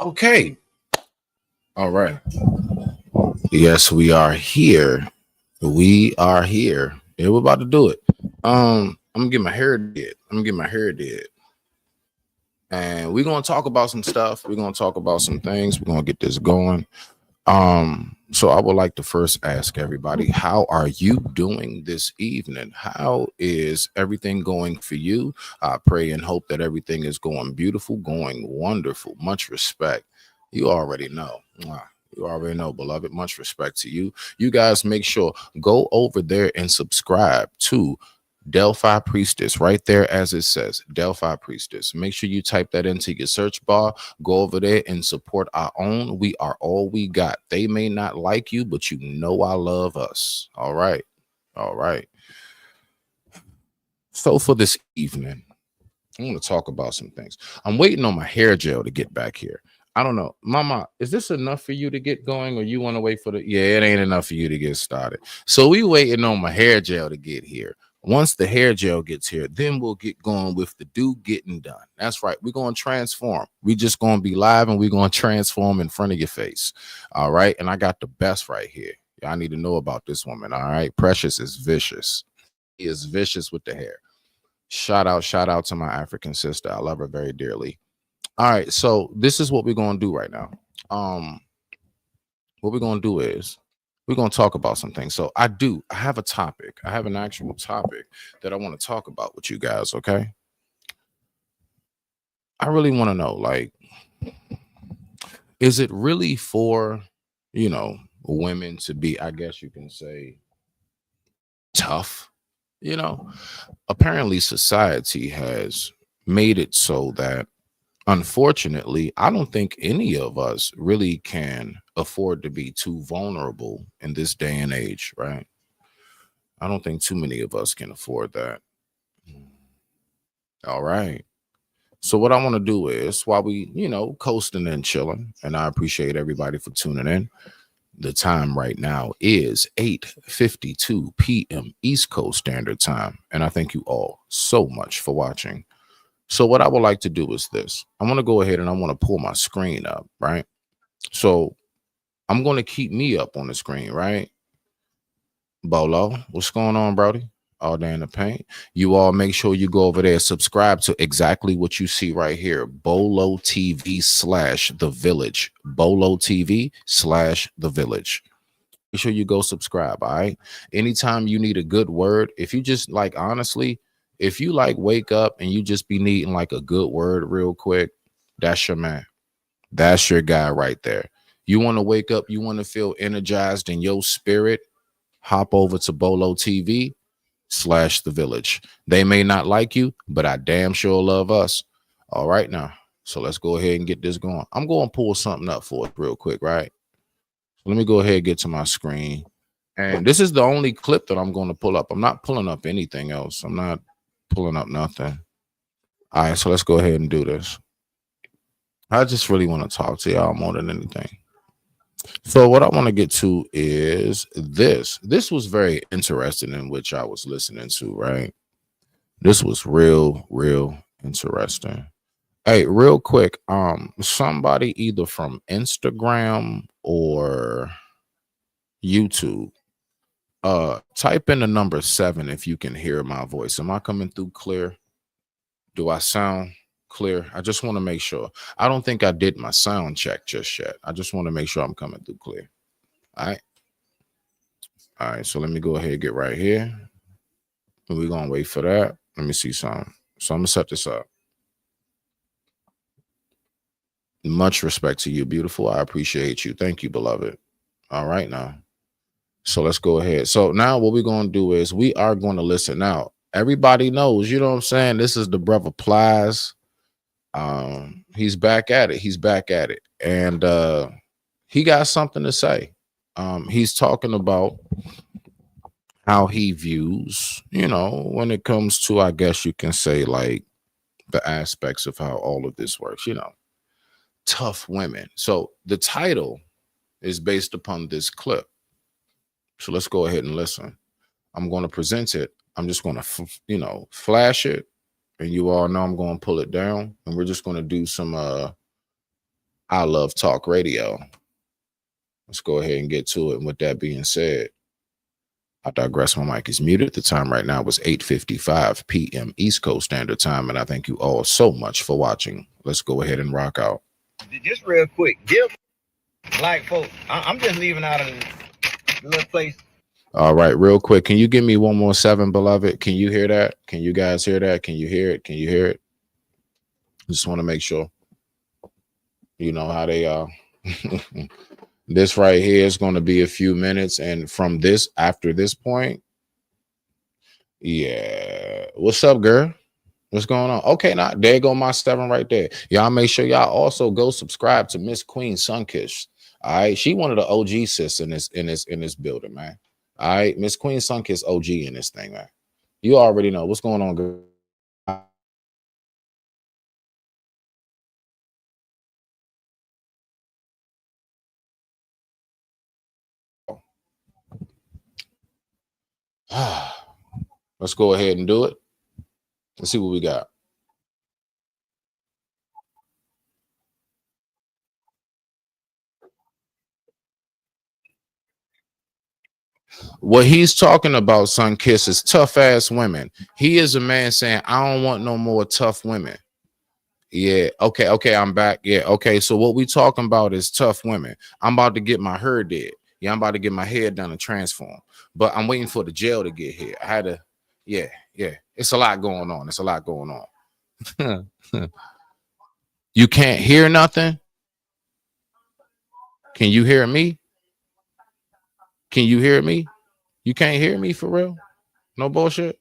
Okay. All right. Yes, we are here. We are here. Yeah, we're about to do it. I'm gonna get my hair did. And we're gonna talk about some stuff. We're gonna talk about some things. We're gonna get this going. So I would like to first ask everybody, how are you doing this evening? How is everything going for you? I pray and hope that everything is going beautiful, going wonderful. Much respect. You already know. Mwah. You already know, beloved. Much respect to you. You guys make sure go over there and subscribe to Delphi Priestess right there as it says Delphi Priestess. Make sure you type that into your search bar. Go over there and support our own. We are all we got. They may not like you, but you know I love us. All right. All right. So for this evening, I'm going to talk about some things. I'm waiting on my hair gel to get back here. I don't know. Mama, is this enough for you to get going or you want to wait for the Yeah, it ain't enough for you to get started. So we waiting on my hair gel to get here. Once the hair gel gets here, then we'll get going with the do getting done. That's right. We're going to transform. We just going to be live and we're going to transform in front of your face. All right. And I got the best right here. Y'all need to know about this woman. All right. Precious is vicious. He is vicious with the hair. Shout out to my African sister. I love her very dearly. All right, so this is what we're gonna do right now. Um, what we're gonna do is we're gonna talk about some things. So I have a topic. I have an actual topic that I want to talk about with you guys. Okay, I really want to know, like, is it really for you know women to be? I guess you can say tough. You know, apparently society has made it so that unfortunately, I don't think any of us really can afford to be too vulnerable in this day and age, right? I don't think too many of us can afford that. All right. So what I want to do is while we, coasting and chilling, and I appreciate everybody for tuning in. The time right now is 8:52 p.m. East Coast Standard Time, and I thank you all so much for watching. So what I would like to do is this. I want to go ahead and I want to pull my screen up, right? So I'm going to keep me up on the screen, right? Bolo, what's going on, Brody? All day in the paint. You all make sure you go over there, subscribe to exactly what you see right here. Bolo TV / The Village. Bolo TV / The Village. Make sure you go subscribe. All right. Anytime you need a good word, if you just like honestly, if you like wake up and you just be needing like a good word real quick, that's your man. That's your guy right there. You want to wake up, you want to feel energized in your spirit, hop over to Bolo TV / The Village. They may not like you, but I damn sure love us. All right now. So let's go ahead and get this going. I'm going to pull something up for it real quick, right? So let me go ahead and get to my screen. And this is the only clip that I'm going to pull up. I'm not pulling up anything else. I'm not pulling up nothing. All right, so let's go ahead and do this. I just really want to talk to y'all more than anything. So what I want to get to is this. This was very interesting in which I was listening to, right? This was real interesting. Hey, real quick, somebody either from Instagram or YouTube, type in the number 7 if you can hear my voice. Am I coming through clear? Do I sound clear? I just want to make sure. I don't think I did my sound check just yet. I just want to make sure I'm coming through clear. All right. All right, so let me go ahead and get right here. And we're gonna wait for that. Let me see something. So I'm gonna set this up. Much respect to you, beautiful. I appreciate you. Thank you, beloved. All right now. So let's go ahead. So now what we're gonna do is we are going to listen. Now, everybody knows, you know what I'm saying? This is the brother Plies. He's back at it. He's back at it. And he got something to say. He's talking about how he views, when it comes to, I guess you can say, like the aspects of how all of this works, tough women. So the title is based upon this clip. So let's go ahead and listen. I'm going to present it. I'm just going to, flash it. And you all know I'm going to pull it down. And we're just going to do some, I Love Talk Radio. Let's go ahead and get to it. And with that being said, I digress. My mic is muted. The time right now was 8:55 p.m. East Coast Standard Time, and I thank you all so much for watching. Let's go ahead and rock out. Just real quick, give black folks. I'm just leaving out of the little place. All right, real quick. Can you give me 1more 7, beloved? Can you hear that? Can you guys hear that? Can you hear it? Can you hear it? Just want to make sure. You know how they are. This right here is going to be a few minutes, and from this, after this point, yeah. What's up, girl? What's going on? Okay, now there go my 7 right there. Y'all make sure y'all also go subscribe to Miss Queen Sunkiss. All right, she one of the OG sis in this building, man. All right, Miss Queen Sunkiss OG in this thing, man. You already know what's going on, girl. Let's go ahead and do it. Let's see what we got. What he's talking about, Sunkiss, is tough ass women. He is a man saying, I don't want no more tough women. Yeah, okay, I'm back. Yeah, okay. So what we talking about is tough women. I'm about to get my hair did. Yeah, I'm about to get my hair done and transform. But I'm waiting for the gel to get here. I had to, yeah. It's a lot going on. It's a lot going on. You can't hear nothing? Can you hear me? Can you hear me? You can't hear me for real? No bullshit.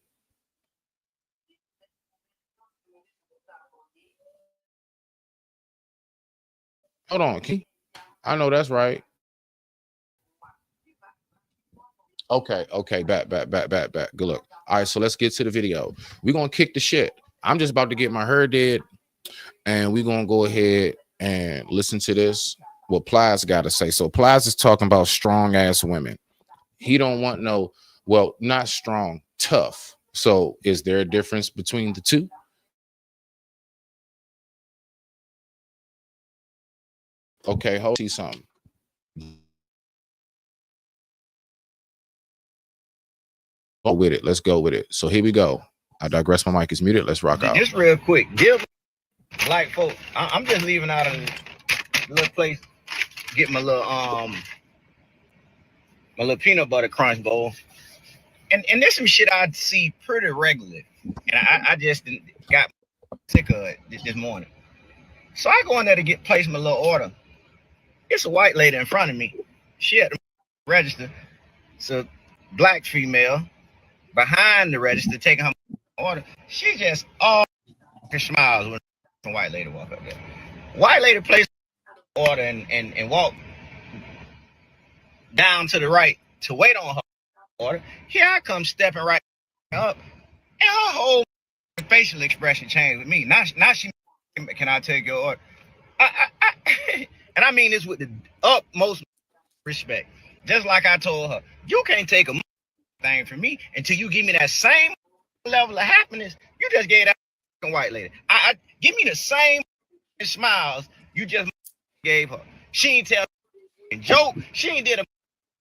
Hold on, Key. I know that's right. Okay. Back. Good luck. All right, so let's get to the video. We're gonna kick the shit. I'm just about to get my hair did, and we're gonna go ahead and listen to this. What Plies got to say. So Plies is talking about strong ass women. He don't want no, well, not strong, tough. So is there a difference between the two? Okay, hold on, see something. Go with it. Let's go with it. So here we go. I digress. My mic is muted. Let's rock out. Just real quick, give black folks. I'm just leaving out of the little place. Get my little peanut butter crunch bowl. And there's some shit I see pretty regularly. And I just got sick of it this morning. So I go in there to place my little order. It's a white lady in front of me. She at the register. So black female behind the register taking her order. She just all smiles when the white lady walk up there. White lady placed order and walk down to the right to wait on her order. Here I come stepping right up, and her whole facial expression changed with me. Now she, can I take your order? And I mean this with the utmost respect. Just like I told her, you can't take a thing from me until you give me that same level of happiness you just gave that white lady. I give me the same smiles you just gave her. She ain't tell a joke. She ain't did a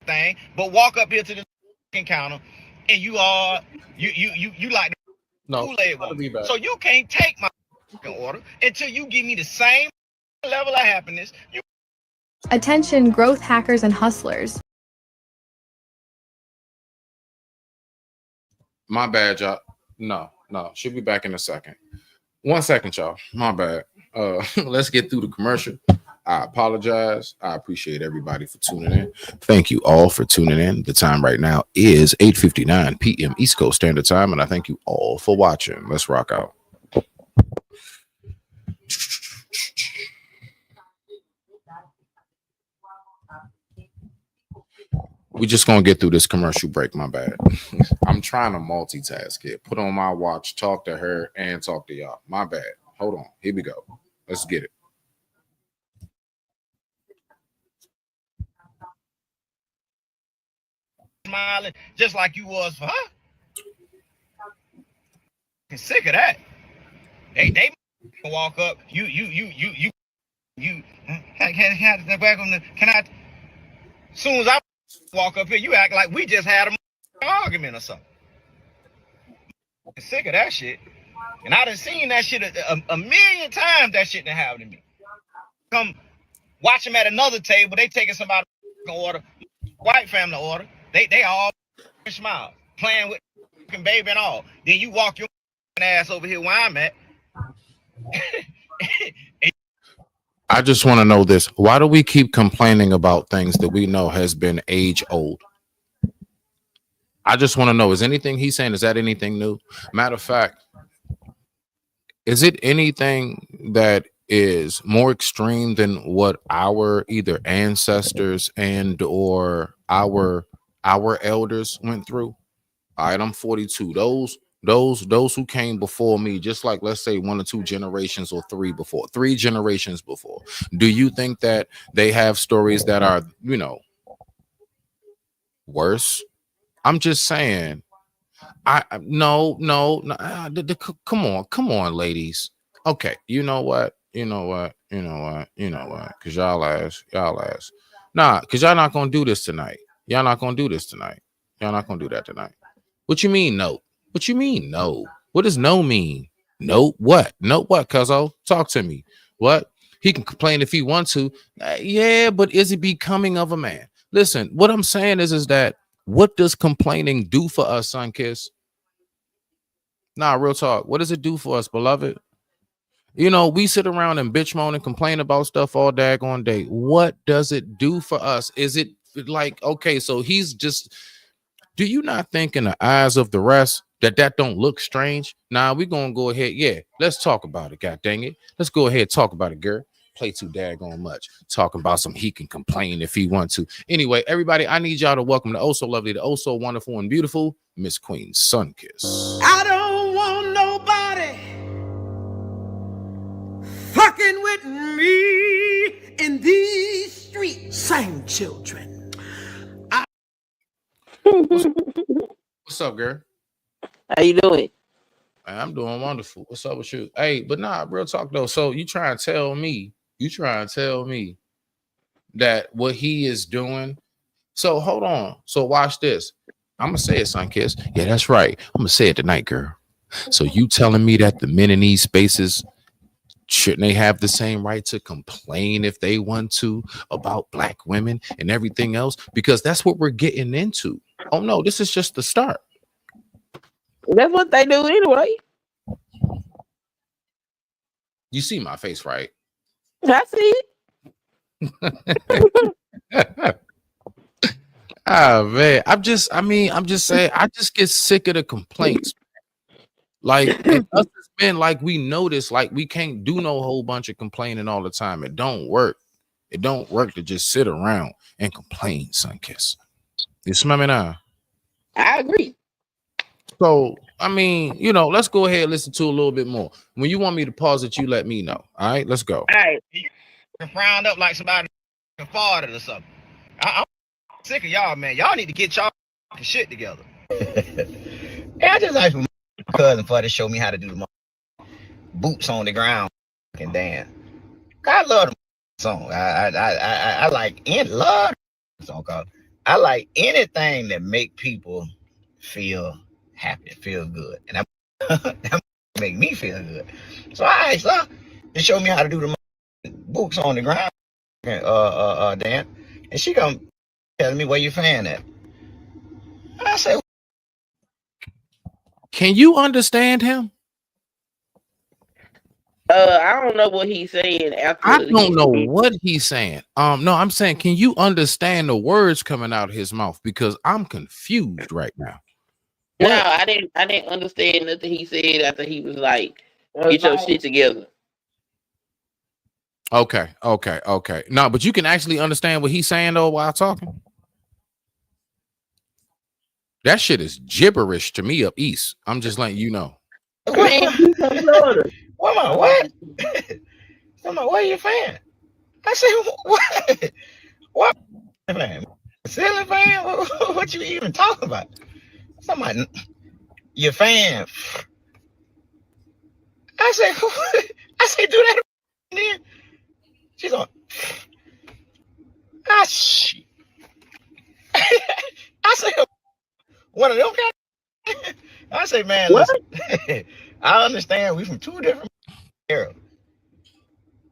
thing, but walk up here to the counter and you like the Kool-Aid one. So you can't take my order until you give me the same level of happiness. Attention, growth hackers and hustlers. My bad, y'all. No. She'll be back in a second. 1 second, y'all. My bad. Let's get through the commercial. I apologize. I appreciate everybody for tuning in. Thank you all for tuning in. The time right now is 8:59 p.m. East Coast Standard Time, and I thank you all for watching. Let's rock out. We just gonna get through this commercial break. My bad. I'm trying to multitask here. Put on my watch, talk to her, and talk to y'all. My bad. Hold on. Here we go. Let's get it. Smiling just like you was for her. I'm sick of that. They walk up. You You can I? Soon as I walk up here, you act like we just had an argument or something. I'm sick of that shit. And I done seen that shit a million times. That shit done happened to me. Come watch them at another table. They taking somebody order, white family order. They all smile, playing with baby and all. Then you walk your ass over here where I'm at. I just want to know this. Why do we keep complaining about things that we know has been age old? I just want to know, is anything he's saying, is that anything new? Matter of fact, is it anything that is more extreme than what our either ancestors and or our elders went through? All right, I'm 42. Those who came before me, just like let's say 1 or 2 generations or 3 generations before, do you think that they have stories that are, you know, worse? I'm just saying. No. Come on, ladies. Okay, you know what? Cause y'all ass. Nah, cause y'all not gonna do this tonight. Y'all not gonna do that tonight. What you mean no? What you mean no? What does no mean? No what? No what, cuzzo? Talk to me. What? He can complain if he wants to. Yeah, but is it becoming of a man? Listen, what I'm saying is that what does complaining do for us, Sunkiss? Nah, real talk. What does it do for us, beloved? You know, we sit around and bitch moan and complain about stuff all daggone day. What does it do for us? Is it like, okay, so he's just, do you not think in the eyes of the rest that don't look strange? Nah, we gonna go ahead. Yeah, let's talk about it. God dang it. Let's go ahead and talk about it, girl. Play too daggone much. Talking about some he can complain if he wants to. Anyway, everybody, I need y'all to welcome the oh so lovely, the oh so wonderful and beautiful Miss Queen Sunkiss. I don't want nobody fucking with me in these streets. Same children. What's up, girl? How you doing? I'm doing wonderful. What's up with you? Hey, but nah, real talk though. So you trying to tell me that what he is doing. So hold on. So watch this. I'm gonna say it, Sunkiss. Yeah, that's right. I'm gonna say it tonight, girl. So you telling me that the men in these spaces shouldn't they have the same right to complain if they want to about black women and everything else? Because that's what we're getting into. Oh no, this is just the start. That's what they do anyway. You see my face, right? I see it. Oh man, I'm just saying, I just get sick of the complaints. Like us as men, like we notice, like we can't do no whole bunch of complaining all the time. It don't work. It don't work to just sit around and complain, Sunkiss. You smell me now? I agree. So, I mean, you know, let's go ahead and listen to a little bit more. When you want me to pause it, you let me know. All right, let's go. All right. Frowned up like somebody farted or something. I'm sick of y'all, man. Y'all need to get y'all shit together. Yeah, I just like my cousin for to show me how to do the boots on the ground and dance. I love the song. I like love the song called. I like anything that make people feel happy, feel good, and that make me feel good. So I asked her to show me how to do the boots on the ground, Dan, and she come telling me where you fan at. I said, can you understand him? I don't know what he's saying after. I don't know what he's saying. No, I'm saying, can you understand the words coming out of his mouth? Because I'm confused right now. No, I didn't understand nothing he said after he was like, get your shit together. Okay. No, but you can actually understand what he's saying though while talking. That shit is gibberish to me up east. I'm just letting you know. what? I'm like, where you fan? I said, what? What fan? Ceiling fan? What you even talking about? Somebody, your fan. I said, do that then. She's on. Ah, shit. I say, one of them guys. I say, man, What? listen. I understand we from two different eras,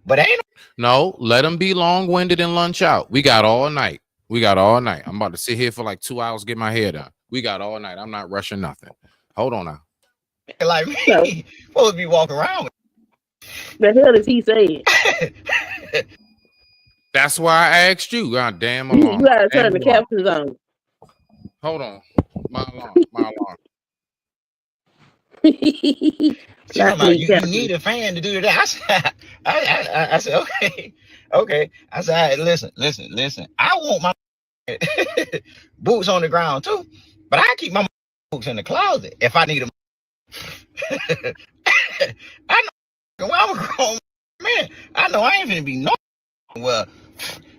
but ain't No, let them be long-winded and lunch out. We got all night. We got all night. I'm about to sit here for like 2 hours, get my hair done. We got all night. I'm not rushing nothing. Hold on now. like me. No. Supposed to be walking around with. The hell is he saying? That's why I asked you. God damn You alarm. gotta turn the Damn alarm. captions on. Hold on. My alarm. My alarm. She Not talking about, me, you Captain. need a fan to do that. I said, okay. I said, all right, listen. I want my boots on the ground too, but I keep my boots in the closet if I need them. I know I'm a grown man. I know I ain't finna be no. Well,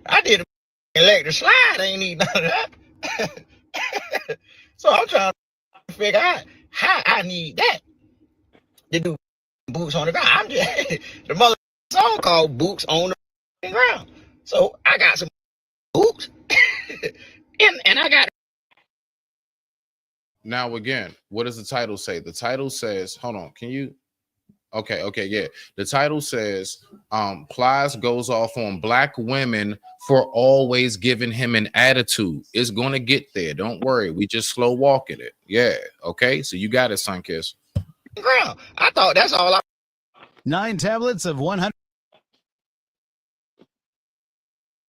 I did an electric slide. I ain't need none of that. So I'm trying to figure out how I need that to do boots on the ground. I'm just the mother song called Boots on the Ground. So I got some boots and I got. Now again, what does the title say? The title says, hold on, can you? Okay, yeah. The title says, Plies goes off on black women for always giving him an attitude. It's gonna get there. Don't worry. We just slow walking it. Yeah. Okay. So you got it, Sunkiss. Ground. I thought that's all I. 9 tablets of 100.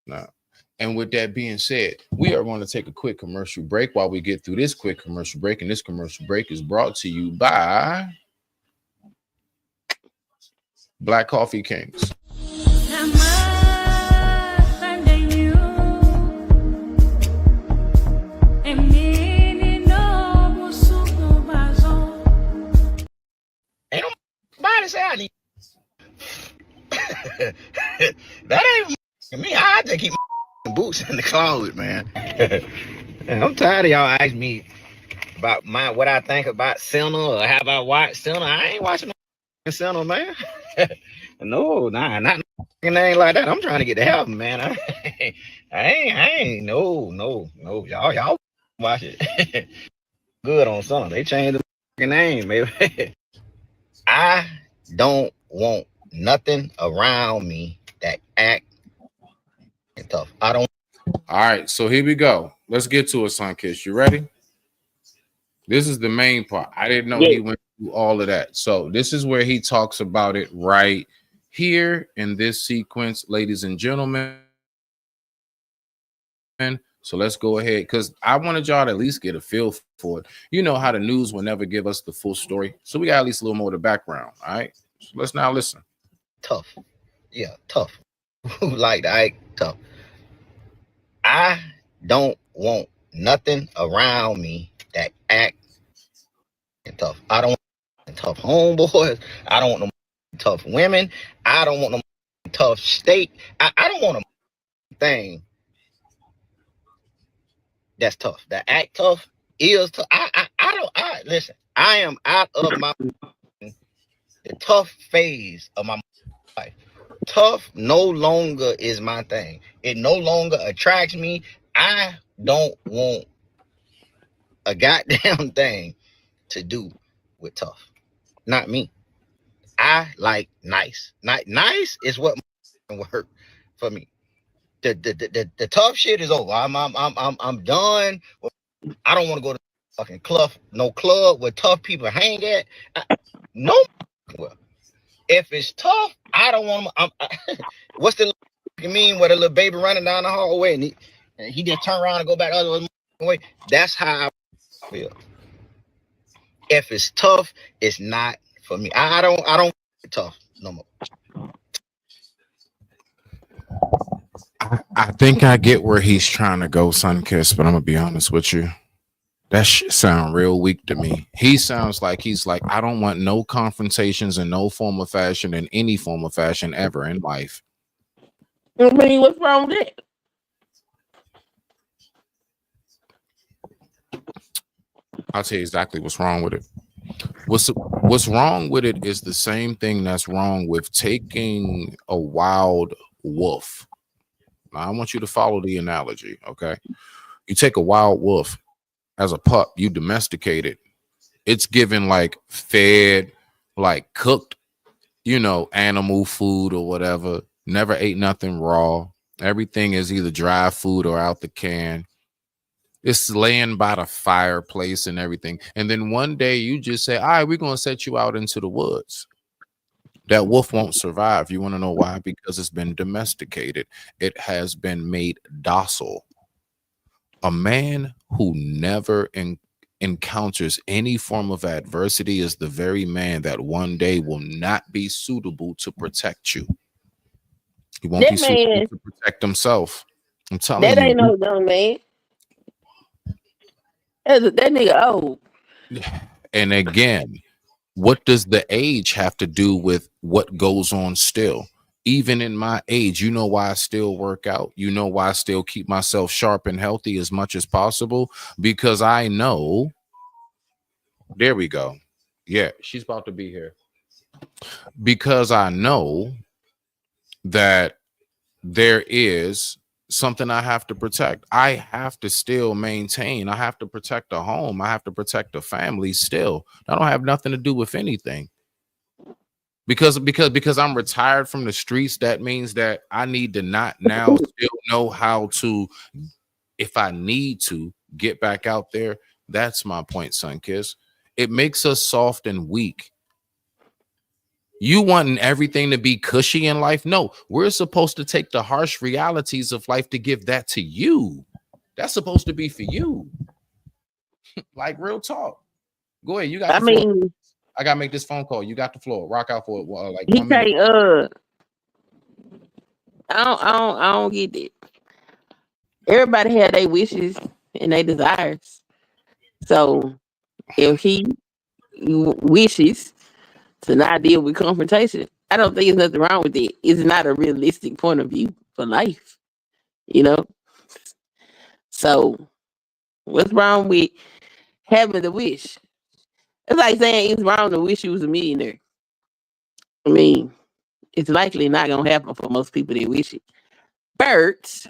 Now, and with that being said, we are going to take a quick commercial break while we get through this quick commercial break. And this commercial break is brought to you by Black Coffee Kings. Ain't nobody say I need. That ain't me. I just keep my boots in the closet, man. And I'm tired of y'all asking me about what I think about Sinner or have I watched Sinner. I ain't watching no Sinner, man. No, not anything like that. I'm trying to get to heaven, man. I ain't no. Y'all watch it. Good on Sinner. They changed the name, baby. I don't want nothing around me that act tough. I don't. All right, so here we go. Let's get to it, Sunkiss. You ready? This is the main part. I didn't know he went through all of that. So this is where he talks about it right here in this sequence, ladies and gentlemen. So let's go ahead, because I wanted y'all to at least get a feel for it. You know how the news will never give us the full story. So we got at least a little more of the background. All right. So let's now listen. Tough. Yeah, tough. Like I tough. I don't want nothing around me that act tough. I don't want tough homeboys. I don't want no tough women. I don't want no tough state. I don't want a thing that's tough. That act tough is tough. I don't listen. I am out of the tough phase of my life. Tough no longer is my thing. It no longer attracts me. I don't want a goddamn thing to do with tough. Not me. I like nice. Nice is what work for me. The tough shit is over. I'm done. I don't want to go to fucking club where tough people hang at. No. Well, if it's tough, I don't want to. What's the mean with a little baby running down the hallway and he just turn around and go back the other way? That's how I feel. If it's tough, it's not for me. I don't tough no more. I think I get where he's trying to go, Sunkiss, but I'm gonna be honest with you. That shit sound real weak to me. He sounds like he's like, I don't want no confrontations in no form of fashion, in any form of fashion ever in life. I mean, what's wrong with it? I'll tell you exactly what's wrong with it. What's wrong with it is the same thing that's wrong with taking a wild wolf. Now, I want you to follow the analogy, okay? You take a wild wolf as a pup, you domesticate it. It's given like fed, like cooked, animal food or whatever. Never ate nothing raw. Everything is either dry food or out the can. It's laying by the fireplace and everything. And then one day you just say, all right, we're going to set you out into the woods. That wolf won't survive. You want to know why? Because it's been domesticated. It has been made docile. A man who never encounters any form of adversity is the very man that one day will not be suitable to protect you. He won't be suitable to protect himself. I'm telling you. That ain't no dumb man. That nigga old. And again, what does the age have to do with what goes on still? Even in my age, you know why I still work out? You know why I still keep myself sharp and healthy as much as possible? Because I know. There we go. Yeah, she's about to be here. Because I know that there is something I have to protect. I have to still maintain. I have to protect a home. I have to protect a family still. I don't have nothing to do with anything. Because I'm retired from the streets, that means that I need to not now still know how to, if I need to, get back out there. That's my point, Sunkiss. It makes us soft and weak. You wanting everything to be cushy in life? No, we're supposed to take the harsh realities of life to give that to you. That's supposed to be for you. Like real talk. Go ahead. You got. I gotta make this phone call. You got the floor. Rock out for like he 1 minute. Can't. I don't get it. Everybody had their wishes and their desires. So if he wishes to not deal with confrontation, I don't think there's nothing wrong with it. It's not a realistic point of view for life, So what's wrong with having the wish? It's like saying it's wrong to wish you was a millionaire. I mean, it's likely not gonna happen for most people that wish it. Birds,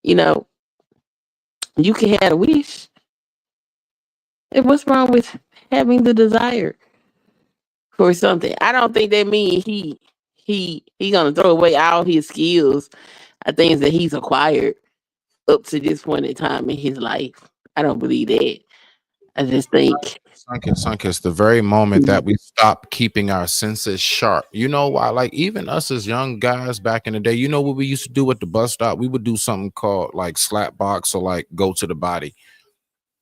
you can have a wish. And what's wrong with having the desire for something? I don't think that means he gonna throw away all his skills, things that he's acquired up to this point in time in his life. I don't believe that. I just think Sunkiss, the very moment that we stop keeping our senses sharp. You know why? Like even us as young guys back in the day, you know what we used to do at the bus stop? We would do something called like slap box or like go to the body.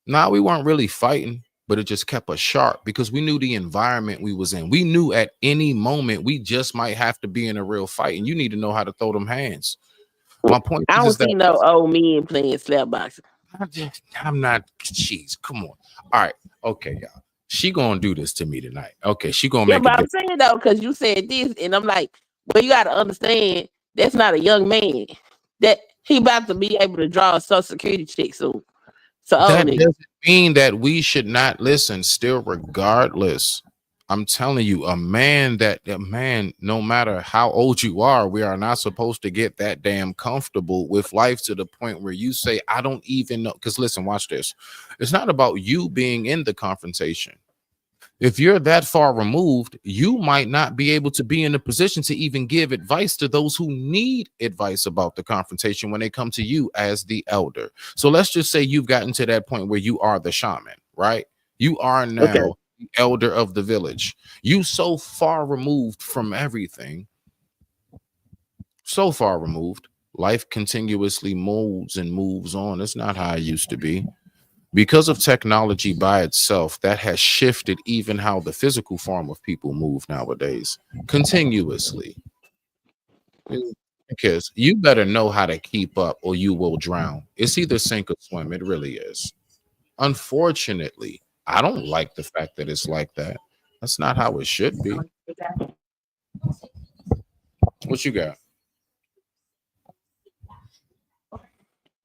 Now we weren't really fighting, but it just kept us sharp because we knew the environment we was in. We knew at any moment we just might have to be in a real fight, and you need to know how to throw them hands. My point I don't see no old men playing slap boxing. I'm not. Jeez, come on. All right, okay, y'all. She gonna do this to me tonight. Okay, she gonna make. But I'm saying though, because you said this, and I'm like, well, you got to understand that's not a young man. That he about to be able to draw a Social Security check soon. So that doesn't mean that we should not listen. Still, regardless, I'm telling you, a man, no matter how old you are, we are not supposed to get that damn comfortable with life to the point where you say, I don't even know. Because listen, watch this. It's not about you being in the confrontation. If you're that far removed, you might not be able to be in a position to even give advice to those who need advice about the confrontation when they come to you as the elder. So let's just say you've gotten to that point where you are the shaman, right? You are now the elder of the village. You so far removed from everything, so far removed, life continuously molds and moves on. It's not how it used to be. Because of technology by itself, that has shifted even how the physical form of people move nowadays, continuously. Because you better know how to keep up or you will drown. It's either sink or swim. It really is. Unfortunately, I don't like the fact that it's like that. That's not how it should be. What you got?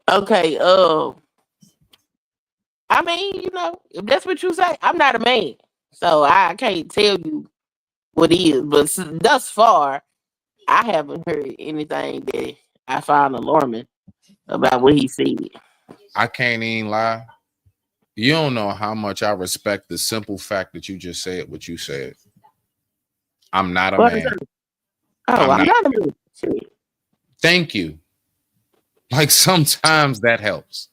Okay, I mean, if that's what you say, I'm not a man, so I can't tell you what it is. But thus far, I haven't heard anything that I found alarming about what he said. I can't even lie. You don't know how much I respect the simple fact that you just said what you said. I'm not a What is man. it? Oh, I'm not a man. Shit. Thank you. Like sometimes that helps.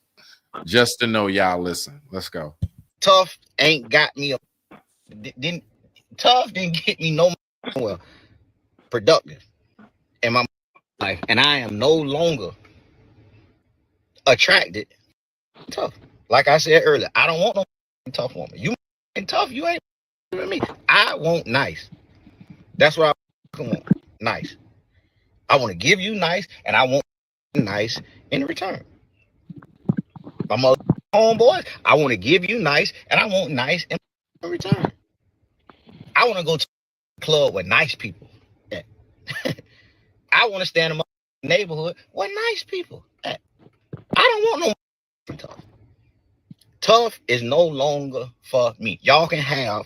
Just to know y'all listen. Let's go. Tough ain't got me Tough didn't get me no more productive in my life, and I am no longer attracted to Tough. Like I said earlier, I don't want no tough woman. You tough, you ain't with me. I want nice. That's what I want. Nice. I want to give you nice, and I want nice in return. My mother homeboys, I want to give you nice, and I want nice in return. I want to go to a club with nice people. I want to stand in my neighborhood with nice people. I don't want no tough. Tough is no longer for me. Y'all can have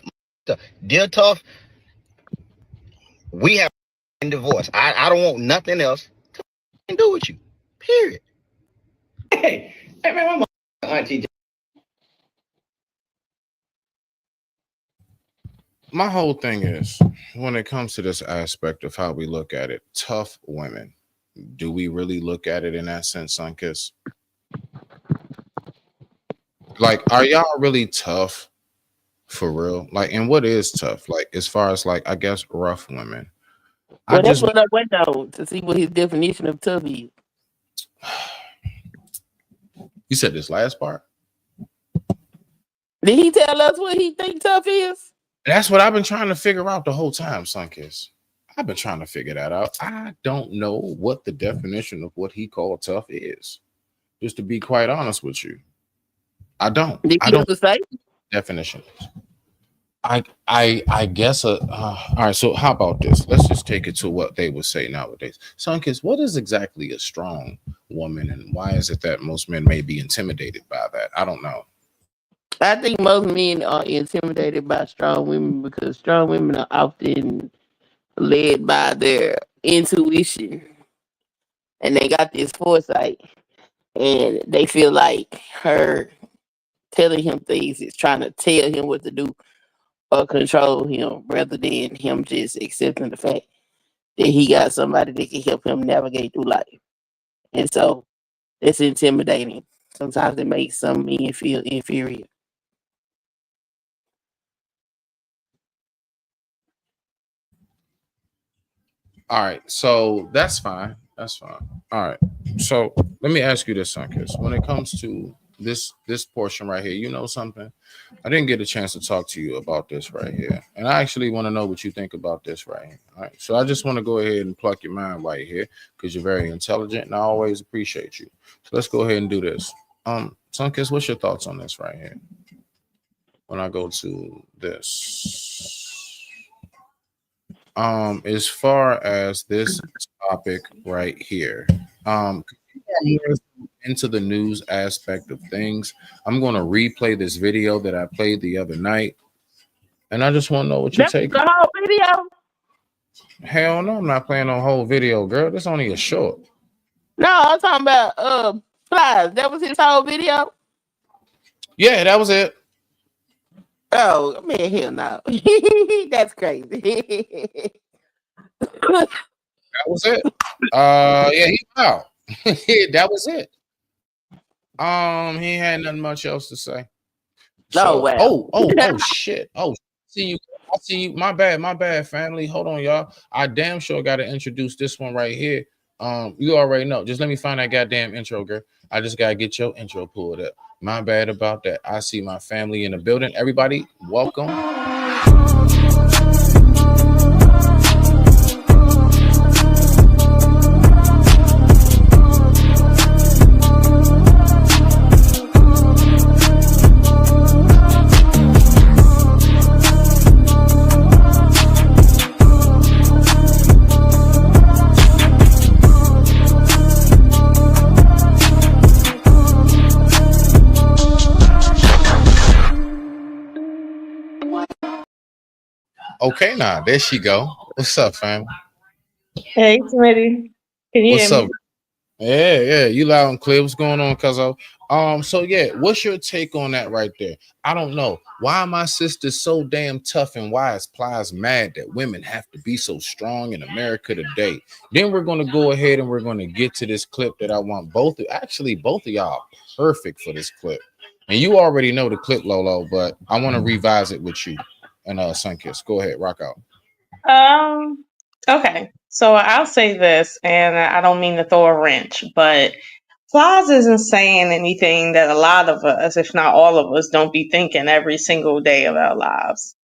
dear Tough. We have been divorced. I don't want nothing else to do with you. Period. Hey man, my auntie. My whole thing is when it comes to this aspect of how we look at it, tough women. Do we really look at it in that sense, Sunkiss? Like, are y'all really tough for real? Like, and what is tough? Like, as far as like, I guess rough women. Well, that's what I went on to see what his definition of tough is. You said this last part? Did he tell us what he think tough is? That's what I've been trying to figure out the whole time, Sunkiss. I've been trying to figure that out. I don't know what the definition of what he called tough is. Just to be quite honest with you. I don't. Did I he don't ever say? definition. I guess all right, so how about this? Let's just take it to what they would say nowadays. Sunkiss, what is exactly a strong woman, and why is it that most men may be intimidated by that? I don't know. I think most men are intimidated by strong women because strong women are often led by their intuition and they got this foresight and they feel like her telling him things is trying to tell him what to do or control him rather than him just accepting the fact that he got somebody that can help him navigate through life. And so it's intimidating. Sometimes it makes some men feel inferior. All right, so that's fine. That's fine. All right. So let me ask you this, Sunkiss. When it comes to this portion right here, you know something? I didn't get a chance to talk to you about this right here. And I actually want to know what you think about this right here. All right. So I just want to go ahead and pluck your mind right here because you're very intelligent and I always appreciate you. So let's go ahead and do this. Sunkiss, what's your thoughts on this right here? When I go to this. As far as this topic right here, into the news aspect of things, I'm going to replay this video that I played the other night, and I just want to know what you take. The whole video? Hell no, I'm not playing on whole video, girl. This only a short. No, I'm talking about Flies. That was his whole video. Yeah, that was it. Oh man, hell no. That's crazy. That was it. Yeah, he out. That was it. He had nothing much else to say. No way. Oh shit. Oh, I see you. My bad, family. Hold on, y'all. I damn sure gotta introduce this one right here. You already know. Just let me find that goddamn intro, girl. I just gotta get your intro pulled up. My bad about that. I see my family in the building. Everybody, welcome. Okay, now there she go. What's up, fam? Hey, Smitty. Can you hear What's up? me? Yeah, you loud and clear. What's going on, Cuzzo? So yeah, what's your take on that right there? I don't know. Why are my sisters so damn tough, and why is Plies mad that women have to be so strong in America today? Then we're gonna go ahead and we're gonna get to this clip that I want both of y'all perfect for this clip. And you already know the clip, Lolo, but I want to revise it with you and Sunkiss. Go ahead, rock out. Um, okay. So I'll say this, and I don't mean to throw a wrench, but Flies isn't saying anything that a lot of us, if not all of us, don't be thinking every single day of our lives.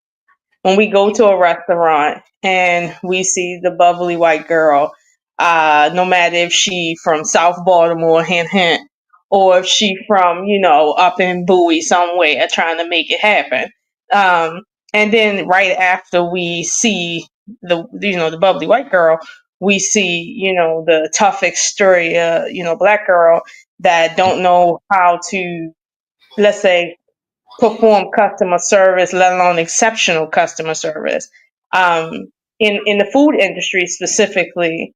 When we go to a restaurant and we see the bubbly white girl, no matter if she from South Baltimore, hint hint, or if she from, up in Bowie somewhere trying to make it happen. And then right after we see the bubbly white girl, we see, the tough exterior, black girl that don't know how to, let's say, perform customer service, let alone exceptional customer service. In the food industry specifically,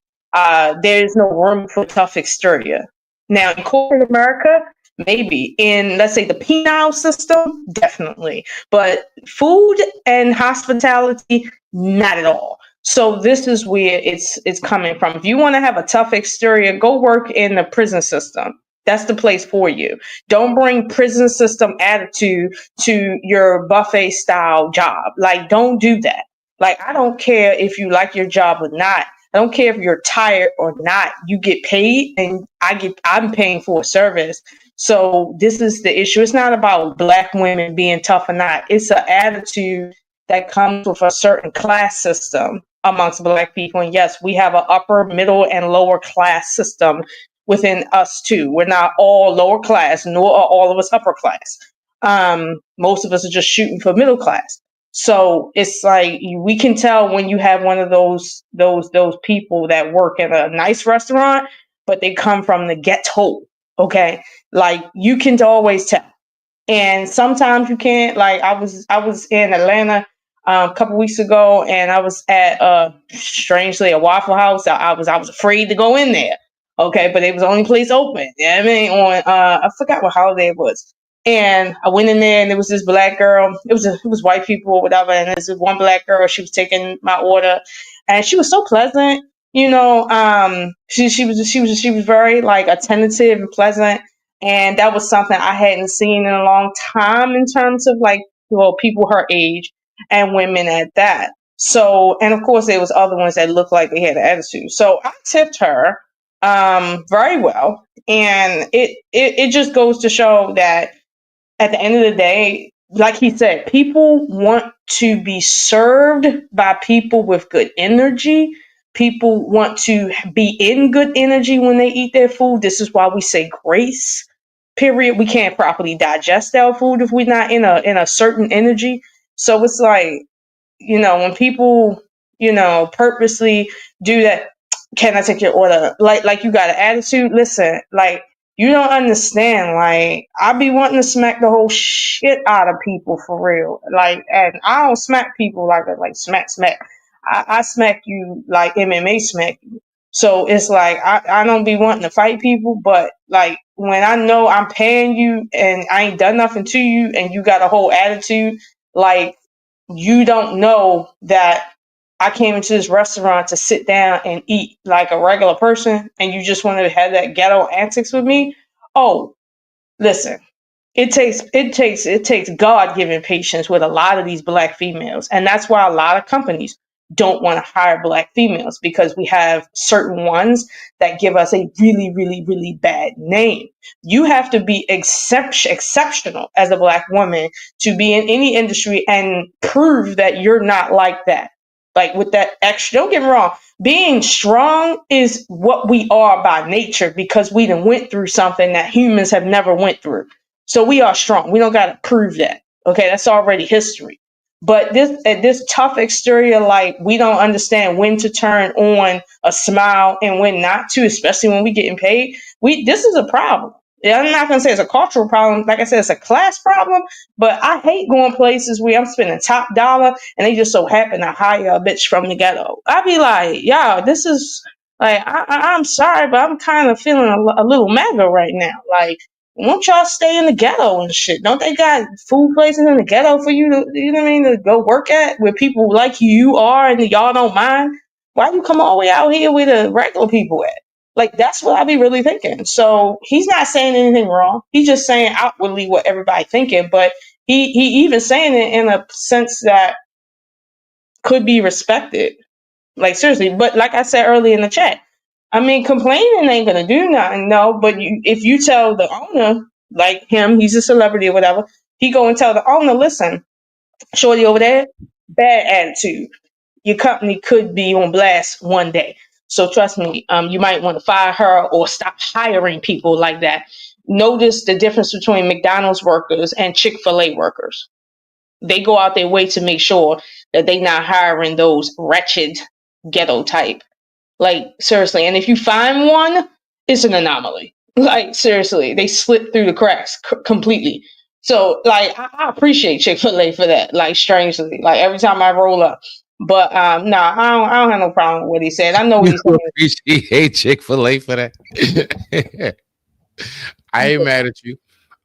there's no room for tough exterior. Now, in corporate America, maybe. In, let's say, the penal system, definitely. But food and hospitality, not at all. So this is where it's coming from. If you want to have a tough exterior, go work in the prison system. That's the place for you. Don't bring prison system attitude to your buffet style job. Like, don't do that. Like, I don't care if you like your job or not. I don't care if you're tired or not. You get paid, and I'm paying for a service. So this is the issue. It's not about black women being tough or not. It's an attitude that comes with a certain class system amongst black people. And yes, we have an upper, middle, and lower class system within us too. We're not all lower class, nor are all of us upper class. Most of us are just shooting for middle class. So it's like we can tell when you have one of those people that work at a nice restaurant, but they come from the ghetto. Okay, like you can always tell. And sometimes you can't. Like I was in Atlanta a couple weeks ago, and I was at strangely a Waffle House. I was afraid to go in there. Okay, but it was the only place open. Yeah, I mean, on I forgot what holiday it was. And I went in there, and there was this black girl. It was white people or whatever, and there's this one black girl. She was taking my order, and she was so pleasant. She was very like attentive and pleasant, and that was something I hadn't seen in a long time in terms of like, well, people her age and women at that. So, and of course, there was other ones that looked like they had an attitude. So I tipped her very well, and it just goes to show that at the end of the day, like he said, people want to be served by people with good energy. People want to be in good energy when they eat their food. This is why we say grace. Period. We can't properly digest our food if we're not in a certain energy. So it's like, when people, purposely do that, can I take your order? Like you got an attitude. Listen, like you don't understand. Like I be wanting to smack the whole shit out of people for real. Like, and I don't smack people like smack. I smack you like MMA smack you. So it's like I don't be wanting to fight people, but like when I know I'm paying you and I ain't done nothing to you, and you got a whole attitude, like you don't know that I came into this restaurant to sit down and eat like a regular person, and you just wanted to have that ghetto antics with me. Oh, listen, it takes God-given patience with a lot of these black females, and that's why a lot of companies don't want to hire black females, because we have certain ones that give us a really, really, really bad name. You have to be exceptional as a black woman to be in any industry and prove that you're not like that. Like with that extra, don't get me wrong, being strong is what we are by nature, because we done went through something that humans have never went through. So we are strong. We don't got to prove that. Okay, that's already history. But this tough exterior, like we don't understand when to turn on a smile and when not to, especially when we getting paid. This is a problem. Yeah, I'm not gonna say it's a cultural problem. Like I said, it's a class problem. But I hate going places where I'm spending top dollar and they just so happen to hire a bitch from the ghetto. I'd be like, yo, this is like, I'm sorry, but I'm kind of feeling a little MAGA right now. Like, won't y'all stay in the ghetto and shit? Don't they got food places in the ghetto for you to, you know what I mean, to go work at where people like you are and y'all don't mind? Why you come all the way out here where the regular people at? Like, that's what I be really thinking. So he's not saying anything wrong. He's just saying outwardly what everybody thinking, but he even saying it in a sense that could be respected. Like, seriously. But like I said earlier in the chat, I mean, complaining ain't gonna do nothing, no. But if you tell the owner, like him, he's a celebrity or whatever, he go and tell the owner, listen, shorty over there, bad attitude. Your company could be on blast one day. So trust me, you might want to fire her or stop hiring people like that. Notice the difference between McDonald's workers and Chick-fil-A workers. They go out their way to make sure that they not hiring those wretched ghetto type. Like, seriously. And if you find one, it's an anomaly. Like, seriously, they slip through the cracks completely. So, like, I appreciate Chick-fil-A for that. Like, strangely, like every time I roll up. But nah, I don't have no problem with what he said. I know what he's You saying. appreciate Chick-fil-A for that. I ain't mad at you.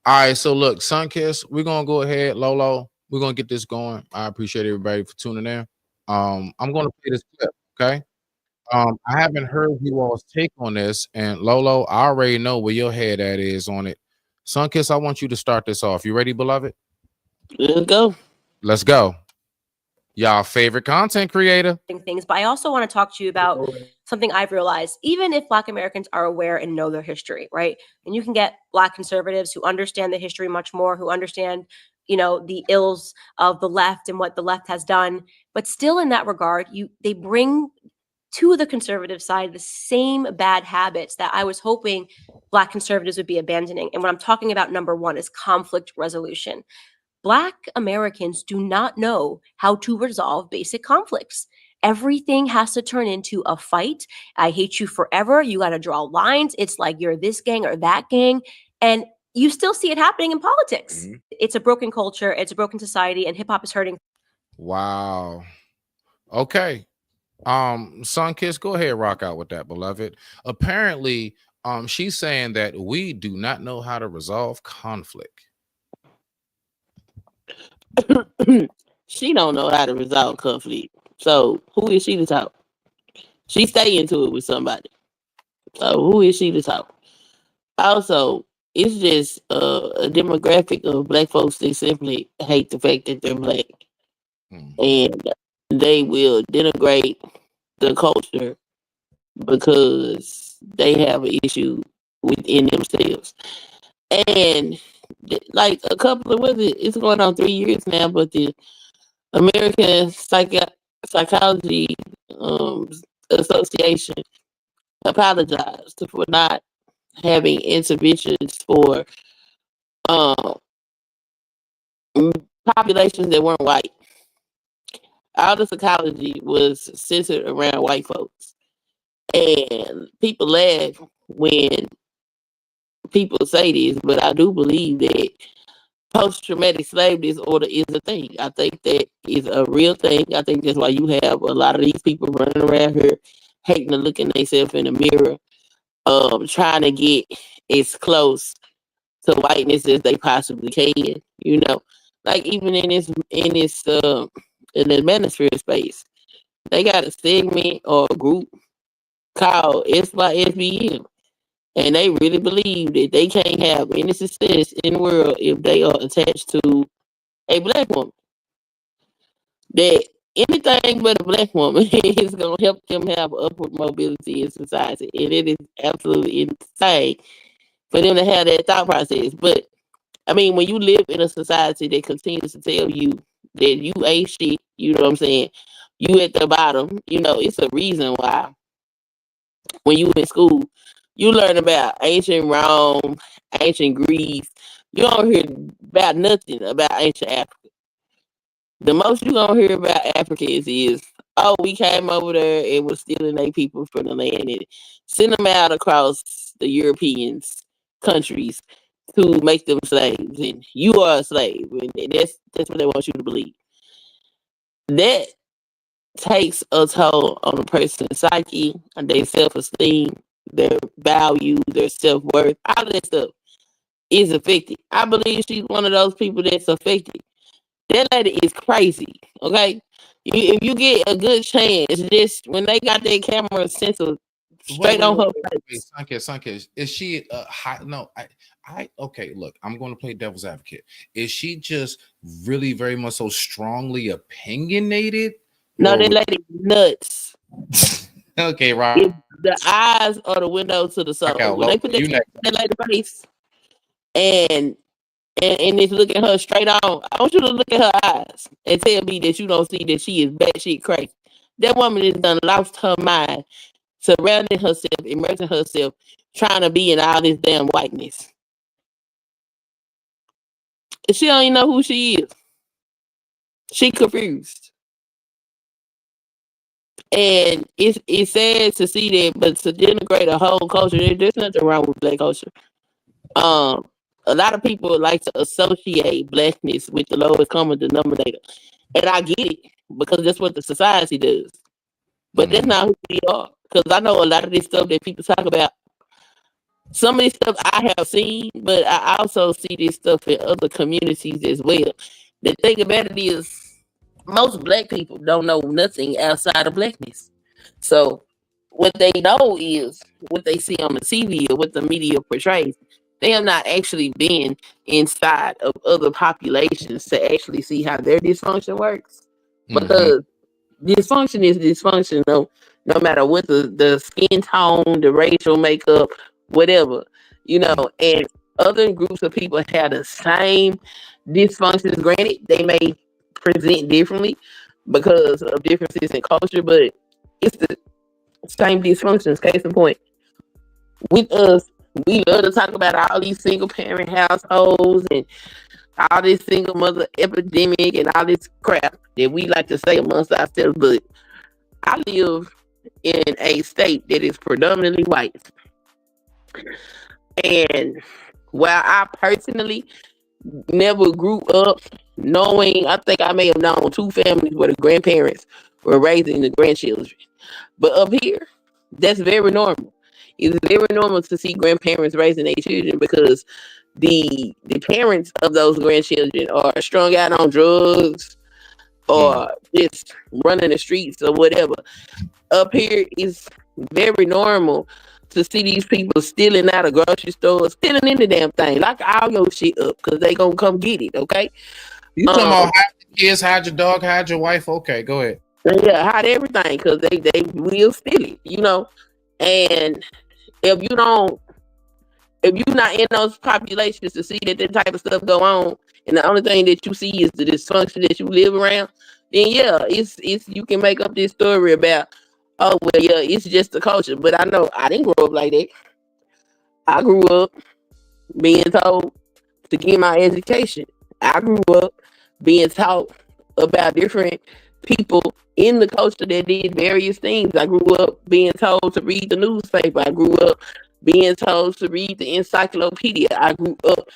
All right, so look, Sunkiss, we're gonna go ahead, Lolo. We're gonna get this going. I appreciate everybody for tuning in. I'm gonna play this clip, okay? I haven't heard you all's take on this, and Lolo, I already know where your head at is on it. Sunkiss, I want you to start this off. You ready, beloved? Let's go. Let's go. Y'all favorite content creator. Things, but I also want to talk to you about something I've realized. Even if Black Americans are aware and know their history, right? And you can get Black conservatives who understand the history much more, who understand, you know, the ills of the left and what the left has done. But still, in that regard, they bring to the conservative side the same bad habits that I was hoping Black conservatives would be abandoning. And what I'm talking about, number one, is conflict resolution. Black Americans do not know how to resolve basic conflicts. Everything has to turn into a fight. I hate you forever. You got to draw lines. It's like you're this gang or that gang. And you still see it happening in politics. Mm-hmm. It's a broken culture. It's a broken society, and hip hop is hurting. Wow. Okay. Sunkiss, go ahead, rock out with that, beloved. Apparently, she's saying that we do not know how to resolve conflict. She don't know how to resolve conflict. So who is she to talk? She stay into it with somebody. So who is she to talk? Also, it's just a demographic of Black folks that simply hate the fact that they're Black. And they will denigrate the culture because they have an issue within themselves. And like a couple of, it's going on 3 years now, but the American Psychology Association apologized for not having interventions for populations that weren't white. All the psychology was centered around white folks. And people laugh when people say this, but I do believe that post-traumatic slave disorder is a thing. I think that is a real thing. I think that's why you have a lot of these people running around here hating to look at themselves in the mirror, trying to get as close to whiteness as they possibly can. You know, like even in this in the manosphere space, they got a segment or a group called SYSBM. And they really believe that they can't have any success in the world if they are attached to a Black woman. That anything but a Black woman is going to help them have upward mobility in society. And it is absolutely insane for them to have that thought process. But, I mean, when you live in a society that continues to tell you that you ain't shit, you know what I'm saying? You at the bottom, you know, it's a reason why when you in school, you learn about ancient Rome, ancient Greece. You don't hear about nothing about ancient Africa. The most you're going to hear about Africans is, oh, we came over there and was stealing their people from the land and sent them out across the Europeans countries to make them slaves, and you are a slave, and that's what they want you to believe. That takes a toll on a person's psyche and their self-esteem, their value, their self-worth. All of that stuff is affected. I believe she's one of those people that's affected. That lady is crazy. Okay, if you get a good chance, just when they got that camera sensor straight on her face. Sanke, is she high? No, I okay. Look, I'm going to play devil's advocate. Is she just really very much so strongly opinionated? No, Or- that lady nuts. Okay, right. The eyes are the window to the soul. Okay, When they put you that lady face and it's looking her straight on, I want you to look at her eyes and tell me that you don't see that she is batshit crazy. That woman has done lost her mind, surrounding herself, immersing herself, trying to be in all this damn whiteness. She don't even know who she is. She confused. And it's sad to see that, but to denigrate a whole culture, there's nothing wrong with black culture. A lot of people like to associate blackness with the lowest common denominator, and I get it because that's what the society does. But that's not who we are. Because I know a lot of this stuff that people talk about. Some of this stuff I have seen, but I also see this stuff in other communities as well. The thing about it is, most black people don't know nothing outside of blackness. So what they know is what they see on the TV or what the media portrays. They have not actually been inside of other populations to actually see how their dysfunction works. Because dysfunction is dysfunction, no matter what the skin tone, the racial makeup, whatever, and other groups of people have the same dysfunctions. Granted, they may present differently because of differences in culture, but it's the same dysfunctions. Case in point, with us, we love to talk about all these single parent households and all this single mother epidemic and all this crap that we like to say amongst ourselves. But I live in a state that is predominantly white. And while I personally never grew up knowing, I think I may have known 2 families where the grandparents were raising the grandchildren. But up here, that's very normal. It's very normal to see grandparents raising their children because the parents of those grandchildren are strung out on drugs or just running the streets or whatever. Up here is very normal to see these people stealing out of grocery stores, stealing in the damn thing. Lock all your shit up because they gonna come get it, okay? You talking about hide your kids, hide your dog, hide your wife? Okay, go ahead. Yeah, hide everything because they will steal it, And if you're not in those populations to see that type of stuff go on, and the only thing that you see is the dysfunction that you live around, then yeah, it's you can make up this story about, oh well, yeah, it's just the culture. But I know I didn't grow up like that. I grew up being told to get my education. I grew up being taught about different people in the culture that did various things. I grew up being told to read the newspaper. I grew up being told to read the encyclopedia. I grew up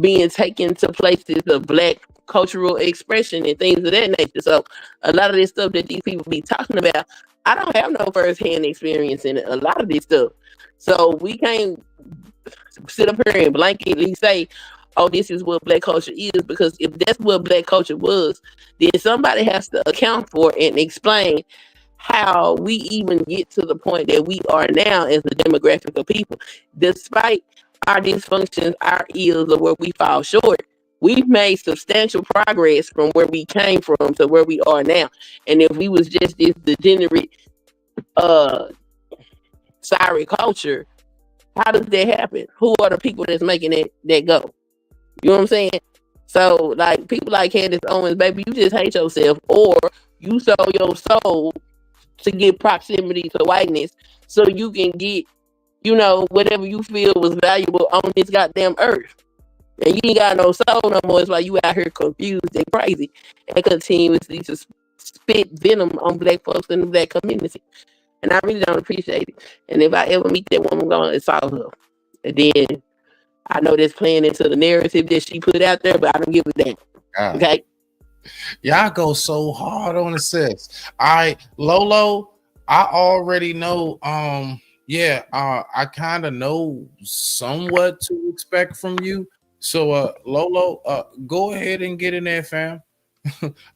being taken to places of black cultural expression and things of that nature. So a lot of this stuff that these people be talking about, I don't have no first-hand experience in it, a lot of this stuff. So we can't sit up here and blanketly say, oh, this is what black culture is, because if that's what black culture was, then somebody has to account for and explain how we even get to the point that we are now as a demographic of people. Despite our dysfunctions, our ills, or where we fall short, we've made substantial progress from where we came from to where we are now. And if we was just this degenerate, sorry culture, how does that happen? Who are the people that's making that go? You know what I'm saying? So, like, people like Candace Owens, baby, you just hate yourself, or you sold your soul to get proximity to whiteness so you can get, whatever you feel was valuable on this goddamn earth. And you ain't got no soul no more. It's like you out here confused and crazy and continuously to spit venom on black folks in the black community. And I really don't appreciate it. And if I ever meet that woman, I'm going to assault her. And then I know that's playing into the narrative that she put out there, but I don't give a damn. God. Okay. Y'all go so hard on the sis. All right, Lolo, I already know. I kind of know somewhat to expect from you. So, Lolo, go ahead and get in there, fam.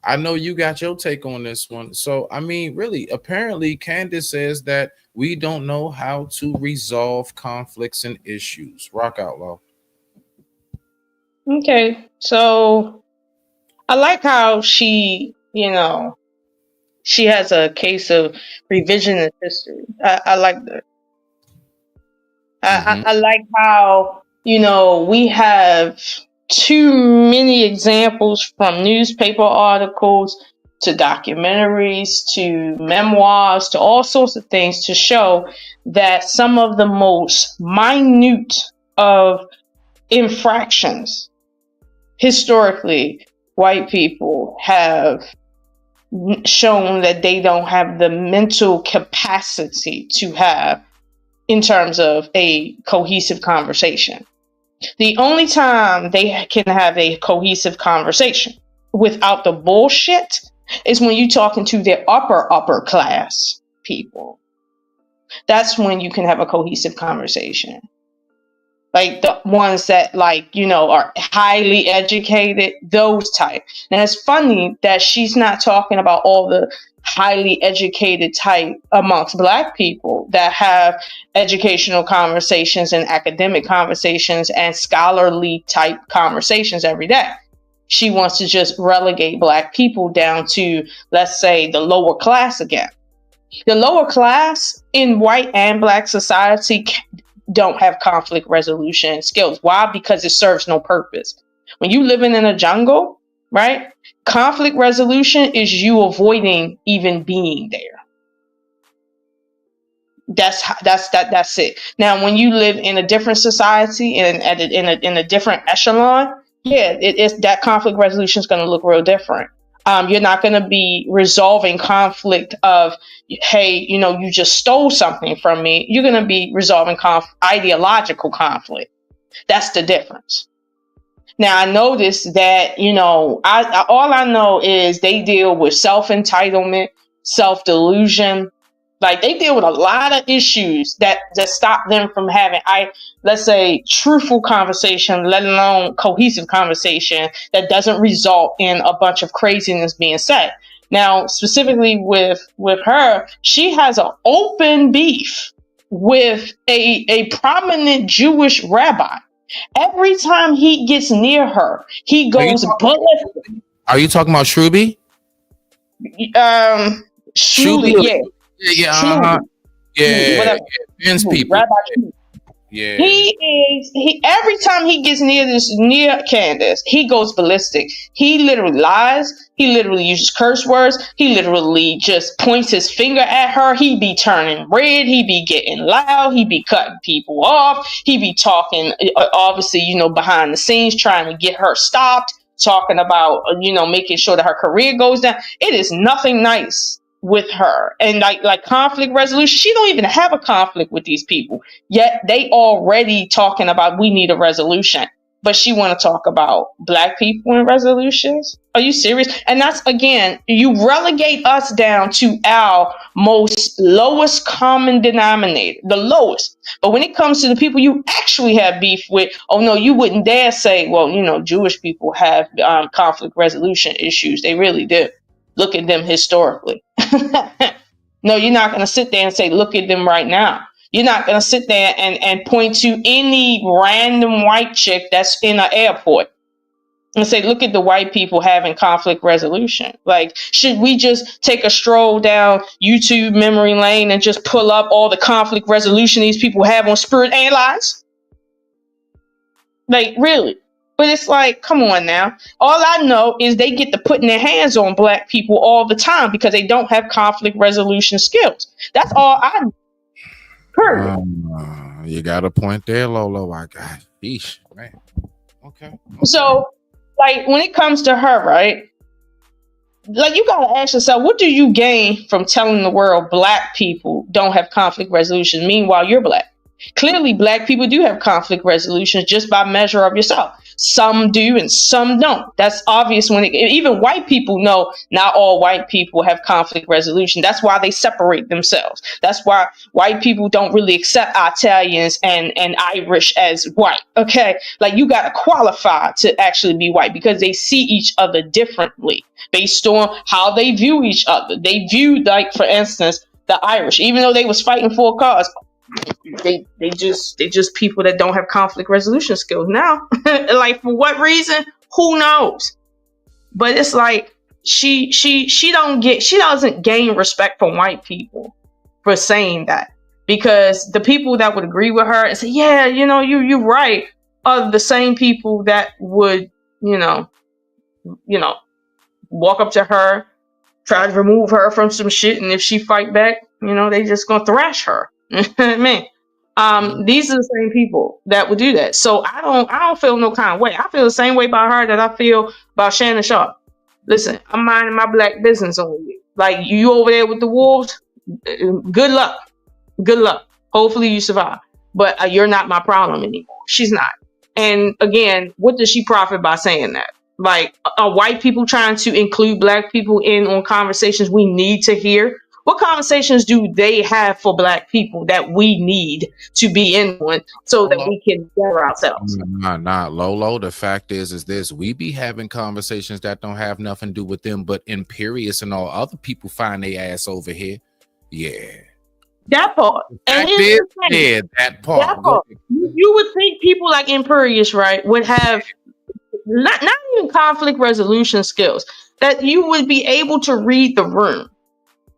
I know you got your take on this one. So, I mean, really, apparently, Candace says that we don't know how to resolve conflicts and issues. Rock out, Lo. Okay, so I like how she, she has a case of revisionist history. I like that. I like how, we have too many examples from newspaper articles to documentaries to memoirs to all sorts of things to show that some of the most minute of infractions historically, white people have shown that they don't have the mental capacity to have in terms of a cohesive conversation. The only time they can have a cohesive conversation without the bullshit is when you're talking to their upper class people. That's when you can have a cohesive conversation. Like the ones that are highly educated, those type. And it's funny that she's not talking about all the highly educated type amongst Black people that have educational conversations and academic conversations and scholarly type conversations every day. She wants to just relegate Black people down to, let's say, the lower class again. The lower class in white and Black society don't have conflict resolution skills. Why? Because it serves no purpose. When you living in a jungle, right? Conflict resolution is you avoiding even being there. That's it. Now, when you live in a different society and in a different echelon, it's that conflict resolution is going to look real different. You're not going to be resolving conflict of, hey, you just stole something from me. You're going to be resolving ideological conflict. That's the difference. Now, I noticed that, all I know is they deal with self-entitlement, self-delusion. Like, they deal with a lot of issues that stop them from having, let's say, truthful conversation, let alone cohesive conversation that doesn't result in a bunch of craziness being said. Now, specifically with her, she has an open beef with a prominent Jewish rabbi. Every time he gets near her, he goes ballistic. Are you talking about Shrubi? Shrubi, yeah. Yeah. Ben's people. Rabbi Shrubi. Yeah. He every time he gets near Candace, he goes ballistic. He literally lies. He literally uses curse words. He literally just points his finger at her. He be turning red. He be getting loud. He be cutting people off. He be talking, obviously, behind the scenes, trying to get her stopped, talking about, making sure that her career goes down. It is nothing nice with her. And like conflict resolution, she don't even have a conflict with these people, yet they already talking about we need a resolution. But she want to talk about Black people and resolutions? Are you serious? And that's, again, you relegate us down to our most lowest common denominator, the lowest. But when it comes to the people you actually have beef with, oh no, you wouldn't dare say, well, Jewish people have conflict resolution issues. They really do. Look at them historically. No, you're not going to sit there and say, look at them right now. You're not going to sit there and point to any random white chick that's in an airport and say, look at the white people having conflict resolution. Like, should we just take a stroll down YouTube memory lane and just pull up all the conflict resolution these people have on Spirit Airlines? Like, really? But it's like, come on now. All I know is they get to putting their hands on Black people all the time because they don't have conflict resolution skills. That's all I know. You got a point there, Lolo. I got yeesh, man. Okay. So, like, when it comes to her, right? Like, you gotta ask yourself, what do you gain from telling the world Black people don't have conflict resolution? Meanwhile, you're Black. Clearly, black people do have conflict resolutions just by measure of yourself. Some do and some don't. That's obvious when even white people know not all white people have conflict resolution. That's why they separate themselves. That's why white people don't really accept Italians and Irish as white. Okay, like you got to qualify to actually be white because they see each other differently based on how they view each other. They viewed, like for instance, the Irish, even though they was fighting for a cause, they just people that don't have conflict resolution skills now. Like for what reason? Who knows? But it's like she doesn't gain respect from white people for saying that, because the people that would agree with her and say, yeah, you're right, are the same people that would walk up to her, try to remove her from some shit, and if she fight back, they just gonna thrash her. Man, these are the same people that would do that. So I don't feel no kind of way. I feel the same way about her that I feel about Shannon Sharpe. Listen, I'm minding my black business on you. Like, you over there with the wolves, good luck. Good luck. Hopefully you survive. But you're not my problem anymore. She's not. And again, what does she profit by saying that? Like, are white people trying to include black people in on conversations we need to hear? What conversations do they have for black people that we need to be in on so that we can better ourselves? Nah, Lolo. The fact is this: we be having conversations that don't have nothing to do with them, but Imperious and all other people find their ass over here. Yeah. That part. And that part. That part. You would think people like Imperious, right, would have not even conflict resolution skills, that you would be able to read the room.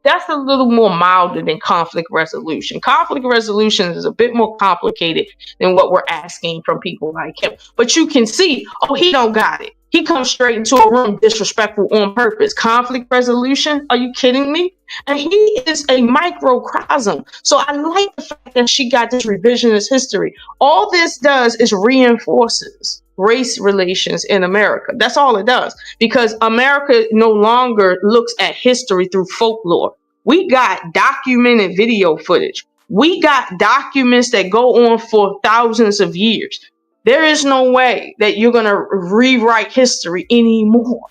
That's a little more milder than conflict resolution. Conflict resolution is a bit more complicated than what we're asking from people like him. But you can see, he don't got it. He comes straight into a room disrespectful on purpose. Conflict resolution? Are you kidding me? And he is a microcosm. So I like the fact that she got this revisionist history. All this does is reinforces race relations in America. That's all it does. Because America no longer looks at history through folklore. We got documented video footage. We got documents that go on for thousands of years. There is no way that you're going to rewrite history anymore.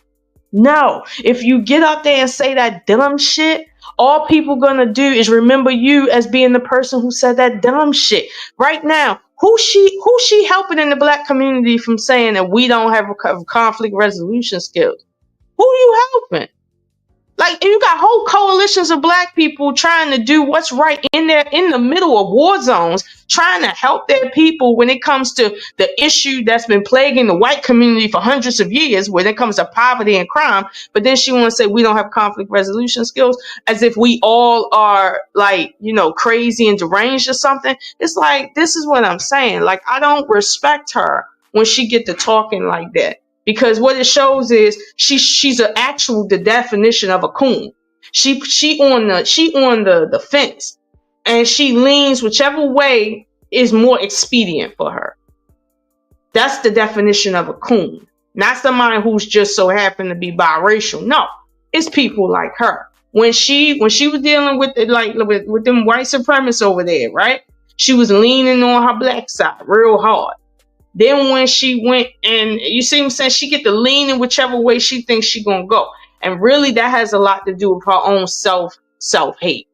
No. If you get up there and say that dumb shit, all people going to do is remember you as being the person who said that dumb shit. Right now, who's she helping in the black community from saying that we don't have conflict resolution skills? Who are you helping? Like, you got whole coalitions of black people trying to do what's right in the middle of war zones, trying to help their people when it comes to the issue that's been plaguing the white community for hundreds of years, when it comes to poverty and crime. But then she want to say we don't have conflict resolution skills, as if we all are like, crazy and deranged or something. It's like, this is what I'm saying. Like, I don't respect her when she get to talking like that. Because what it shows is she's the definition of a coon. She on the fence, and she leans whichever way is more expedient for her. That's the definition of a coon. Not somebody who's just so happened to be biracial. No, it's people like her. When she was dealing with with them white supremacists over there, right? She was leaning on her black side real hard. Then when she went, and you see what I'm saying, she get to lean in whichever way she thinks she gonna go. And really that has a lot to do with her own self-hate.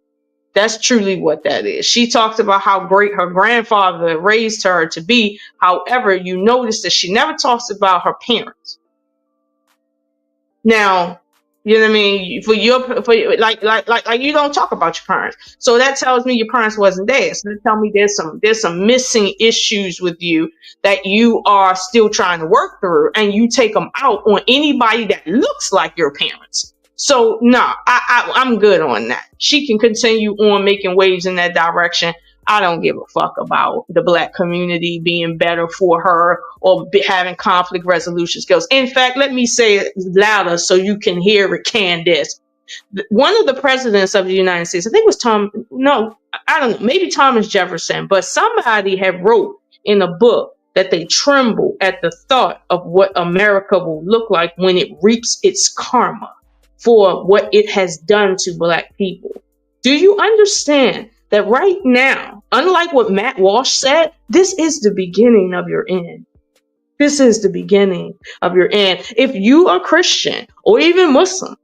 That's truly what that is. She talks about how great her grandfather raised her to be. However, you notice that she never talks about her parents. Now, you know what I mean? For you don't talk about your parents. So that tells me your parents wasn't there. So that tells me there's some missing issues with you that you are still trying to work through, and you take them out on anybody that looks like your parents. So I'm good on that. She can continue on making waves in that direction. I don't give a fuck about the black community being better for her or having conflict resolution skills. In fact, let me say it louder so you can hear it, Candace. One of the presidents of the United States, I think it was maybe Thomas Jefferson, but somebody had wrote in a book that they tremble at the thought of what America will look like when it reaps its karma for what it has done to black people. Do you understand that right now, unlike what Matt Walsh said, this is the beginning of your end. This is the beginning of your end. If you are Christian or even Muslim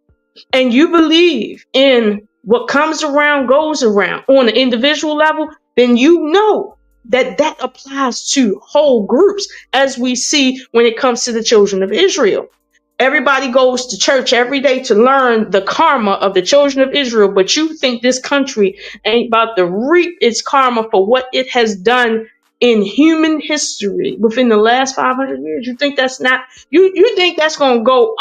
and you believe in what comes around goes around on an individual level, then you know that that applies to whole groups, as we see when it comes to the children of Israel. Everybody goes to church every day to learn the karma of the children of Israel, but you think this country ain't about to reap its karma for what it has done in human history within the last 500 years? You think that's not, you think that's going to go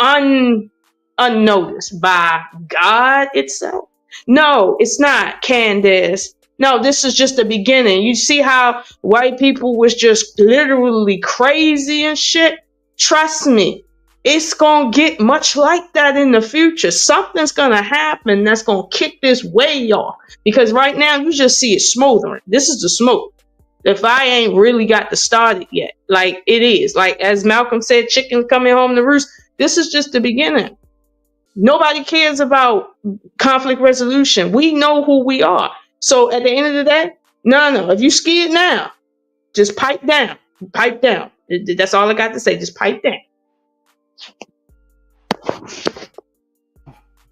unnoticed by God itself? No, it's not, Candace. No, this is just the beginning. You see how white people was just literally crazy and shit? Trust me, it's going to get much like that in the future. Something's going to happen that's going to kick this way off. Because right now, you just see it smoldering. This is the smoke. The fire ain't really got to start it yet. Like it is. Like as Malcolm said, chickens coming home to roost. This is just the beginning. Nobody cares about conflict resolution. We know who we are. So at the end of the day, no. If you scared now, just pipe down. Pipe down. That's all I got to say. Just pipe down.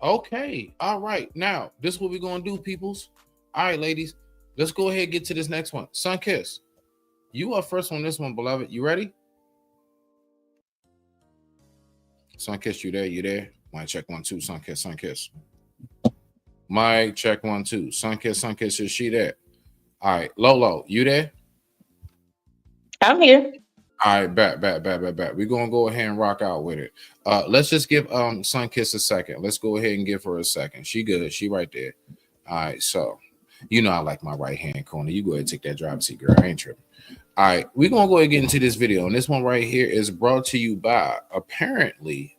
Okay. All right. Now, this is what we're going to do, peoples. All right, ladies. Let's go ahead and get to this next one. Sunkiss, you are first on this one, beloved. You ready? Sunkiss, you there? You there? Mic check 1 2. Sunkiss. Mic check 1 2. Sunkiss, is she there? All right, Lolo, you there? I'm here. All right, bet. We're gonna go ahead and rock out with it. Let's just give Sunkiss a second. Let's go ahead and give her a second. She good. She right there. All right, so you know I like my right hand corner. You go ahead and take that driver's seat, girl. I ain't tripping. All right, we're gonna go ahead and get into this video, and this one right here is brought to you by apparently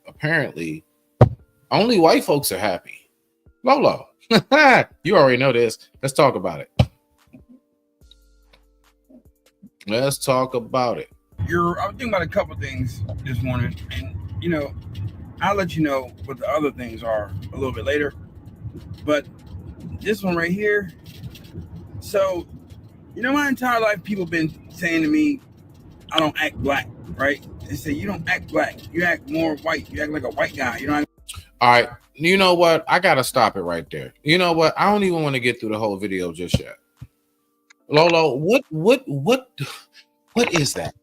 only white folks are happy. Lolo, you already know this. Let's talk about it. Let's talk about it. I was thinking about a couple things this morning, and I'll let you know what the other things are a little bit later. But this one right here. So, my entire life, people been saying to me, I don't act black, right? They say you don't act black, you act more white, you act like a white guy. All right, you know what? I gotta stop it right there. You know what? I don't even want to get through the whole video just yet. Lolo, what is that?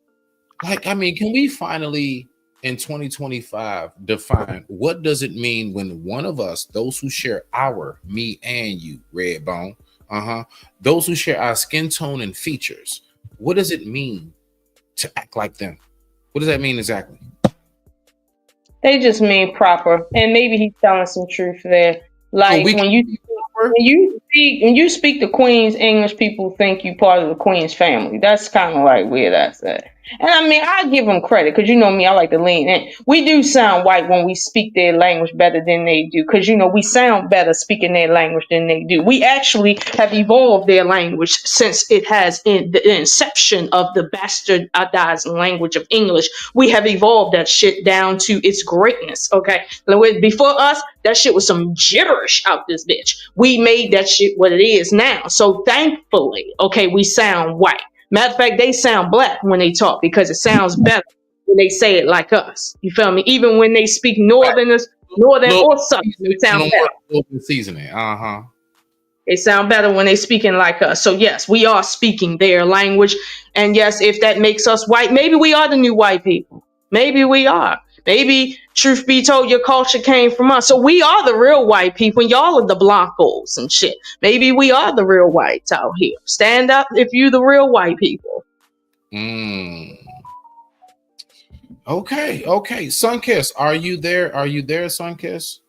Like, I mean, can we finally in 2025 define what does it mean when one of us, those who share me and you, Redbone, those who share our skin tone and features, what does it mean to act like them? What does that mean exactly? They just mean proper, and maybe he's telling some truth there. Like when you speak the Queen's English, people think you part of the Queen's family. That's kind of like where that's at. And I mean, I give them credit because me, I like to lean in. We do sound white when we speak their language better than they do because we sound better speaking their language than they do. We actually have evolved their language since it has in the inception of the bastardized language of English. We have evolved that shit down to its greatness. Okay, before us, that shit was some gibberish out this bitch. We made that shit what it is now. So thankfully, okay, we sound white. Matter of fact, they sound black when they talk because it sounds better when they say it like us. You feel me? Even when they speak northern or southern, they sound better. Seasoning, They sound better when they speaking like us. So yes, we are speaking their language. And yes, if that makes us white, maybe we are the new white people. Maybe we are. Maybe, truth be told, your culture came from us. So we are the real white people, and y'all are the blancos and shit. Maybe we are the real whites out here. Stand up if you the real white people. Okay. Sunkiss, are you there? Sunkiss?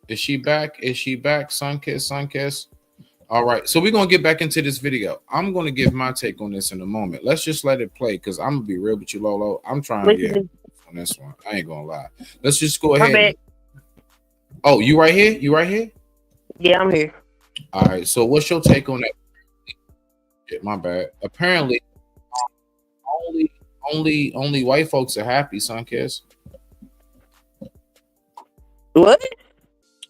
Is she back? Sunkiss? All right. So we're going to get back into this video. I'm going to give my take on this in a moment. Let's just let it play because I'm going to be real with you, Lolo. I'm trying to get on this one. I ain't going to lie. Let's just go ahead. Oh, you right here? Yeah, I'm here. All right. So what's your take on that? Yeah, my bad. Apparently, only white folks are happy, Sunkiss. What?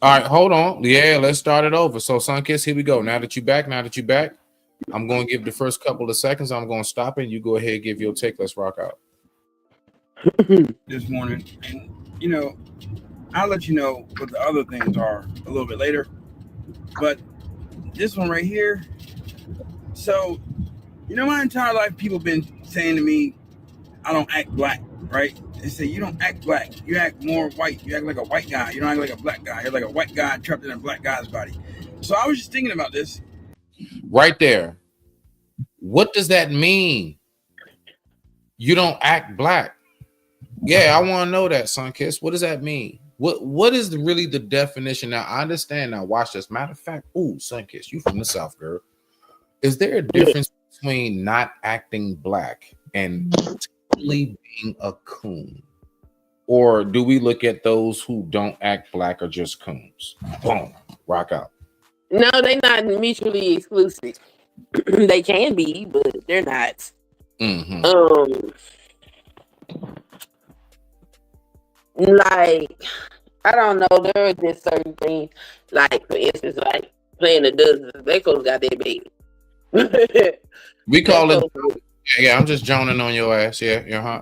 All right, hold on. Yeah, let's start it over. So, Sunkiss, here we go. Now that you back. I'm going to give the first couple of seconds. I'm going to stop it. You go ahead, give your take. Let's rock out. This morning, and I'll let you know what the other things are a little bit later. But this one right here. So, my entire life, people been saying to me, I don't act black, right? They say, you don't act black. You act more white. You act like a white guy. You don't act like a black guy. You're like a white guy trapped in a black guy's body. So I was just thinking about this. Right there. What does that mean? You don't act black. Yeah, I want to know that, Sunkiss. What does that mean? What is really the definition? Now, I understand. Now, watch this. Matter of fact, Sunkiss, you from the South, girl. Is there a difference between not acting black and totally being a coon? Or do we look at those who don't act black or just coons? Boom, rock out. No, they're not mutually exclusive. They can be, but they're not. Like, I don't know, there are just certain things, like, for instance, like playing the dozens. They folks got their baby. We call it. Yeah, I'm just joning on your ass. Yeah. Yeah.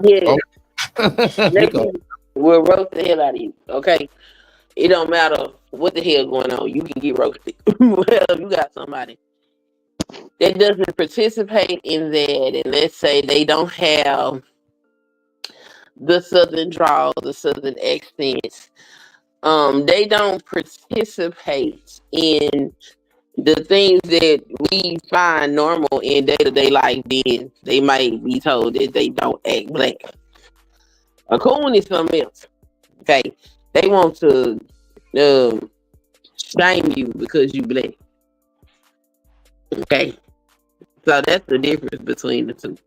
Oh. We'll roast the hell out of you. Okay. It don't matter what the hell going on. You can get roasted. Well, you got somebody that doesn't participate in that, and let's say they don't have the southern drawl, the southern accents. They don't participate in the things that we find normal in day-to-day life. Then they might be told that they don't act black. A coon is something else. Okay, they want to shame you because you black. Okay, so that's the difference between the two.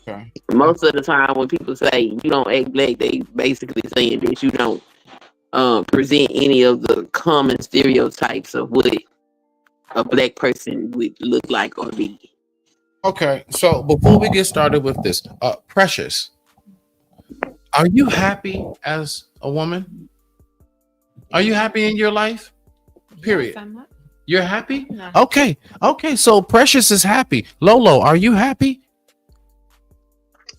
Okay. Most of the time when people say you don't act black, they basically saying that you don't present any of the common stereotypes of what a black person would look like or be. Okay, so before we get started with this, Precious, are you happy as a woman? Are you happy in your life? Period. Yes, You're happy? No. Okay, so Precious is happy. Lolo, are you happy?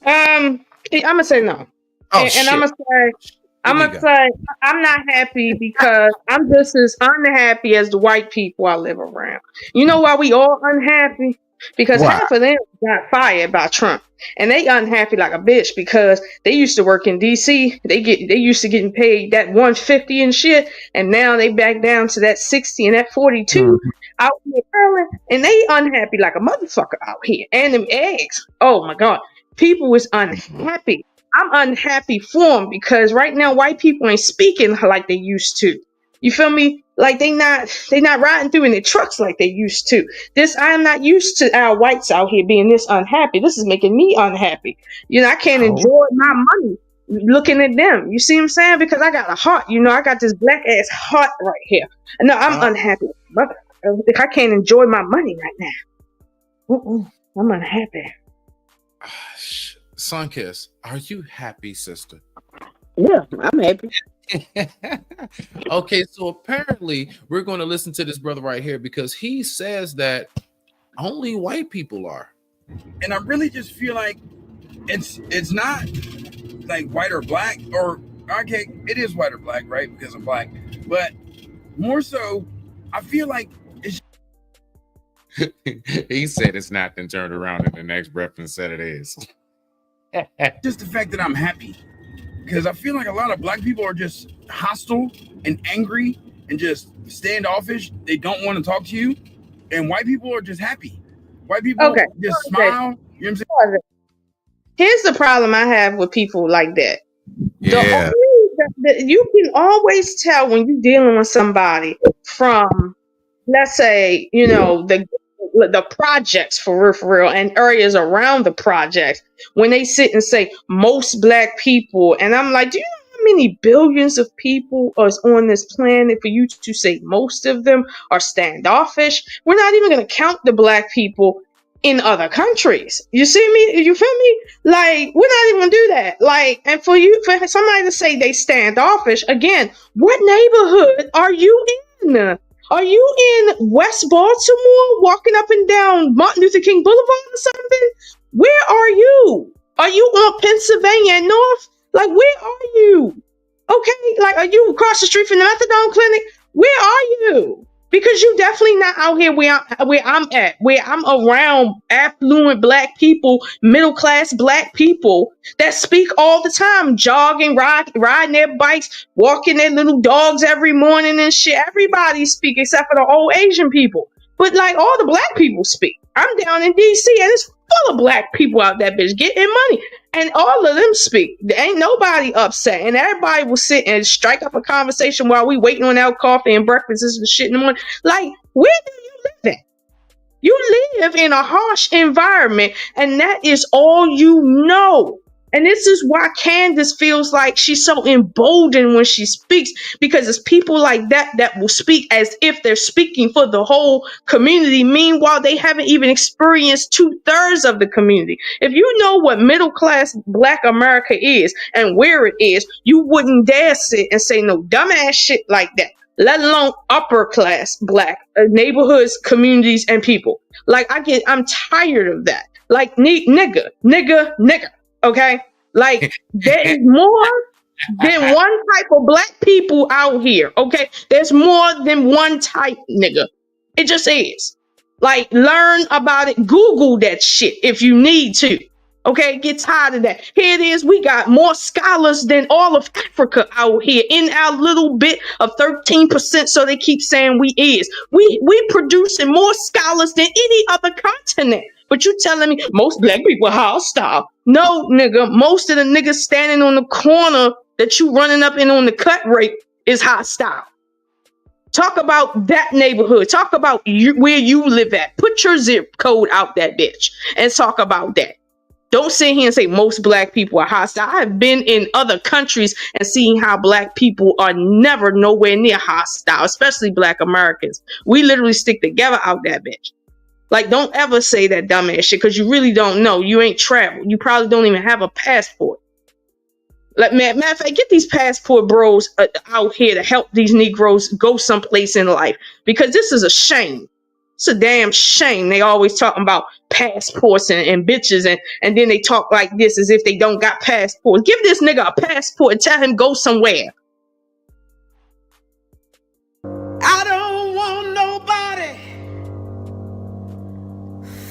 I'm gonna say no. Oh, and I'm gonna say I'm not happy because I'm just as unhappy as the white people I live around. You know why we all unhappy? Because half of them got fired by Trump, and they unhappy like a bitch because they used to work in DC. They used to getting paid that $150 and shit, and now they back down to that 60 and that 42 out here early, and they unhappy like a motherfucker out here. And them eggs, oh my god, people is unhappy. I'm unhappy for them because right now white people ain't speaking like they used to. You feel me? Like they not riding through in their trucks like they used to. I'm not used to our whites out here being this unhappy. This is making me unhappy. I can't enjoy my money looking at them. You see what I'm saying? Because I got a heart. I got this black ass heart right here. No, I'm unhappy. I can't enjoy my money right now. I'm unhappy. Sunkiss, are you happy, sister? Yeah, I'm happy. Okay, so apparently we're going to listen to this brother right here because he says that only white people are. And I really just feel like it's not like white or black, or okay, it is white or black, right? Because I'm black. But more so, I feel like it's he said it's not, then turned around in the next breath and said it is. just the fact that I'm happy. Because I feel like a lot of black people are just hostile and angry and just standoffish. They don't want to talk to you. And white people are just happy. White people just smile. You know what I'm saying? Here's the problem I have with people like that. Yeah. You can always tell when you're dealing with somebody from, let's say, the projects for real, and areas around the projects, when they sit and say most black people, and I'm like, do you know how many billions of people are on this planet for you to say most of them are standoffish? We're not even going to count the black people in other countries. You see me? You feel me? Like, we're not even gonna do that. Like, and for somebody to say they standoffish, again, what neighborhood are you in? Are you in West Baltimore walking up and down Martin Luther King Boulevard or something? Where are you? Are you on Pennsylvania and North? Like, where are you? Okay, like, are you across the street from the methadone clinic? Where are you? Because you definitely not out here where I'm at, where I'm around affluent black people, middle class black people that speak all the time, jogging, riding their bikes, walking their little dogs every morning and shit. Everybody speak except for the old Asian people. But like all the black people speak. I'm down in DC and it's full of black people out that bitch getting money. And all of them speak. There ain't nobody upset. And everybody will sit and strike up a conversation while we waiting on our coffee and breakfast and shit in the morning. Like, where do you live at? You live in a harsh environment, and that is all you know. And this is why Candace feels like she's so emboldened when she speaks, because it's people like that that will speak as if they're speaking for the whole community. Meanwhile, they haven't even experienced 2/3 of the community. If you know what middle class black America is and where it is, you wouldn't dare sit and say no dumbass shit like that, let alone upper class black neighborhoods, communities, and people. Like, I'm tired of that. Like, nigga. Okay, like there is more than one type of black people out here. Okay, there's more than one type, nigga. It just is. Like, learn about it. Google that shit if you need to. Okay, get tired of that. Here it is. We got more scholars than all of Africa out here in our little bit of 13%. So they keep saying we is. We producing more scholars than any other continent. But you telling me most black people are hostile? No, nigga. Most of the niggas standing on the corner that you running up in on the cut rate is hostile. Talk about that neighborhood. Talk about where you live at. Put your zip code out that bitch and talk about that. Don't sit here and say most black people are hostile. I have been in other countries and seen how black people are never nowhere near hostile, especially black Americans. We literally stick together out that bitch. Like, don't ever say that dumbass shit because you really don't know. You ain't traveled. You probably don't even have a passport. Like, matter of fact, get these passport bros out here to help these Negroes go someplace in life, because this is a shame. It's a damn shame. They always talking about passports and bitches, and then they talk like this as if they don't got passports. Give this nigga a passport and tell him go somewhere. I don't want nobody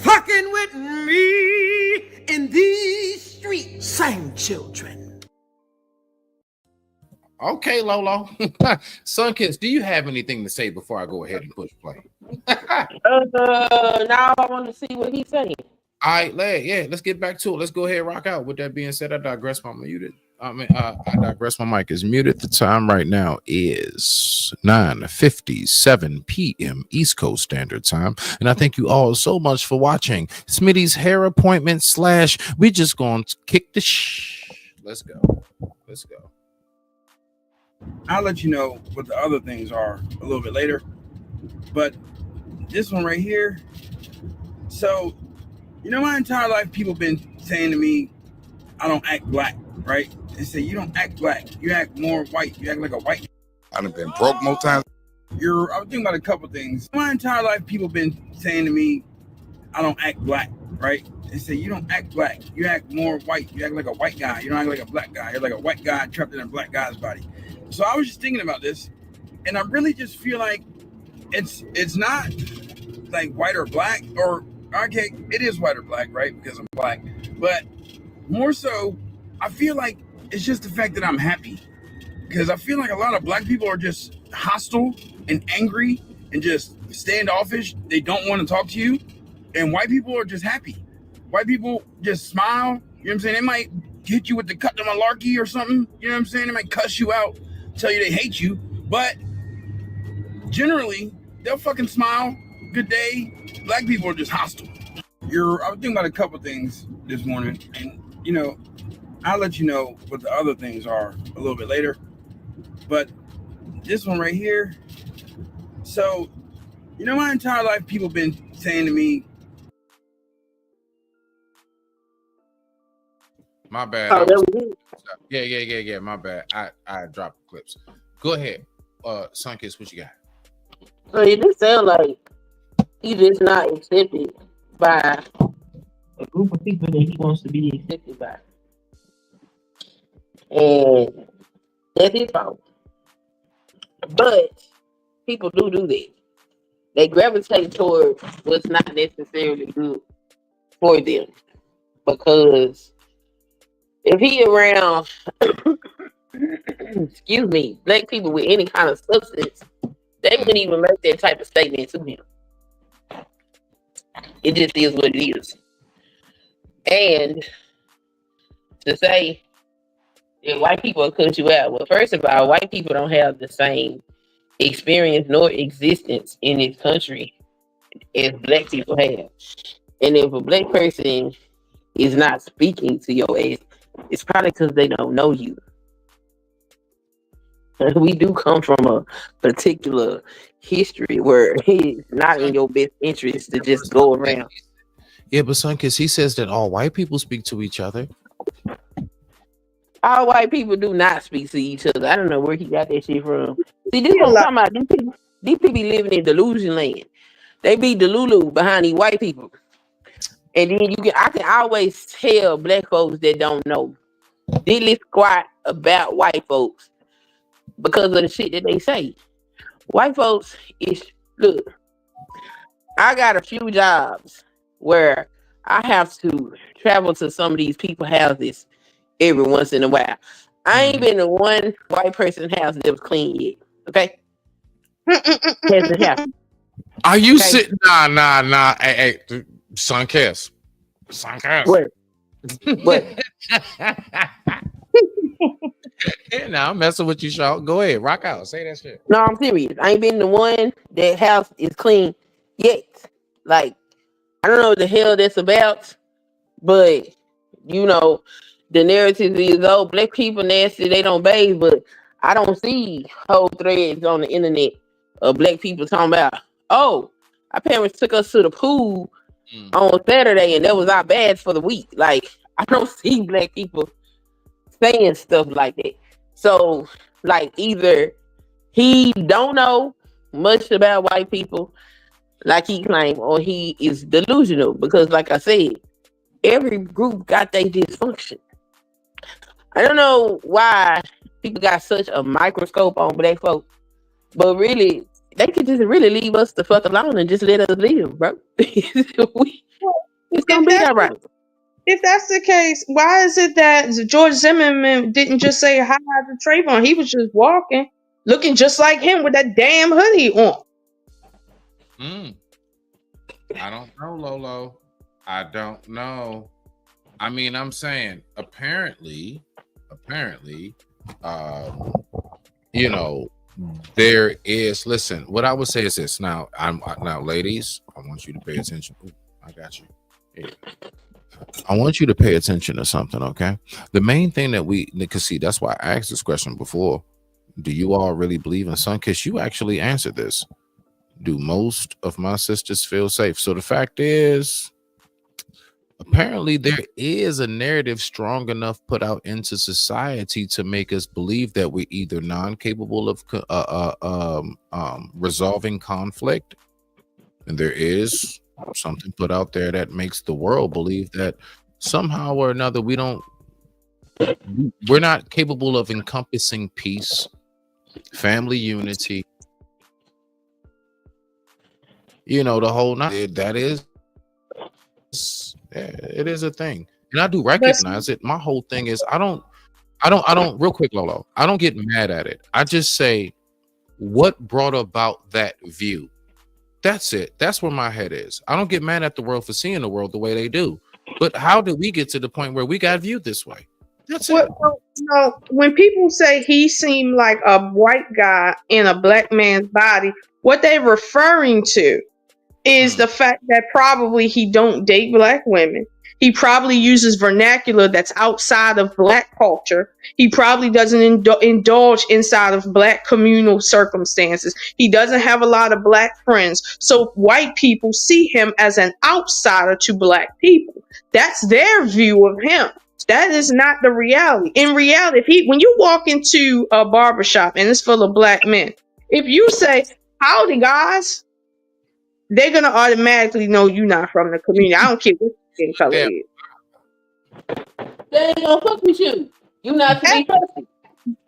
fucking with me in these streets. Same children. Okay, Lolo. Sunkiss, do you have anything to say before I go ahead and push play? Now I want to see what he's saying. All right, let's get back to it. Let's go ahead and rock out. With that being said, I digress. I digress. My mic is muted. The time right now is 9:57 p.m. East Coast Standard Time, and I thank you all so much for watching Smitty's hair appointment / we just going to kick the Let's go. I'll let you know what the other things are a little bit later. But this one right here. So, my entire life people been saying to me, I don't act black, right? They say, you don't act black. You act more white. You act like a white. I done been broke more times. I was thinking about a couple things. My entire life people been saying to me, I don't act black, right? They say, you don't act black. You act more white. You act like a white guy. You don't act like a black guy. You're like a white guy trapped in a black guy's body. So I was just thinking about this, and I really just feel like it's not like white or black, or okay, it is white or black, right? Because I'm black. But more so, I feel like it's just the fact that I'm happy. Because I feel like a lot of black people are just hostile and angry and just standoffish. They don't want to talk to you. And white people are just happy. White people just smile. You know what I'm saying? They might hit you with the cut to malarkey or something. You know what I'm saying? They might cuss you out, tell you they hate you. But generally, they'll fucking smile. Good day. Black people are just hostile. I was thinking about a couple things this morning. And, I'll let you know what the other things are a little bit later. But this one right here. So, my entire life people been saying to me, my bad. Yeah. My bad. I dropped clips. Go ahead. Sunkiss, what you got? So it just sounds like he's just not accepted by a group of people that he wants to be accepted by. And that's his fault. But people do that. They gravitate toward what's not necessarily good for them. Because if he around, excuse me, black people with any kind of substance, they wouldn't even make that type of statement to him. It just is what it is. And to say that white people will cut you out, well, first of all, white people don't have the same experience nor existence in this country as black people have. And if a black person is not speaking to your ass, it's probably because they don't know you. We do come from a particular history where it's not in your best interest to just go around. Yeah, but Sunkist, he says that all white people speak to each other. All white people do not speak to each other. I don't know where he got that shit from. See, this is what I'm talking about. These people be living in delusion land. They be delulu behind these white people. And then I can always tell black folks that don't know diddly squat about white folks because of the shit that they say. White folks look, I got a few jobs where I have to travel to some of these people's houses every once in a while. I ain't been to one white person's house that was clean yet. Okay? Hasn't happened. Are you sitting? Nah. Hey, Sunkist. What? Yeah, now I'm messing with you, Shaw. Go ahead, rock out. Say that shit. No, I'm serious. I ain't been to one that house is clean yet. Like, I don't know what the hell that's about, but you know, the narrative is, oh, black people nasty, they don't bathe, but I don't see whole threads on the internet of black people talking about, oh, our parents took us to the pool on Saturday and that was our baths for the week. Like, I don't see black people saying stuff like that. So, like, either he don't know much about white people like he claimed, or he is delusional, because like I said, every group got their dysfunction. I don't know why people got such a microscope on black folks, but really, they could just really leave us the fuck alone and just let us live, bro. It's gonna be all right. If that's the case, why is it that George Zimmerman didn't just say hi to Trayvon? He was just walking, looking just like him with that damn hoodie on. I don't know, Lolo. I don't know. I mean, I'm saying apparently, you know, there is. Listen, what I would say is this. Now, now, ladies, I want you to pay attention. Ooh, I got you. Yeah. I want you to pay attention to something, okay? The main thing that we can see, that's why I asked this question before. Do you all really believe in Sunkist? You actually answered this. Do most of my sisters feel safe? So the fact is, apparently there is a narrative strong enough put out into society to make us believe that we're either non-capable of resolving conflict, and there is something put out there that makes the world believe that somehow or another we're not capable of encompassing peace, family unity, you know, the whole night. That is, it is a thing, and I do recognize it. My whole thing is I don't real quick, Lolo, I don't get mad at it. I just say, what brought about that view? That's it. That's where my head is. I don't get mad at the world for seeing the world the way they do, but how did we get to the point where we got viewed this way? That's it. No, when people say he seemed like a white guy in a black man's body, what they're referring to is the fact that probably he don't date black women. He probably uses vernacular that's outside of black culture. He probably doesn't indulge inside of black communal circumstances. He doesn't have a lot of black friends. So white people see him as an outsider to black people. That's their view of him. That is not the reality. In reality, when you walk into a barbershop and it's full of black men, if you say, howdy guys, they're gonna automatically know you're not from the community. I don't care what your skin color Yeah. is. They ain't gonna fuck with you. You not to be trusted.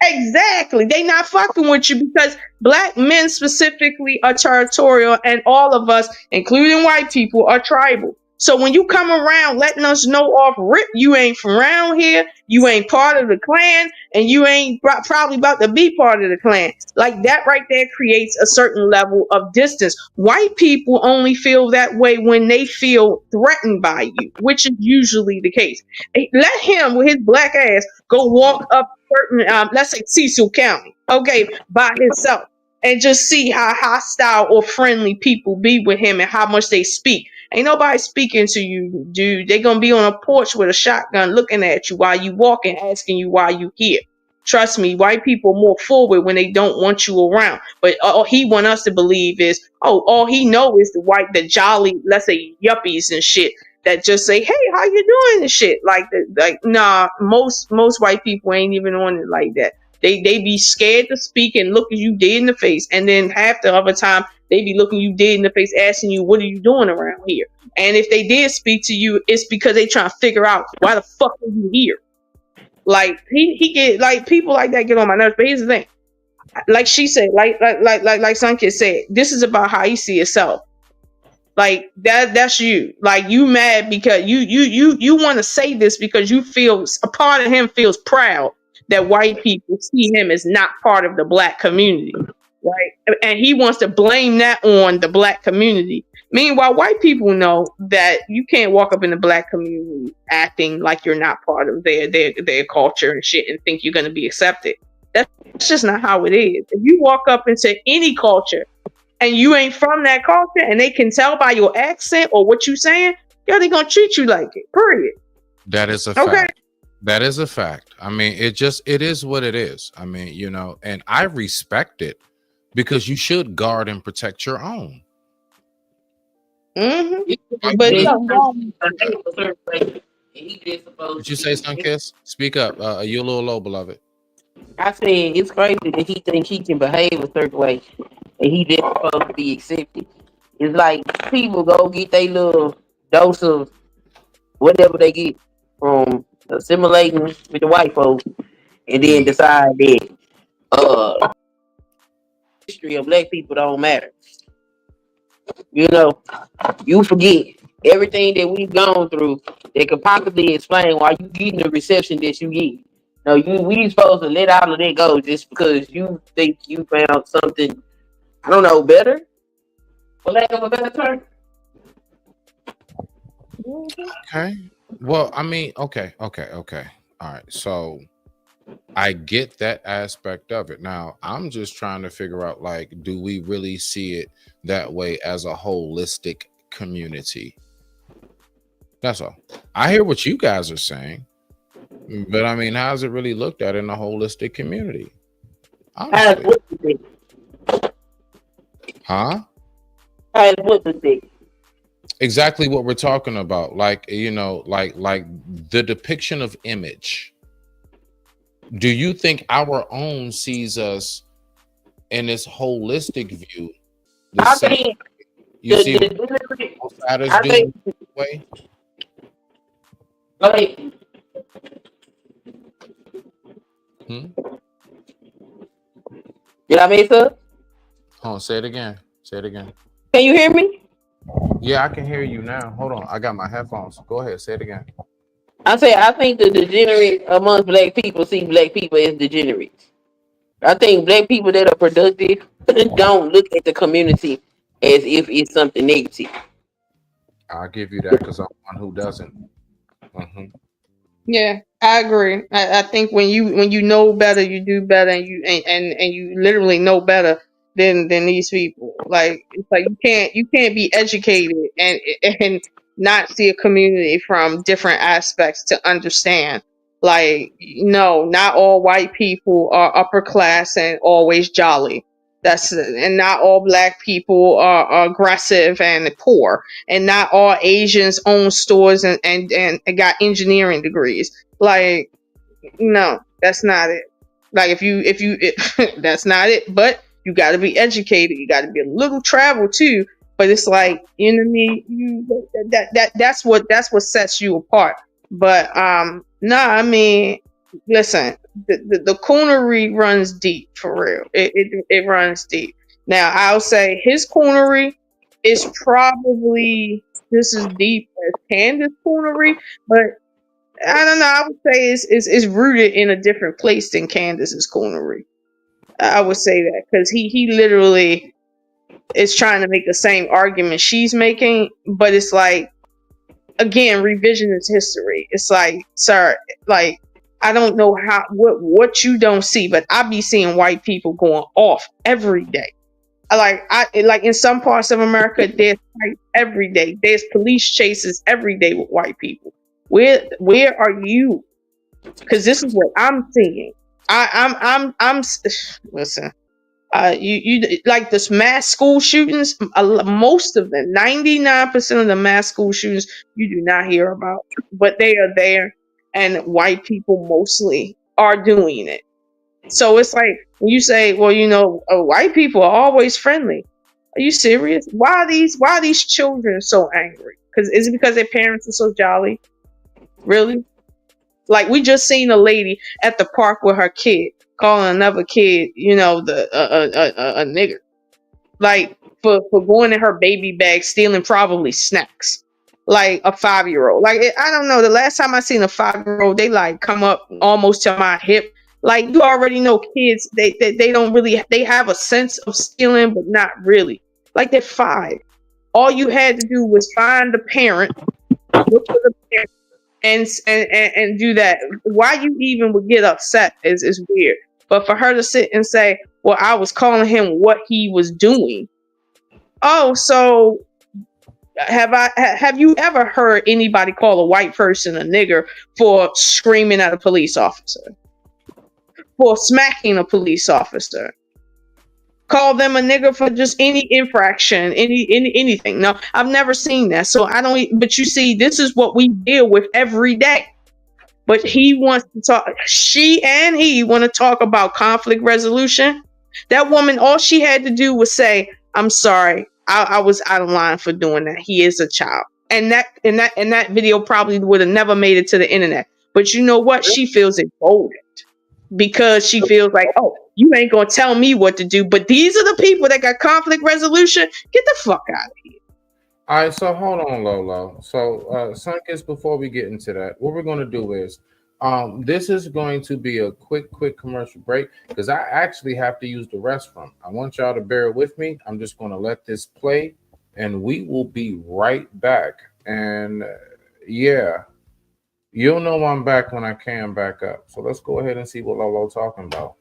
Exactly. They not fucking with you because black men specifically are territorial, and all of us, including white people, are tribal. So when you come around letting us know off rip, you ain't from around here, you ain't part of the clan, and you ain't probably about to be part of the clan. Like that right there creates a certain level of distance. White people only feel that way when they feel threatened by you, which is usually the case. Let him with his black ass go walk up certain, let's say Cecil County, okay, by himself, and just see how hostile or friendly people be with him and how much they speak. Ain't nobody speaking to you, dude. They gonna be on a porch with a shotgun looking at you while you walking, asking you why you here. Trust me, white people are more forward when they don't want you around. But all he want us to believe is, oh, all he know is the jolly, let's say yuppies and shit that just say, hey, how you doing and shit. Nah, most white people ain't even on it like that. They be scared to speak and look at you dead in the face, and then half the other time they be looking you dead in the face, asking you, what are you doing around here? And if they did speak to you, it's because they trying to figure out why the fuck are you here. Like he get like people like that get on my nerves. But here's the thing, like she said, like Sunkid said, this is about how he see himself. Like that's you. Like you mad because you want to say this because you feel a part of him feels proud that white people see him as not part of the black community, right? And he wants to blame that on the black community. Meanwhile, white people know that you can't walk up in the black community acting like you're not part of their culture and shit and think you're going to be accepted. That's just not how it is. If you walk up into any culture and you ain't from that culture and they can tell by your accent or what you saying, they're going to treat you like it, period. That is a fact. That is a fact. I mean, it is what it is. I mean, you know, and I respect it because you should guard and protect your own. Mm-hmm. But did you say something, Kiss? Speak up. You're a little low, beloved. I said it's crazy that he think he can behave a certain way and he just supposed to be accepted. It's like people go get their little dose of whatever they get from assimilating with the white folks and then decide that history of black people don't matter. You know, you forget everything that we've gone through that could possibly explain why you getting the reception that you get. No, we supposed to let all of that go just because you think you found something, I don't know, better? For lack of a better term? Okay. Well, I mean, okay. All right. So I get that aspect of it. Now, I'm just trying to figure out, like, do we really see it that way as a holistic community? That's all. I hear what you guys are saying, but I mean, how's it really looked at in a holistic community? Honestly. Huh? Exactly what we're talking about. Like, you know, like the depiction of image. Do you think our own sees us in this holistic view? I think you see outsiders doing this way? Did I mess up? Oh, say it again. Say it again. Can you hear me? Yeah, I can hear you now. Hold on. I got my headphones. Go ahead. Say it again. I think the degenerate amongst black people see black people as degenerates. I think black people that are productive don't look at the community as if it's something negative. I'll give you that because I'm one who doesn't. Mm-hmm. Yeah, I agree. I think when you know better, you do better, and you literally know better than these people. Like it's like you can't be educated and not see a community from different aspects to understand. Like, no, not all white people are upper class and always jolly. And not all black people are aggressive and poor, and not all Asians own stores and got engineering degrees. Like, no, that's not it. Like if you that's not it. But You got to be educated. You got to be a little travel too. But it's like, you know what I mean? That's what sets you apart. But I mean, listen, the coonery runs deep for real. It runs deep. Now I'll say his coonery is probably just as deep as Candace's coonery, but I don't know. I would say it's rooted in a different place than Candace's coonery. I would say that because he literally is trying to make the same argument she's making, but it's like, again, revisionist history. It's like, sir, like, I don't know what you don't see, but I be seeing white people going off every day. Like in some parts of America, there's fights every day. There's police chases every day with white people. Where are you? Because this is what I'm seeing. I'm listen. You like this mass school shootings. Most of them, 99% of the mass school shootings, you do not hear about, but they are there, and white people mostly are doing it. So it's like when you say, well, you know, white people are always friendly. Are you serious? Why are these children so angry? Is it because their parents are so jolly? Really? Like, we just seen a lady at the park with her kid calling another kid, you know, a nigger, like for going in her baby bag, stealing probably snacks, like a 5-year-old. Like, I don't know. The last time I seen a 5-year-old, they like come up almost to my hip. Like, you already know kids, they don't really, they have a sense of stealing, but not really. Like, they're 5. All you had to do was find the parent, look for the parent, and do that. Why you even would get upset is weird. But for her to sit and say, well, I was calling him what he was doing. Oh, so have you ever heard anybody call a white person a nigger for screaming at a police officer? For smacking a police officer? Call them a nigger for just any infraction, anything. No, I've never seen that. So I don't, but you see, this is what we deal with every day. But he wants to talk, she and he want to talk about conflict resolution. That woman, all she had to do was say, I'm sorry, I was out of line for doing that. He is a child. And that video probably would have never made it to the internet. But you know what? She feels emboldened because she feels like, oh, you ain't gonna tell me what to do. But these are the people that got conflict resolution. Get the fuck out of here. All right, so hold on, Lolo. So, Sunkist, before we get into that, what we're going to do is, this is going to be a quick commercial break because I actually have to use the restroom. I want y'all to bear with me. I'm just going to let this play, and we will be right back. And yeah, you'll know I'm back when I can back up. So let's go ahead and see what Lolo's talking about.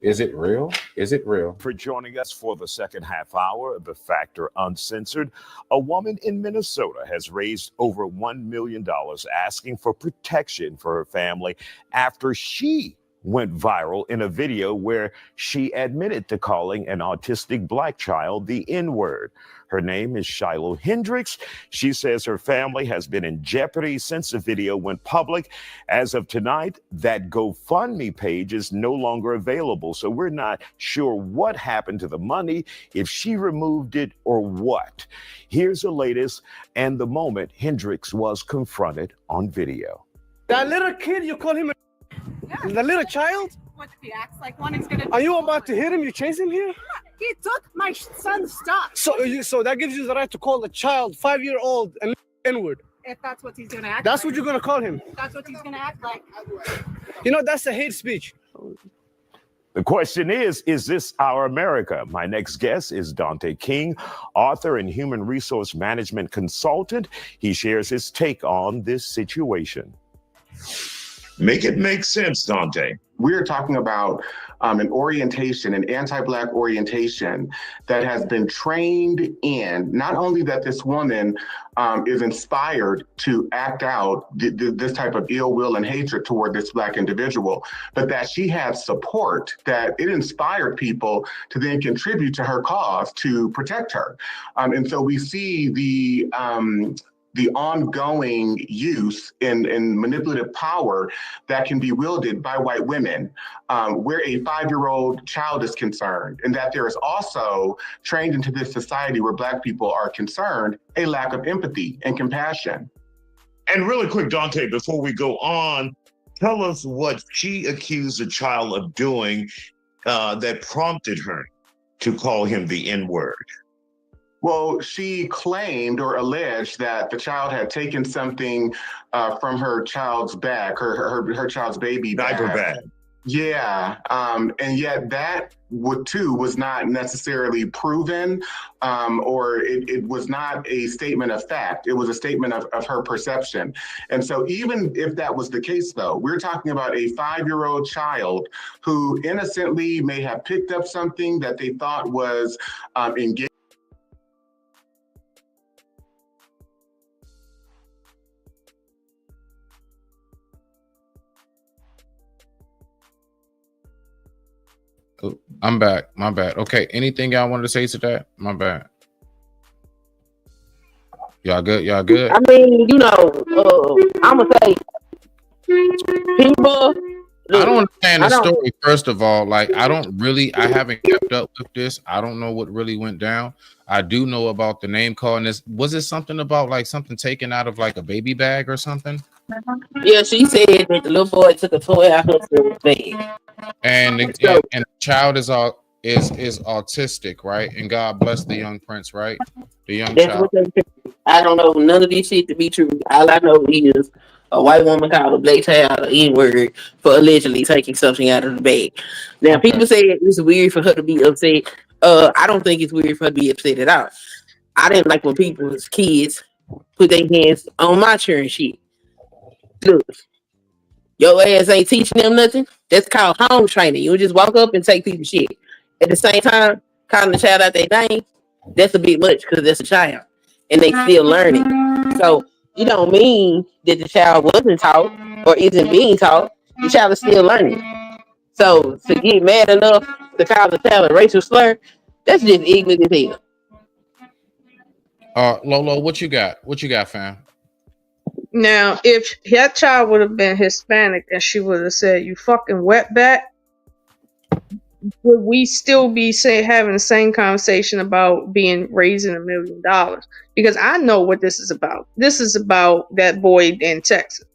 Is it real? Is it real? For joining us for the second half hour of The Factor Uncensored, a woman in Minnesota has raised over $1 million asking for protection for her family after she went viral in a video where she admitted to calling an autistic black child the N-word. Her name is Shiloh Hendricks. She says her family has been in jeopardy since the video went public. As of tonight, that GoFundMe page is no longer available, so we're not sure what happened to the money, if she removed it or what. Here's the latest and the moment Hendricks was confronted on video. That little kid, you call him the little child? What if he acts like one? He's gonna. Are you about to hit him? You chase him here? He took my son's stuff. So that gives you the right to call a child, 5-year-old, an N-word. If that's what he's gonna act. That's like. what you're gonna call him. That's what he's gonna act like. You know, that's a hate speech. The question is this our America? My next guest is Dante King, author and human resource management consultant. He shares his take on this situation. Make it make sense, Dante. We're talking about an orientation, an anti-Black orientation that has been trained in, not only that this woman is inspired to act out this type of ill will and hatred toward this Black individual, but that she has support, that it inspired people to then contribute to her cause to protect her. And so we see the ongoing use and manipulative power that can be wielded by white women where a 5-year-old child is concerned, and that there is also trained into this society where Black people are concerned, a lack of empathy and compassion. And really quick, Dante, before we go on, tell us what she accused the child of doing that prompted her to call him the N-word. Well, she claimed or alleged that the child had taken something from her child's bag, her child's baby diaper bag. Yeah, and yet that was not necessarily proven, or it was not a statement of fact. It was a statement of her perception. And so even if that was the case, though, we're talking about a 5-year-old child who innocently may have picked up something that they thought was engaged. I'm back. My bad. Okay. Anything y'all wanted to say to that? My bad. Y'all good? Y'all good? I mean, I'm gonna say people. I don't understand the story. First of all, like I haven't kept up with this. I don't know what really went down. I do know about the name calling. Was it something about like something taken out of like a baby bag or something? Yeah, she said that the little boy took a toy out of her bag. And the child is autistic, right? And God bless the young prince, right? The young child. I don't know none of this shit to be true. All I know is a white woman called a black child an N-word for allegedly taking something out of the bag. Now, people say it's weird for her to be upset. I don't think it's weird for her to be upset at all. I didn't like when people's kids put their hands on my children shit. Look, your ass ain't teaching them nothing. That's called home training. You just walk up and take people's shit. At the same time, calling the child out their name, that's a bit much because that's a child and they still learning. So you don't mean that the child wasn't taught or isn't being taught. The child is still learning. So to get mad enough to call the child a racial slur, that's just ignorant as hell. Lolo, what you got? What you got, fam? Now, if that child would have been Hispanic and she would have said, "You fucking wetback," would we still be having the same conversation about raising $1 million? Because I know what this is about. This is about that boy in Texas.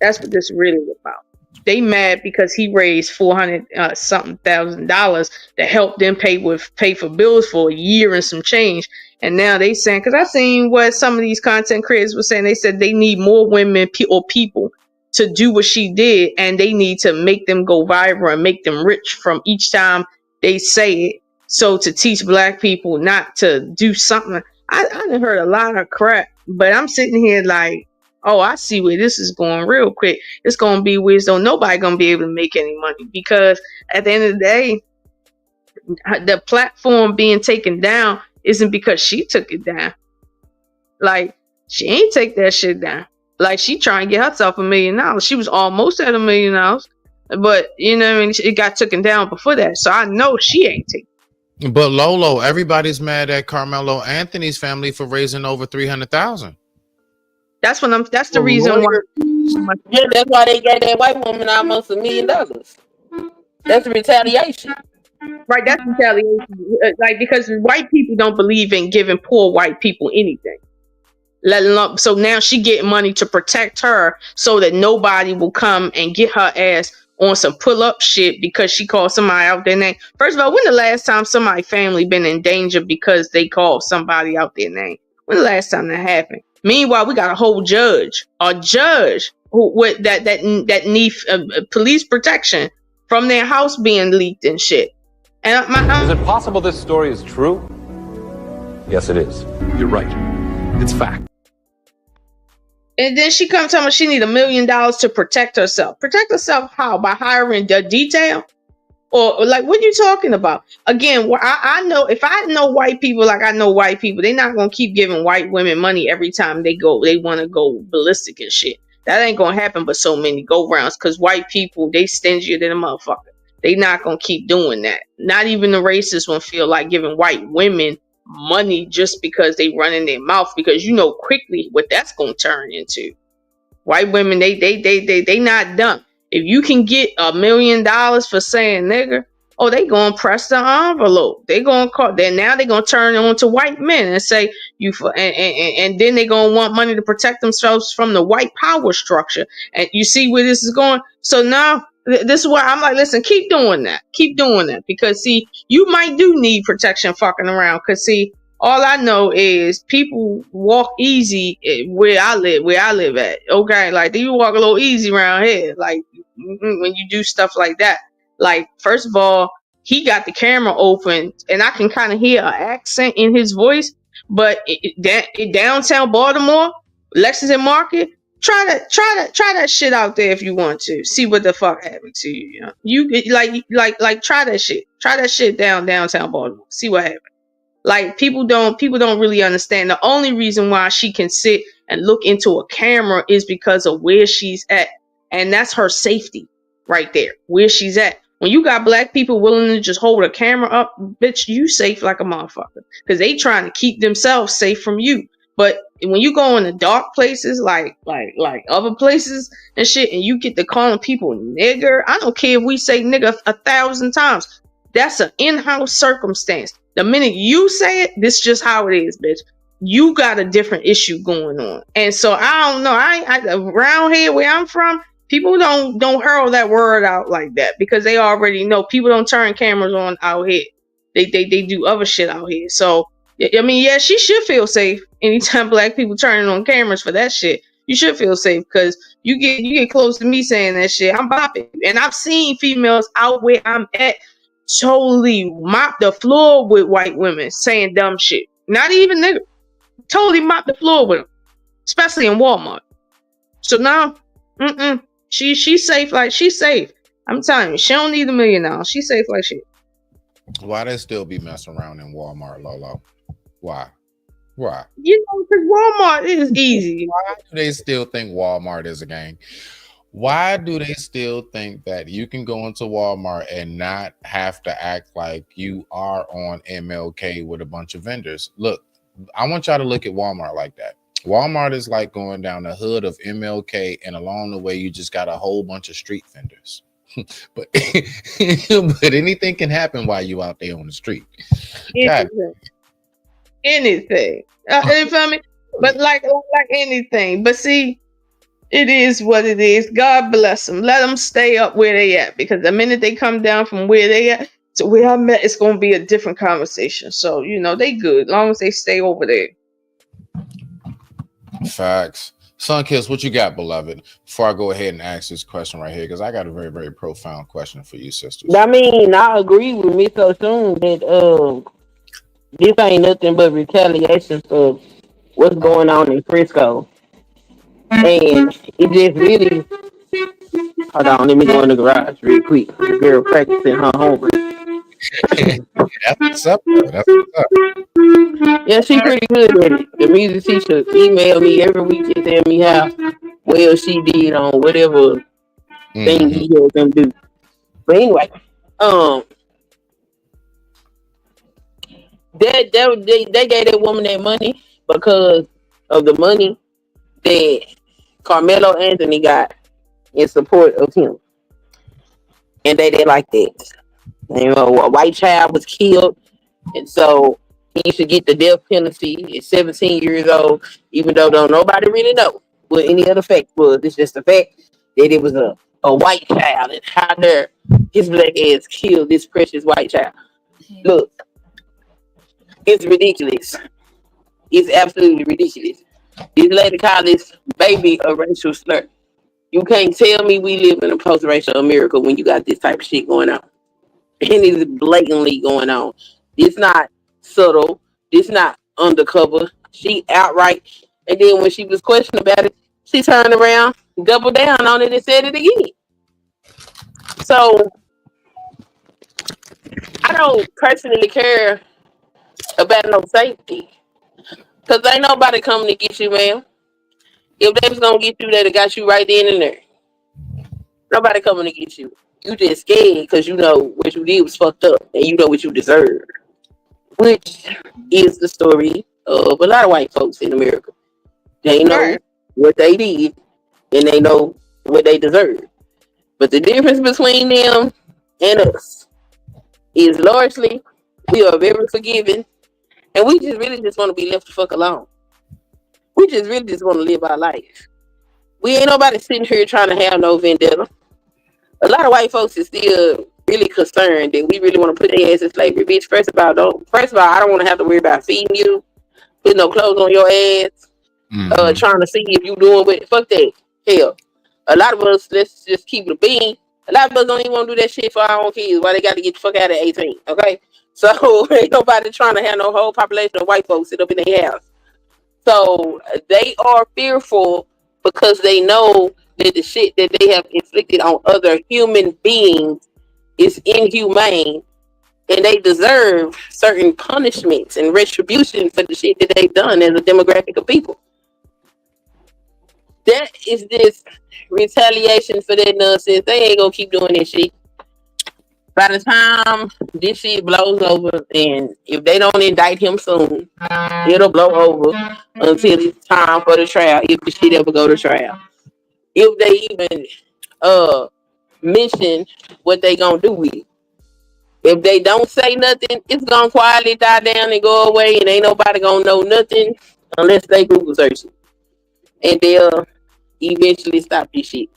That's what this really is about. They mad because he raised $400,000 to help them pay for bills for a year and some change. And now they saying, because I seen what some of these content creators were saying, they said they need more women or people to do what she did, and they need to make them go viral and make them rich from each time they say it. So to teach Black people not to do something, I done heard a lot of crap, but I'm sitting here like, oh, I see where this is going real quick. It's going to be wisdom. Nobody going to be able to make any money, because at the end of the day, the platform being taken down isn't because she took it down. Like, she ain't take that shit down. Like, she trying to get herself $1 million. She was almost at $1 million, but you know what I mean? It got taken down before that. So I know she ain't taking. But Lolo, everybody's mad at Carmelo Anthony's family for raising over $300,000. That's the reason why. Yeah, that's why they gave that white woman almost $1 million. That's retaliation. Right, that's retaliation. Like, because white people don't believe in giving poor white people anything. Let alone, so now she getting money to protect her so that nobody will come and get her ass on some pull-up shit because she called somebody out their name. First of all, when the last time somebody's family been in danger because they called somebody out their name? When the last time that happened? Meanwhile, we got a judge who with that need police protection from their house being leaked and shit. And is it possible this story is true? Yes, it is. You're right. It's fact. And then she comes telling me she need $1 million to protect herself. Protect herself how? By hiring the detail? Or like, what are you talking about? Again, I know, if I know white people like I know white people, they're not going to keep giving white women money every time they want to go ballistic and shit. That ain't going to happen but so many go-rounds, because white people, they stingier than a motherfucker. They not going to keep doing that. Not even the racist one feel like giving white women money just because they run in their mouth, because you know quickly what that's gonna turn into. White women, they not dumb. If you can get $1 million for saying nigger, oh, they gonna press the envelope. They gonna call. Then now they gonna turn on to white men and say you for, and then they gonna want money to protect themselves from the white power structure. And you see where this is going. So now this is why I'm like, listen, keep doing that, because see, you might do need protection fucking around. Cause see, all I know is people walk easy where I live at. Okay, like you walk a little easy around here. Like when you do stuff like that. Like, first of all, he got the camera open, and I can kind of hear an accent in his voice. But downtown Baltimore, Lexington Market, try that shit out there if you want to. See what the fuck happened to you. You know? You like try that shit. Try that shit downtown Baltimore. See what happened. Like people don't really understand. The only reason why she can sit and look into a camera is because of where she's at, and that's her safety right there, where she's at. When you got black people willing to just hold a camera up, bitch, you safe like a motherfucker, because they trying to keep themselves safe from you. But when you go into dark places like other places and shit, and you get to calling people nigger, I don't care if we say nigger 1,000 times. That's an in-house circumstance. The minute you say it, this is just how it is, bitch. You got a different issue going on. And so I don't know. I around here where I'm from, people don't hurl that word out like that, because they already know people don't turn cameras on out here. They do other shit out here. So I mean, yeah, she should feel safe anytime black people turning on cameras for that shit. You should feel safe, because you get close to me saying that shit, I'm bopping. And I've seen females out where I'm at totally mop the floor with white women saying dumb shit. Not even nigga. Totally mop the floor with them, especially in Walmart. So now, she's safe. Like she's safe. I'm telling you, she don't need $1 million. She's safe like shit. Why they still be messing around in Walmart, Lolo? Why? You know, because Walmart is easy. Why do they still think Walmart is a gang? Why do they still think that you can go into Walmart and not have to act like you are on MLK with a bunch of vendors? Look, I want y'all to look at Walmart like that. Walmart is like going down the hood of MLK, and along the way, you just got a whole bunch of street vendors. but anything can happen while you out there on the street. Anything. You feel me? But like anything. But see, it is what it is. God bless them. Let them stay up where they at, because the minute they come down from where they at to where I'm at, it's gonna be a different conversation. So you know they good, as long as they stay over there. Facts. Sunkiss, what you got, beloved? Before I go ahead and ask this question right here, because I got a very, very profound question for you, sisters. I mean, I agree with Miss O'Soon that this ain't nothing but retaliation for what's going on in Frisco. And it just really, hold on, let me go in the garage real quick. The girl practicing her homework. That's what's up, though. That's what's up. Yeah, she pretty good at it. The music teacher email me every week and tell me how well she did on whatever thing he had them do. But anyway, they gave that woman that money because of the money that Carmelo Anthony got in support of him. And they like that. You know, a white child was killed, and so he should get the death penalty at 17 years old, even though don't nobody really know what any other fact was. It's just the fact that it was a white child, and how dare his black ass killed this precious white child. Look, it's ridiculous. It's absolutely ridiculous. This lady called this baby a racial slur. You can't tell me we live in a post-racial America when you got this type of shit going on. And it is blatantly going on. It's not subtle. It's not undercover. She outright. And then when she was questioned about it, she turned around, doubled down on it, and said it again. So I don't personally care about no safety, because ain't nobody coming to get you, ma'am. If they was gonna get you, they'd have got you right then and there. Nobody coming to get you. You just scared because you know what you did was fucked up, and you know what you deserve. which is the story of a lot of white folks in America. They know what they did and they know what they deserve. But the difference between them and us is largely we are very forgiving and we just really just want to be left the fuck alone. We just really just want to live our life. We ain't nobody sitting here trying to have no vendetta. A lot of white folks is still really concerned that we really want to put their ass in slavery. Bitch, first of all, I don't want to have to worry about feeding you, putting no clothes on your ass, trying to see if you doing what. Fuck that. Hell, a lot of us, let's just keep it a bean. A lot of us don't even want to do that shit for our own kids. Why they got to get the fuck out at 18? Okay, so ain't nobody trying to have no whole population of white folks sit up in their house. So they are fearful because they know that the shit that they have inflicted on other human beings is inhumane and they deserve certain punishments and retribution for the shit that they've done as a demographic of people. That is this retaliation for that nonsense. They ain't gonna keep doing this shit. By the time this shit blows over, and if they don't indict him soon, it'll blow over until it's time for the trial, if the shit ever go to trial. If they even mention what they gonna do with it. If they don't say nothing, it's gonna quietly die down and go away, and ain't nobody gonna know nothing unless they Google search it. And they'll eventually stop this shit.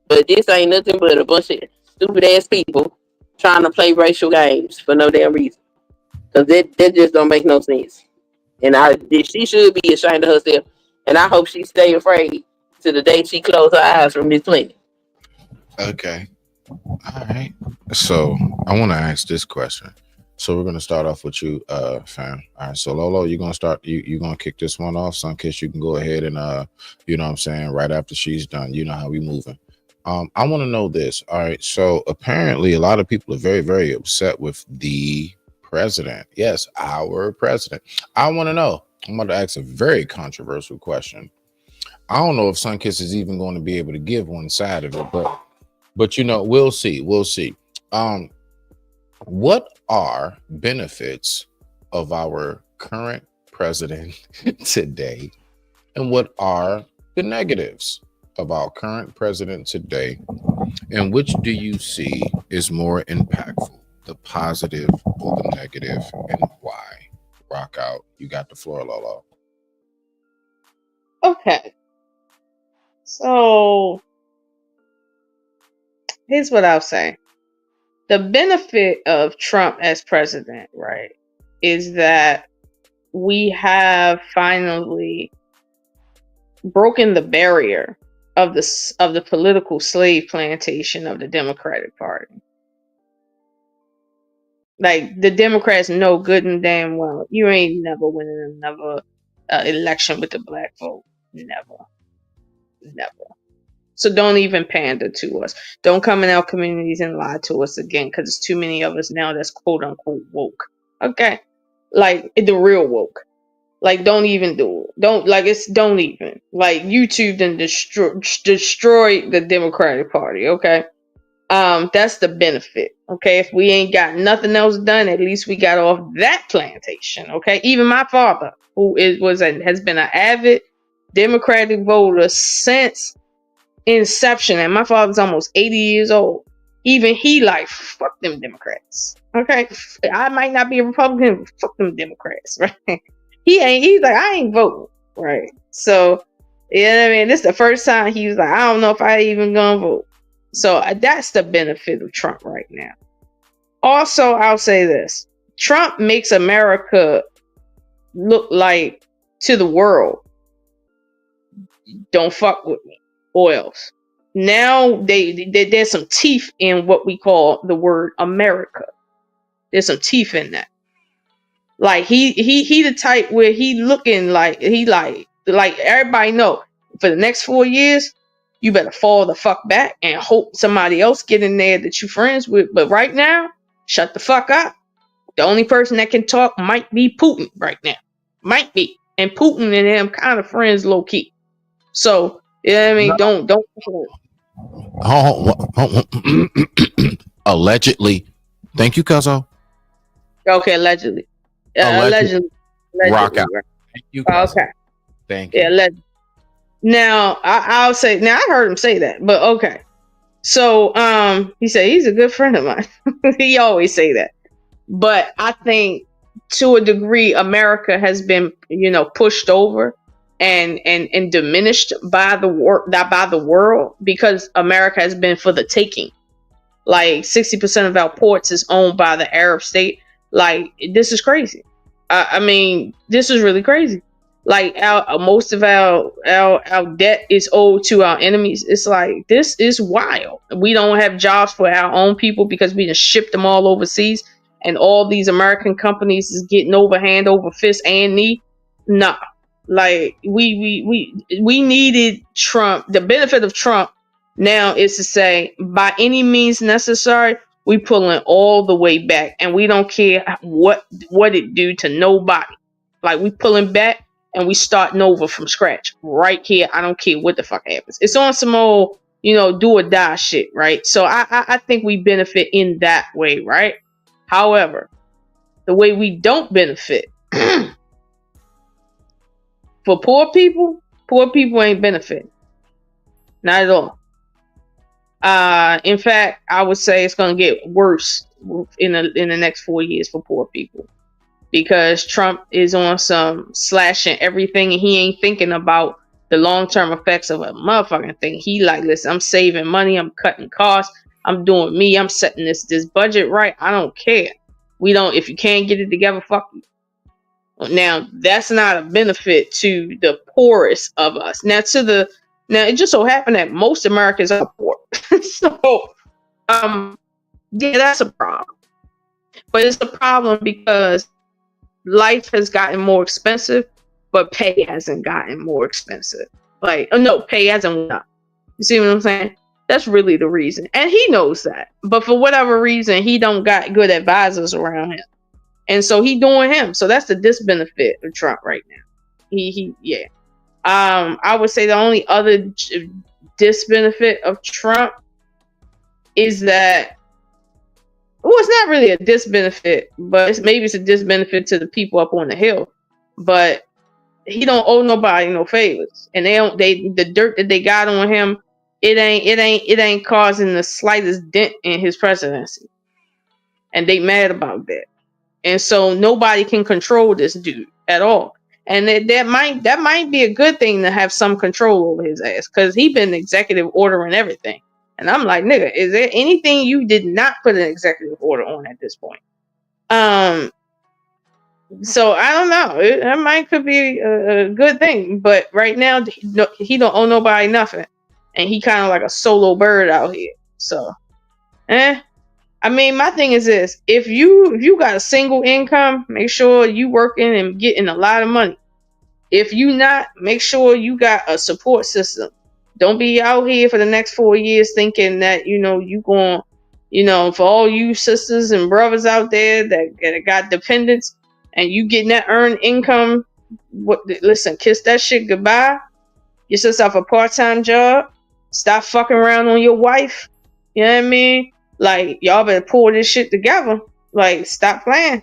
But this ain't nothing but a bunch of stupid ass people trying to play racial games for no damn reason. Cause that just don't make no sense. And she should be ashamed of herself. And I hope she stay afraid to the day she close her eyes from this planet. Okay. All right. So I want to ask this question. So we're gonna start off with you, fam. All right. So Lolo, you're gonna start. You're gonna kick this one off. Sunkiss, you can go ahead and you know what I'm saying, right after she's done. You know how we moving. I want to know this. All right. So apparently, a lot of people are very, very upset with the president. Yes, our president. I want to know. I'm going to ask a very controversial question. I don't know if Sunkiss is even going to be able to give one side of it, but you know, we'll see. We'll see. What are benefits of our current president today, and what are the negatives of our current president today, and which do you see is more impactful, the positive or the negative, and why? Rock out. You got the floor, Lolo. Okay. So here's what I'll say. The benefit of Trump as president, right, is that we have finally broken the barrier of the political slave plantation of the Democratic Party. Like, the Democrats know good and damn well you ain't never winning another election with the black vote. Never. So don't even pander to us. Don't come in our communities and lie to us again, because there's too many of us now that's quote unquote woke. Okay? Like, the real woke. Like, don't even do it. Don't even. Like, YouTube done destroyed the Democratic Party, okay? That's the benefit, okay? If we ain't got nothing else done, at least we got off that plantation, okay? Even my father, who has been an avid Democratic voter since inception, and my father's almost 80 years old. Even he like, fuck them Democrats, okay? I might not be a Republican, but fuck them Democrats, right? He's like, I ain't voting, right? So, you know what I mean? This is the first time he was like, I don't know if I even gonna vote. So that's the benefit of Trump right now. Also, I'll say this. Trump makes America look like to the world, don't fuck with me, or else. Now there's some teeth in what we call the word America. There's some teeth in that. Like he the type where he looking like like everybody know for the next 4 years you better fall the fuck back and hope somebody else get in there that you friends with. But right now, shut the fuck up. The only person that can talk might be Putin right now. Might be. And Putin and him kind of friends low key. So, you know what I mean? Don't Allegedly. Thank you, Cuzzo. Okay, allegedly. Allegedly. Rock out. Right. Thank you, cousin. Okay. Thank you. Yeah. Now I'll say. Now I heard him say that, but okay. So he said he's a good friend of mine. He always say that, but I think to a degree America has been, pushed over and diminished by the world because America has been for the taking. Like 60% of our ports is owned by the Arab state. Like, this is crazy. I mean, this is really crazy. Like, most of our debt is owed to our enemies. It's like, this is wild. We don't have jobs for our own people because we just shipped them all overseas, and all these American companies is getting over hand over fist and knee. Nah, like we needed Trump. The benefit of Trump now is to say, by any means necessary, we pulling all the way back, and we don't care what it do to nobody. Like, we pulling back and we starting over from scratch right here. I don't care what the fuck happens. It's on some old, do or die shit, right? So I think we benefit in that way, right? However, the way we don't benefit for poor people ain't benefiting. Not at all. In fact, I would say it's going to get worse in the next 4 years for poor people, because Trump is on some slashing everything, and he ain't thinking about the long-term effects of a motherfucking thing. He like, listen, I'm saving money, I'm cutting costs, I'm doing me, I'm setting this budget right. I don't care. If you can't get it together, fuck you. Now, that's not a benefit to the poorest of us. Now, it just so happened that most Americans are poor. So, yeah, that's a problem. But it's a problem because life has gotten more expensive, but pay hasn't gotten more expensive. Pay hasn't went up. You see what I'm saying? That's really the reason. And he knows that. But for whatever reason, he don't got good advisors around him. And so he doing him. So that's the disbenefit of Trump right now. Yeah. I would say the only other disbenefit of Trump is that, well, it's not really a disbenefit, but maybe it's a disbenefit to the people up on the hill. But he don't owe nobody no favors, and the dirt that they got on him, it ain't causing the slightest dent in his presidency, and they mad about that. And so nobody can control this dude at all. And that might be a good thing to have some control over his ass, because he been executive ordering everything. And I'm like, nigga, is there anything you did not put an executive order on at this point? So I don't know. That could be a good thing. But right now, he don't owe nobody nothing. And he kind of like a solo bird out here. So, I mean, my thing is this. If you got a single income, make sure you working and getting a lot of money. If you not, make sure you got a support system. Don't be out here for the next 4 years thinking that, you going, for all you sisters and brothers out there that got dependents and you getting that earned income, listen, kiss that shit goodbye. Get yourself a part-time job. Stop fucking around on your wife. You know what I mean? Like, y'all better pull this shit together. Like, stop playing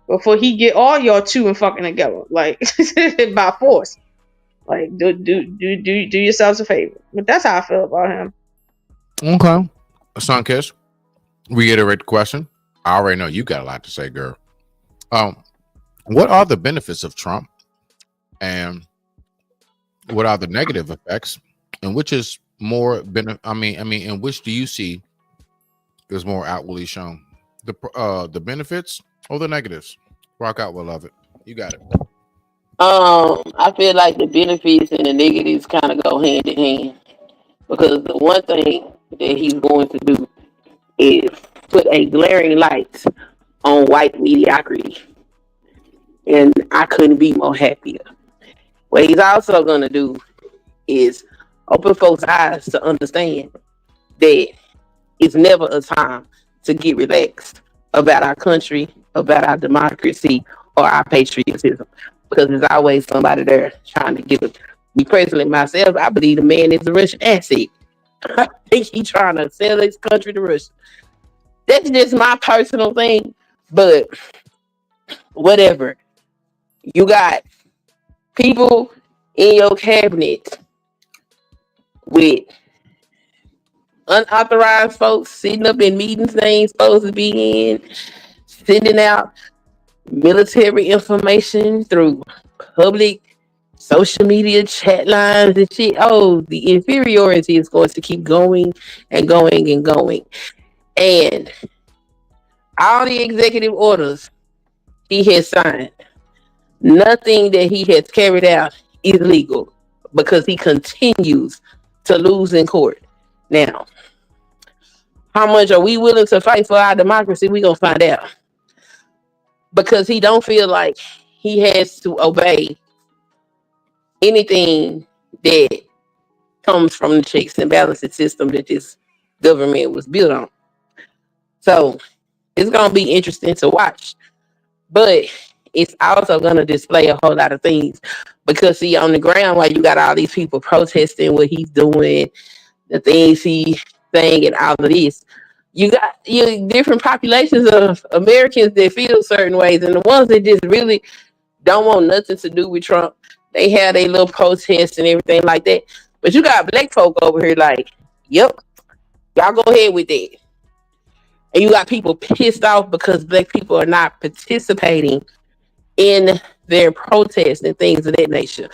before he get all y'all two and fucking together. Like, by force. Like, do yourselves a favor. But that's how I feel about him. Okay. Sunkiss, reiterate the question. I already know you got a lot to say, girl. What are the benefits of Trump, and what are the negative effects, and which is more and which do you see is more outwardly shown? The benefits or the negatives? Rock out, will love it. You got it. I feel like the benefits and the negatives kind of go hand in hand, because the one thing that he's going to do is put a glaring light on white mediocrity, and I couldn't be more happier. What he's also going to do is open folks' eyes to understand that it's never a time to get relaxed about our country, about our democracy, or our patriotism, because there's always somebody there trying to give it. Me personally, myself, I believe the man is a Russian asset. I think he's trying to sell his country to Russia. That's just my personal thing. But whatever. You got people in your cabinet with unauthorized folks sitting up in meetings they ain't supposed to be in, sending out military information through public social media chat lines and shit. Oh, the inferiority is going to keep going and going and going. And all the executive orders he has signed, nothing that he has carried out is legal because he continues to lose in court. Now, how much are we willing to fight for our democracy? We're going to find out. Because he don't feel like he has to obey anything that comes from the checks and balances system that this government was built on. So it's going to be interesting to watch. But it's also going to display a whole lot of things. Because, see, on the ground, while you got all these people protesting what he's doing, the things he's saying and all of this, you got different populations of Americans that feel certain ways. And the ones that just really don't want nothing to do with Trump, they have their little protests and everything like that. But you got black folk over here like, yep, y'all go ahead with that. And you got people pissed off because black people are not participating in their protests and things of that nature.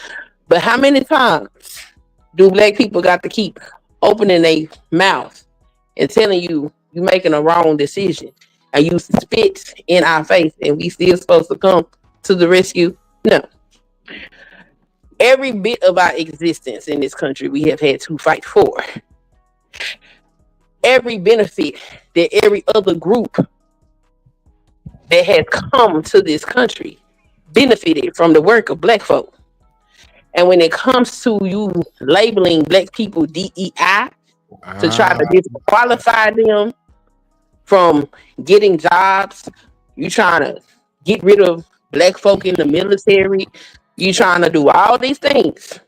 But how many times do black people got to keep opening their mouth and telling you you're making a wrong decision and you spit in our face and we still supposed to come to the rescue? No. Every bit of our existence in this country we have had to fight for. Every benefit that every other group that has come to this country benefited from the work of black folk. And when it comes to you labeling black people DEI to try to disqualify them from getting jobs, you trying to get rid of black folk in the military, you trying to do all these things.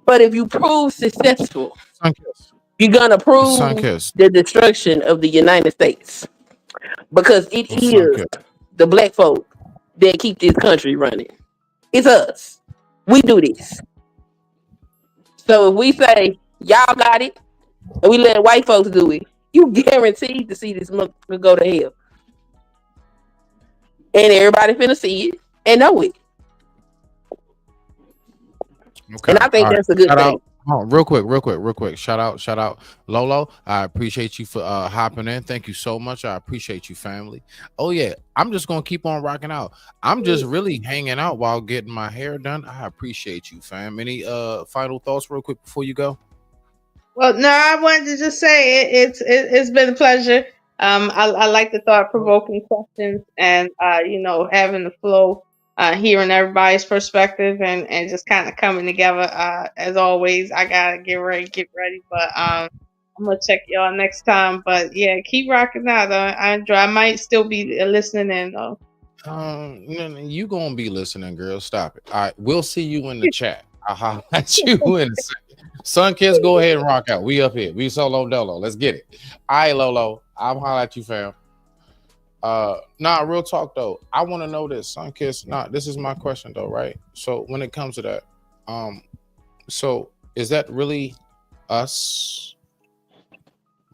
But if you prove successful, you're gonna prove the destruction of the United States. Because it is the black folk that keep this country running. It's us. We do this. So if we say y'all got it and we let white folks do it, you guaranteed to see this motherfucker go to hell. And everybody finna see it and know it. Okay. And I think that's a good thing. Oh, real quick. Shout out, Lolo. I appreciate you for hopping in. Thank you so much. I appreciate you, family. Oh yeah, I'm just gonna keep on rocking out. I'm just really hanging out while getting my hair done. I appreciate you, fam. Any final thoughts, real quick, before you go? Well, no, I wanted to just say it's been a pleasure. I like the thought-provoking questions and having the flow, hearing everybody's perspective and just kind of coming together. As always, I gotta get ready, but I'm gonna check y'all next time. But yeah, keep rocking out. I might still be listening in though. You gonna be listening, girl. Stop it. All right, we'll see you in the chat. I'll holler at you in a second. Sunkiss, go ahead and rock out. We up here. We solo dolo. Let's get it. All right, Lolo. I'll holler at you, fam. Real talk though. I want to know this, Sunkiss. This is my question though, right? So when it comes to that, so is that really us?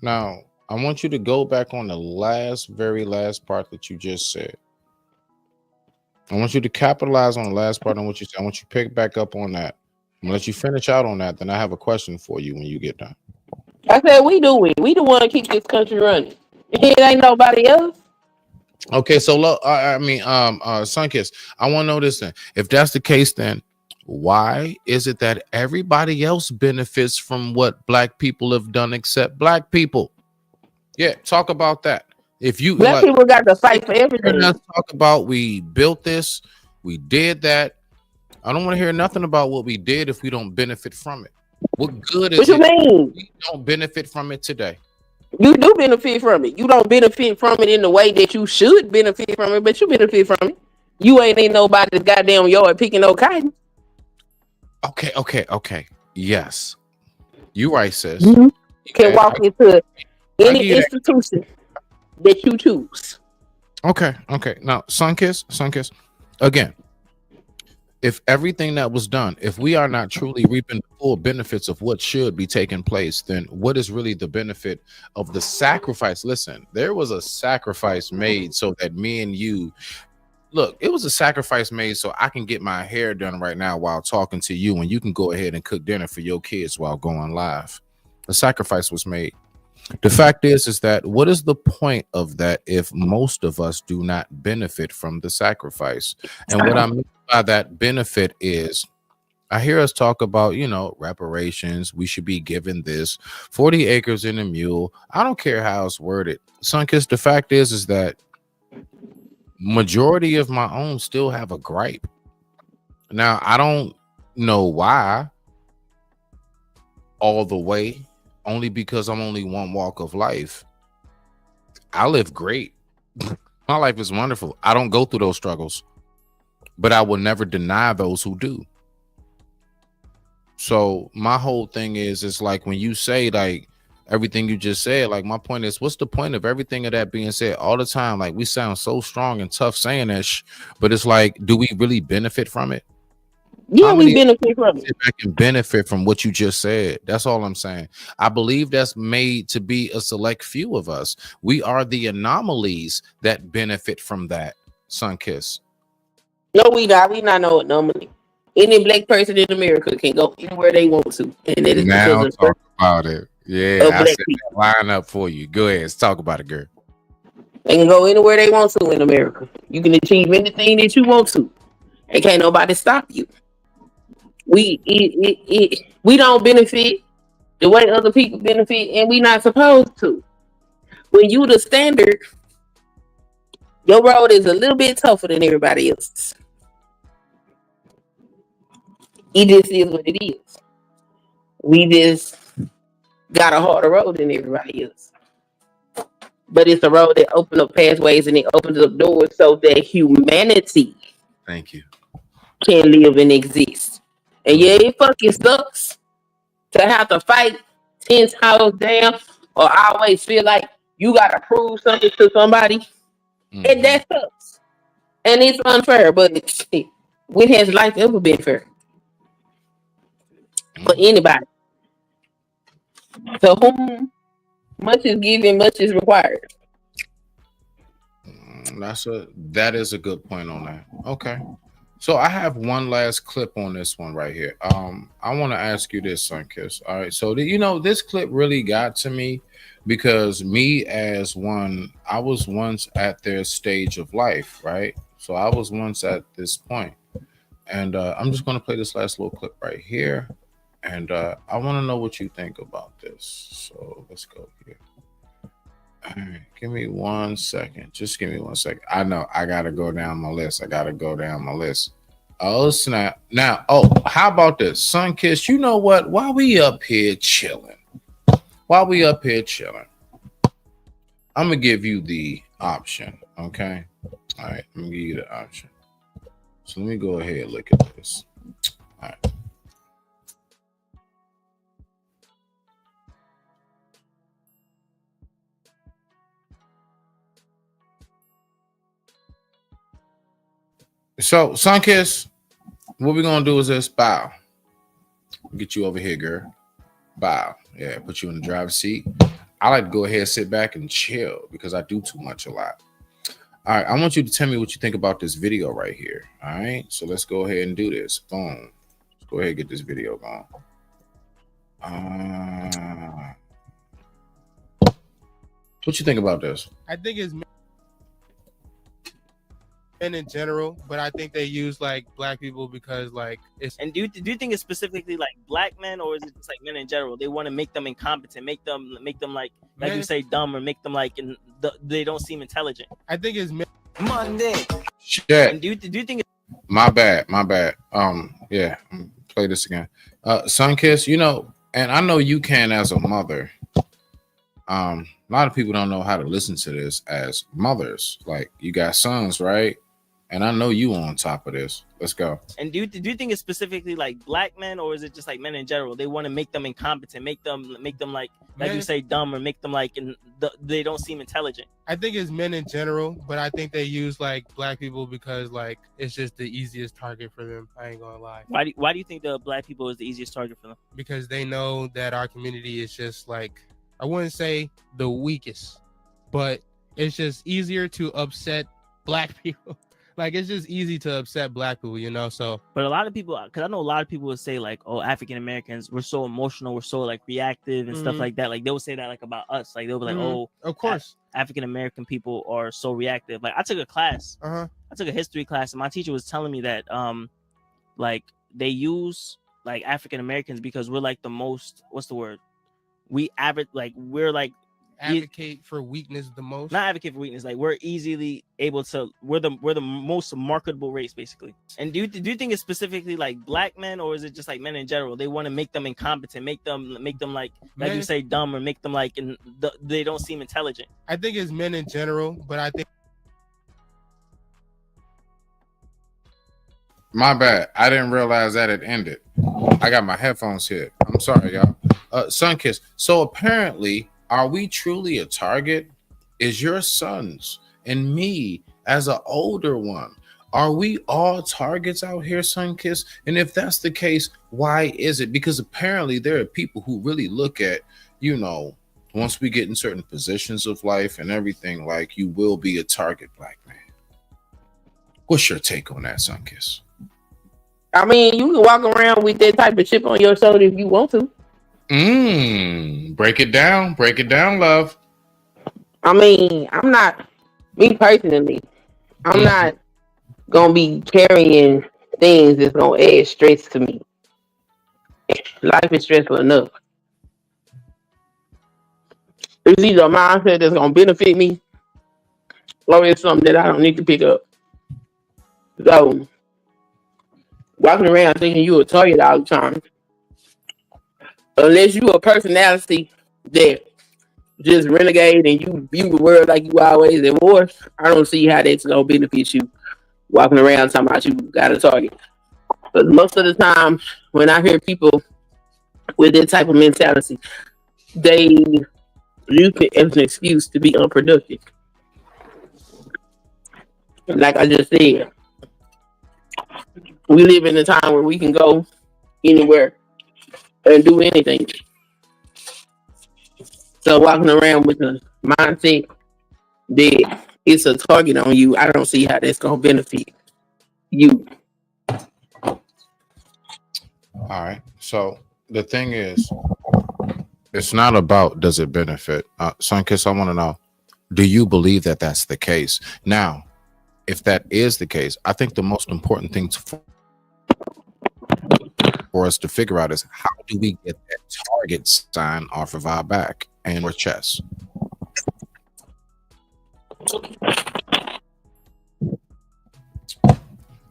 Now, I want you to go back on the very last part that you just said. I want you to capitalize on the last part on what you said. I want you to pick back up on that. I'm gonna let you finish out on that. Then I have a question for you when you get done. I said we do it. We the one to keep this country running. It ain't nobody else. Okay, so Sunkiss, I want to know this then. If that's the case, then why is it that everybody else benefits from what black people have done except black people? Yeah, talk about that. If you black people got to fight for everything. Let's talk about we built this, we did that. I don't want to hear nothing about what we did if we don't benefit from it. What good is what you mean? We don't benefit from it today. You do benefit from it. You don't benefit from it in the way that you should benefit from it, but you benefit from it. You ain't in nobody's goddamn yard picking no cotton. Okay. Yes. You right, sis. Mm-hmm. You can walk into any institution that you choose Okay. Now, Sunkiss. Again, if everything that was done, if we are not truly reaping the full benefits of what should be taking place, then what is really the benefit of the sacrifice? Listen, there was a sacrifice made so that me and you, look, it was a sacrifice made so I can get my hair done right now while talking to you, and you can go ahead and cook dinner for your kids while going live. The sacrifice was made. The fact is that what is the point of that if most of us do not benefit from the sacrifice? And what I mean by that benefit is, I hear us talk about, reparations. We should be given this 40 acres and a mule. I don't care how it's worded. Sunkiss, the fact is that majority of my own still have a gripe. Now, I don't know why all the way, only because I'm only one walk of life. I live great. My life is wonderful. I don't go through those struggles, but I will never deny those who do. So my whole thing is like when you say like everything you just said, like my point is, what's the point of everything of that being said all the time? Like we sound so strong and tough saying that, but it's like, do we really benefit from it? Yeah, we benefit from it. I can benefit from what you just said. That's all I'm saying. I believe that's made to be a select few of us. We are the anomalies that benefit from that. Sunkiss. No, we not. We not no anomaly. Any black person in America can go anywhere they want to, and it is Now because of talk about it. Yeah, I black said that line up for you. Go ahead, let's talk about it, girl. they can go anywhere they want to in America. You can achieve anything that you want to, and can't nobody stop you. We don't benefit the way other people benefit, and we not supposed to. When you the standard, your road is a little bit tougher than everybody else's. It just is what it is. We just got a harder road than everybody else. But it's a road that opens up pathways and it opens up doors so that humanity Thank you. can live and exist. And yeah, it fucking sucks to have to fight 10 times down or always feel like you gotta prove something to somebody. And that sucks. And it's unfair, but when has life ever been fair? For anybody. To whom much is given, much is required. That is a good point on that. Okay. So I have one last clip on this one right here. I want to ask you this, Sunkiss. All right. So this clip really got to me because me as one, I was once at their stage of life, right? So I was once at this point. And I'm just going to play this last little clip right here. And I want to know what you think about this. So let's go here. All right, give me 1 second. Just give me 1 second. I know I gotta go down my list. Oh snap! Now, how about this, Sunkiss? You know what? While we up here chilling, I'm gonna give you the option. Okay. All right. I'm gonna give you the option. So let me go ahead and look at this. All right. So, Sunkiss, what we're gonna do is this: bow. Get you over here, girl. Bow. Yeah, put you in the driver's seat. I like to go ahead and sit back and chill because I do too much a lot. All right, I want you to tell me what you think about this video right here. All right, so let's go ahead and do this. Boom. Let's go ahead and get this video going. What you think about this? I think it's men in general, but I think they use like black people because like it's. And do you think it's specifically like black men, or is it just like men in general? They want to make them incompetent, make them like you say dumb, or make them like they don't seem intelligent. I think it's Monday. Shit. And do you think? My bad. Yeah. Play this again. Sunkiss, and I know you can as a mother. A lot of people don't know how to listen to this as mothers. Like you got sons, right? and I know you on top of this. Let's go. And do you think it's specifically like black men, or is it just like men in general? They want to make them incompetent, make them like Men- you say dumb, or make them like they don't seem intelligent. I think it's men in general, but I think they use like black people because like it's just the easiest target for them. I ain't gonna lie. Why do you think the black people is the easiest target for them? Because they know that our community is just like, I wouldn't say the weakest, but it's just easier to upset black people. Like, it's just easy to upset black people, you know? So, But a lot of people, because I know a lot of people would say like, oh, African Americans, we're so emotional, we're so like reactive and stuff Mhm. like that. Like they would say that like about us. Like they'll be like, Mhm. oh, of course. African American people are so reactive. Like I took a class, Uh-huh. I took a history class, and my teacher was telling me that like they use like African Americans because we're like the most, what's the word? We average, like we're like Advocate for weakness the most. not advocate for weakness, like we're easily able to, we're the most marketable race basically. And do you think it's specifically like black men, or is it just like men in general? They want to make them incompetent, make them like you Men- say dumb, or make them like they don't seem intelligent. I think it's men in general, but I think My bad. I didn't realize that it ended. I got my headphones here. I'm sorry, y'all. Sunkiss. So apparently, are we truly a target? Is your sons and me as an older one, are we all targets out here, Sunkiss? And if that's the case, why is it? Because apparently there are people who really look at, you know, once we get in certain positions of life and everything, like you will be a target, black man. What's your take on that, Sunkiss? I mean, you can walk around with that type of chip on your shoulder if you want to. Break it down. Break it down, love. I mean, I'm not, me personally, I'm not gonna be carrying things that's gonna add stress to me. Life is stressful enough. It's either a mindset that's gonna benefit me, or it's something that I don't need to pick up. So, walking around thinking you a target all the time, unless you a personality that just renegade and you view the world like you always at war, I don't see how that's gonna benefit you walking around talking about you got a target. But most of the time when I hear people with that type of mentality, they use it as an excuse to be unproductive. Like I just said, we live in a time where we can go anywhere and do anything. So walking around with the mindset that it's a target on you, I don't see how that's gonna benefit you. All right. So the thing is, it's not about does it benefit. Sunkiss, I want to know, do you believe that that's the case? Now, if that is the case, I think the most important thing for us to figure out is how do we get that target sign off of our back and our chest?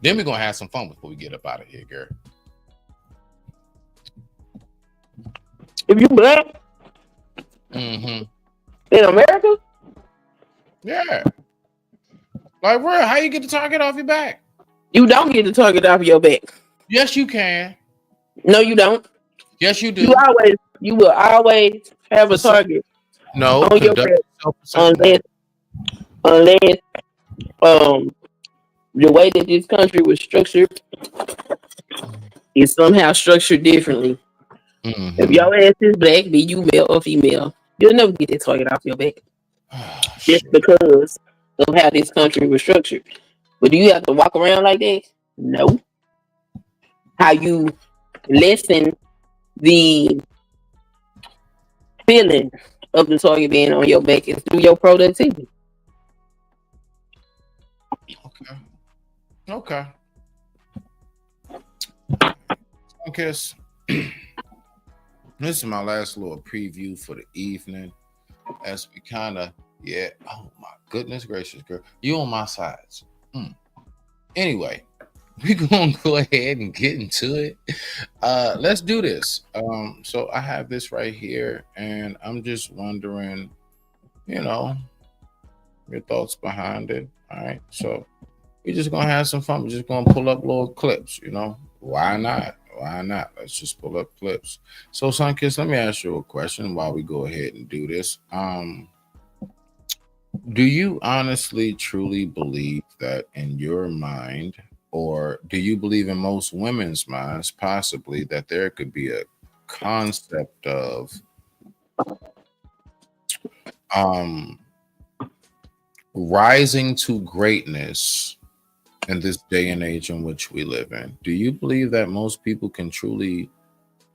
Then we're gonna have some fun before we get up out of here, Gary. If you black in America, yeah. Like, where? How you get the target off your back? you don't get the target off your back. Yes, you can. No, you don't. Yes, you do. You will always have a target No, on your back unless the way that this country was structured is somehow structured differently. If your ass is black, be you male or female, you'll never get that target off your back. Just because of how this country was structured. But do you have to walk around like that? No. How you lessen the feeling of the target being on your back is through your productivity. Okay. Kiss. This is my last little preview for the evening. As we kind of, oh my goodness gracious, girl. You on my sides. Anyway, we're going to go ahead and get into it. Let's do this. So I have this right here, and I'm just wondering, you know, your thoughts behind it. All right. So We're just gonna have some fun. We're just gonna pull up little clips, you know. Why not? Why not? Let's just pull up clips. So, Sunkiss, let me ask you a question while we go ahead and do this. Do you honestly, truly believe that in your mind, or do you believe in most women's minds, possibly, that there could be a concept of rising to greatness in this day and age in which we live in? Do you believe that most people can truly,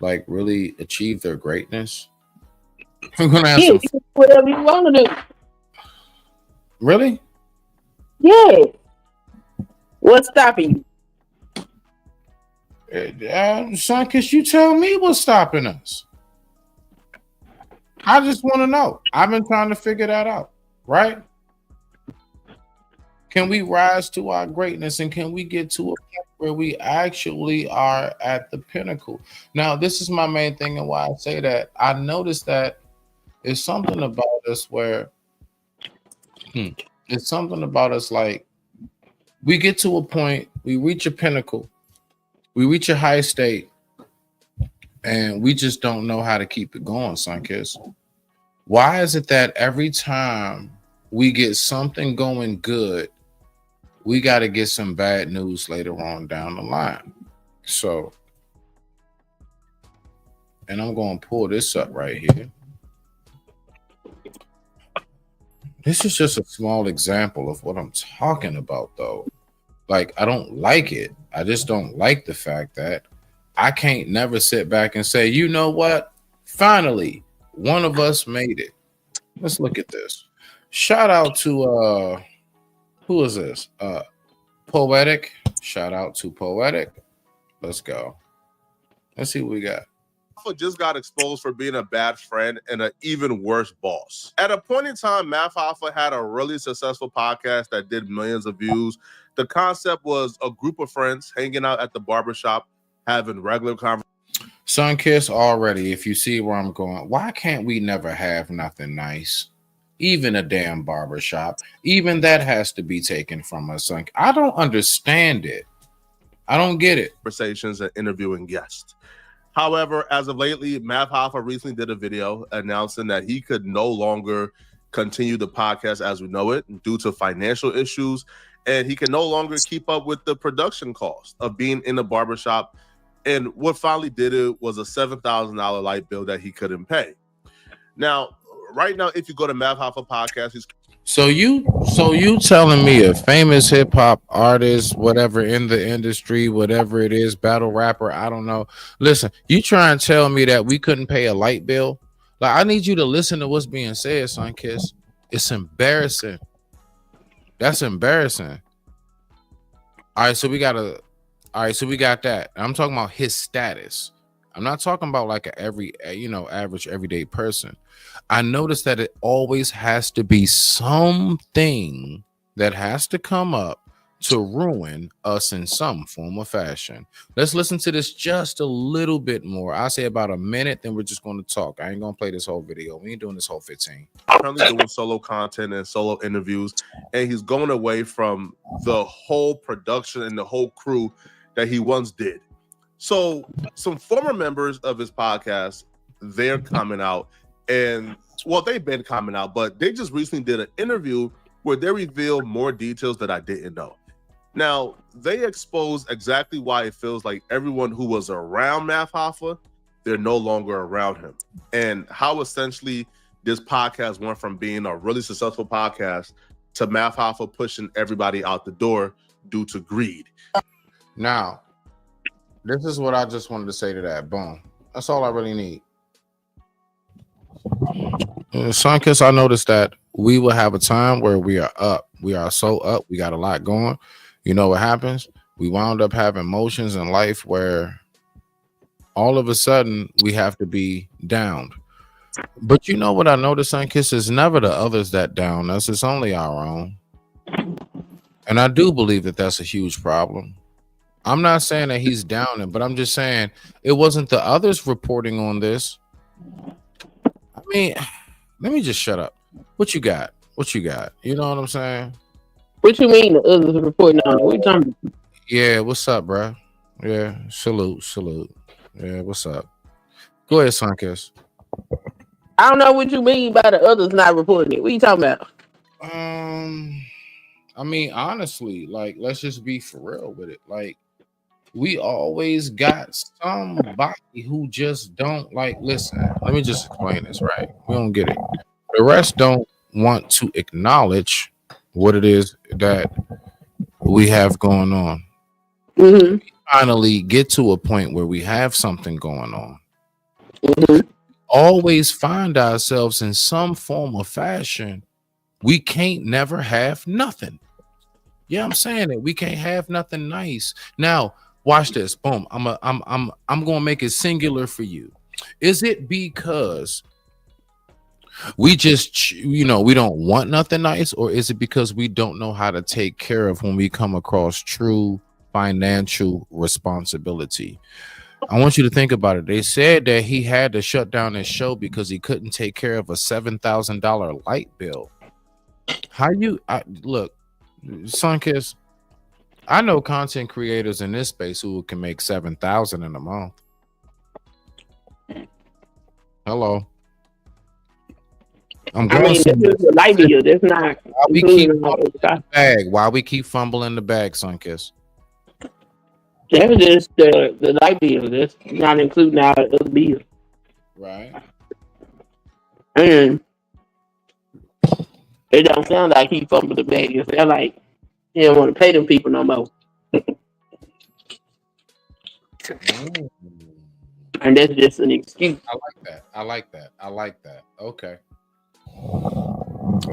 like, really achieve their greatness? I'm gonna ask Yeah, some. you can do whatever you want to do. Really? Yeah. What's stopping you? Sunkiss, you tell me what's stopping us. I just want to know. I've been trying to figure that out, right? Can we rise to our greatness, and can we get to a point where we actually are at the pinnacle? Now, this is my main thing, and why I say that. I noticed that it's something about us where it's something about us, like, we get to a point, we reach a pinnacle, we reach a high state, and we just don't know how to keep it going, Sunkiss. Why is it that every time we get something going good, we got to get some bad news later on down the line? So, and I'm going to pull this up right here. This is just a small example of what I'm talking about, though. Like, I don't like it. I just don't like the fact that I can't never sit back and say, you know what? Finally, one of us made it. Let's look at this. Shout out to who is this? Poetic. Shout out to Poetic. Let's go. Let's see what we got. Just got exposed for being a bad friend and an even worse boss. At a point in time, Math Hoffa had a really successful podcast that did millions of views. The concept was a group of friends hanging out at the barbershop, having regular conversations. Sunkiss, already, if you see where I'm going, why can't we never have nothing nice? Even a damn barbershop. Even that has to be taken from us. I don't understand it. I don't get it. Conversations and interviewing guests. However, as of lately, Math Hoffa recently did a video announcing that he could no longer continue the podcast as we know it due to financial issues, and he can no longer keep up with the production cost of being in the barbershop. And what finally did it was a $7,000 light bill that he couldn't pay. Now, right now, if you go to Math Hoffa podcast, he's So you telling me a famous hip hop artist, whatever, in the industry, whatever it is, battle rapper, I don't know. Listen, you try and tell me that we couldn't pay a light bill? Like, I need you to listen to what's being said, Sunkiss. It's embarrassing. That's embarrassing. All right, so we got that. I'm talking about his status. I'm not talking about like average everyday person. I noticed that it always has to be something that has to come up to ruin us in some form or fashion. Let's listen to this just a little bit more. I'll say about a minute, then we're just going to talk. I ain't going to play this whole video. We ain't doing this whole 15. currently doing solo content and solo interviews, and he's going away from the whole production and the whole crew that he once did. So some former members of his podcast, they're coming out, and well, they've been coming out, but they just recently did an interview where they revealed more details that I didn't know. Now, they exposed exactly why it feels like everyone who was around Math Hoffa, they're no longer around him, and how essentially this podcast went from being a really successful podcast to Math Hoffa pushing everybody out the door due to greed. Now, this is what I just wanted to say to that. Boom. That's all I really need. Sunkiss, I noticed that we will have a time where we are up. We are so up. We got a lot going. You know what happens? We wound up having motions in life where all of a sudden we have to be downed. But you know what I noticed, Sunkiss, is never the others that down us. It's only our own. And I do believe that that's a huge problem. I'm not saying that he's downing, but I'm just saying it wasn't the others reporting on this. I mean, let me just shut up. What you got? What you got? You know what I'm saying? What you mean the others are reporting on it? What you talking about? Yeah, what's up, bro? Yeah, salute. Yeah, what's up? Go ahead, Sunkist. I don't know what you mean by the others not reporting it. What you talking about? I mean, honestly, like, let's just be for real with it. Like, we always got somebody who just don't like. Listen, let me just explain this, right? We don't get it. The rest don't want to acknowledge what it is that we have going on. Mm-hmm. We finally get to a point where we have something going on. Mm-hmm. Always find ourselves in some form of fashion. We can't never have nothing. Yeah, I'm saying it. We can't have nothing nice. Now, watch this. Boom. I'm gonna make it singular for you. Is it because we just, we don't want nothing nice, or is it because we don't know how to take care of when we come across true financial responsibility? I want you to think about it. They said that he had to shut down his show because he couldn't take care of a $7,000 light bill. Look, Sunkist, I know content creators in this space who can make $7,000 in a month. Hello. I mean, this is a light bill. That's not. Why we keep fumbling the bag? Why we keep fumbling the bag, Sunkist? That's just the light bill. That's not including our other bills. Right. And it don't sound like he fumbled the bag. It sound like he don't want to pay them people no more. And that's just an excuse. I like that. Okay.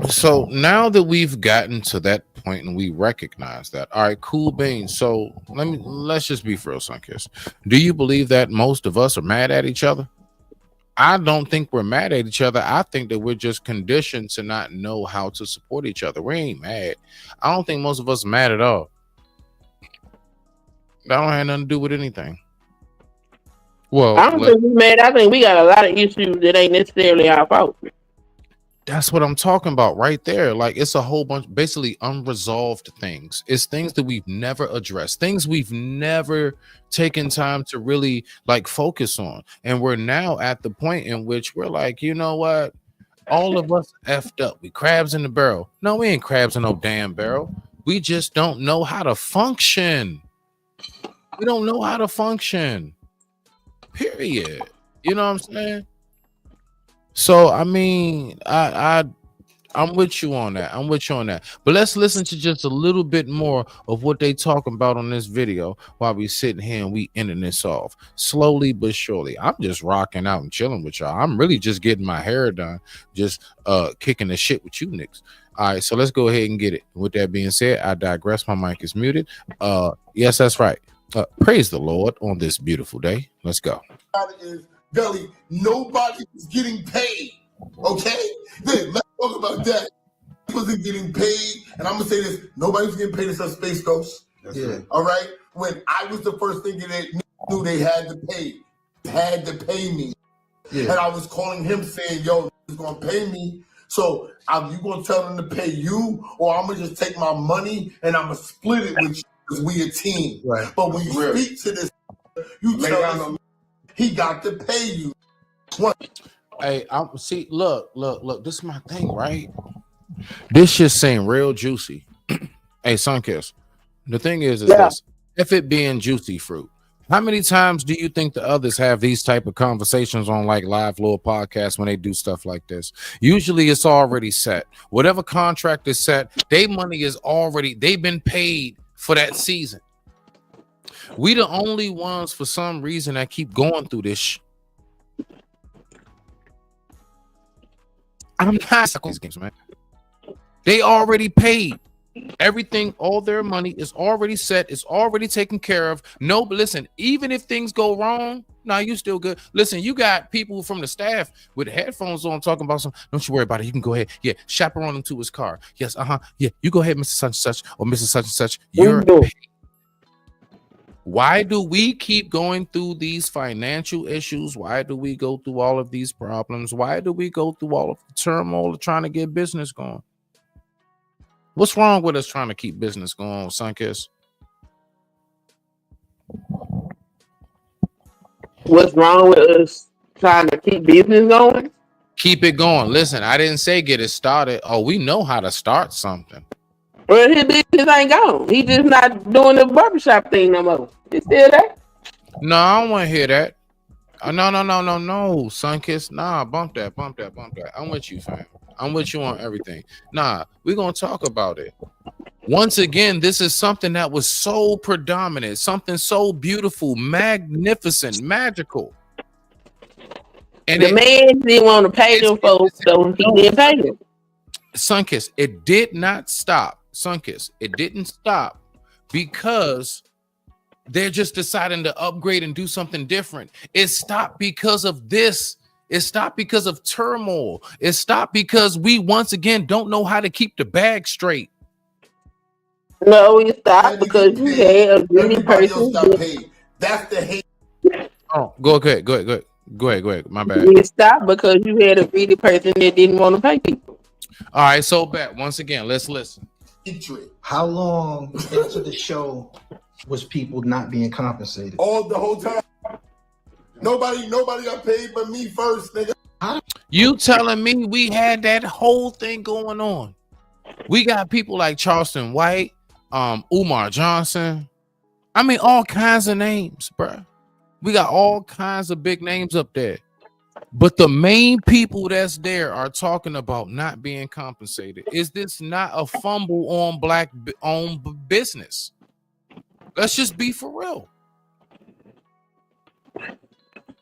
So now that we've gotten to that point and we recognize that, all right, cool beans. So let's just be for real, Sunkist. Do you believe that most of us are mad at each other? I don't think we're mad at each other. I think that we're just conditioned to not know how to support each other. We ain't mad. I don't think most of us are mad at all. That don't have nothing to do with anything. Well, I don't think we're mad. I think we got a lot of issues that ain't necessarily our fault. That's what I'm talking about right there. Like, it's a whole bunch, basically unresolved things. It's things that we've never addressed, things we've never taken time to really like focus on. And we're now at the point in which we're like, you know what? All of us effed up. We crabs in the barrel. No, we ain't crabs in no damn barrel. We just don't know how to function. We don't know how to function. Period. You know what I'm saying? So I mean, I'm with you on that. But let's listen to just a little bit more of what they talking about on this video while we sitting here and we ending this off slowly but surely. I'm just rocking out and chilling with y'all. I'm really just getting my hair done, just kicking the shit with you niggas. All right, so let's go ahead and get it. With that being said, I digress. My mic is muted. Yes, that's right. Praise the Lord on this beautiful day. Let's go. Belly, nobody was getting paid. Okay? Then let's talk about that. He wasn't getting paid, and I'm gonna say this: nobody was getting paid except Space Ghost. Yeah. All right. When I was the first thing that knew they had to pay me. Yeah. And I was calling him saying, "Yo, he's gonna pay me. So you gonna tell them to pay you, or I'm gonna just take my money and I'm gonna split it with you because we a team." Right. But when you speak to this, you tell him he got to pay you. Hey, see, look, this is my thing, right? This shit seem real juicy. Hey, Sunkist, the thing is this: if it being juicy fruit, how many times do you think the others have these type of conversations on like live little podcasts when they do stuff like this? Usually it's already set. Whatever contract is set, their money is already, they've been paid for that season. We the only ones for some reason that keep going through this. I'm not these games, man. They already paid. Everything, all their money is already set. It's already taken care of. No, but listen, even if things go wrong, you still good. Listen, you got people from the staff with headphones on talking about something. Don't you worry about it. You can go ahead. Yeah, chaperone him to his car. Yes, yeah, you go ahead, Mr. Such and Such or Mrs. Such and Such. You're paid. Why do we keep going through these financial issues? Why do we go through all of these problems? Why do we go through all of the turmoil of trying to get business going? What's wrong with us trying to keep business going, Sunkiss? What's wrong with us trying to keep business going? Keep it going. Listen, I didn't say get it started. Oh, we know how to start something. Well, his business ain't gone. He just not doing the barbershop thing no more. It's still there. No, I don't want to hear that. No, Sunkiss. Nah, bump that. I'm with you, fam. I'm with you on everything. Nah, we're going to talk about it. Once again, this is something that was so predominant, something so beautiful, magnificent, magical. And the man didn't want to pay them folks, so he didn't pay them. Sunkiss, it did not stop. Sunkiss, it didn't stop because they're just deciding to upgrade and do something different. It stopped because of this. It stopped because of turmoil. It stopped because we once again don't know how to keep the bag straight. No, it stopped because you had a greedy person. That's the hate. Oh, go ahead. My bad. It stopped because you had a greedy person that didn't want to pay people. All right, so back once again, let's listen. How long into the show was people not being compensated? All the whole time. Nobody got paid but me first, nigga. You telling me we had that whole thing going on? We got people like Charleston White, Umar Johnson. I mean, all kinds of names, bro. We got all kinds of big names up there. But the main people that's there are talking about not being compensated. Is this not a fumble on black-owned business? Let's just be for real.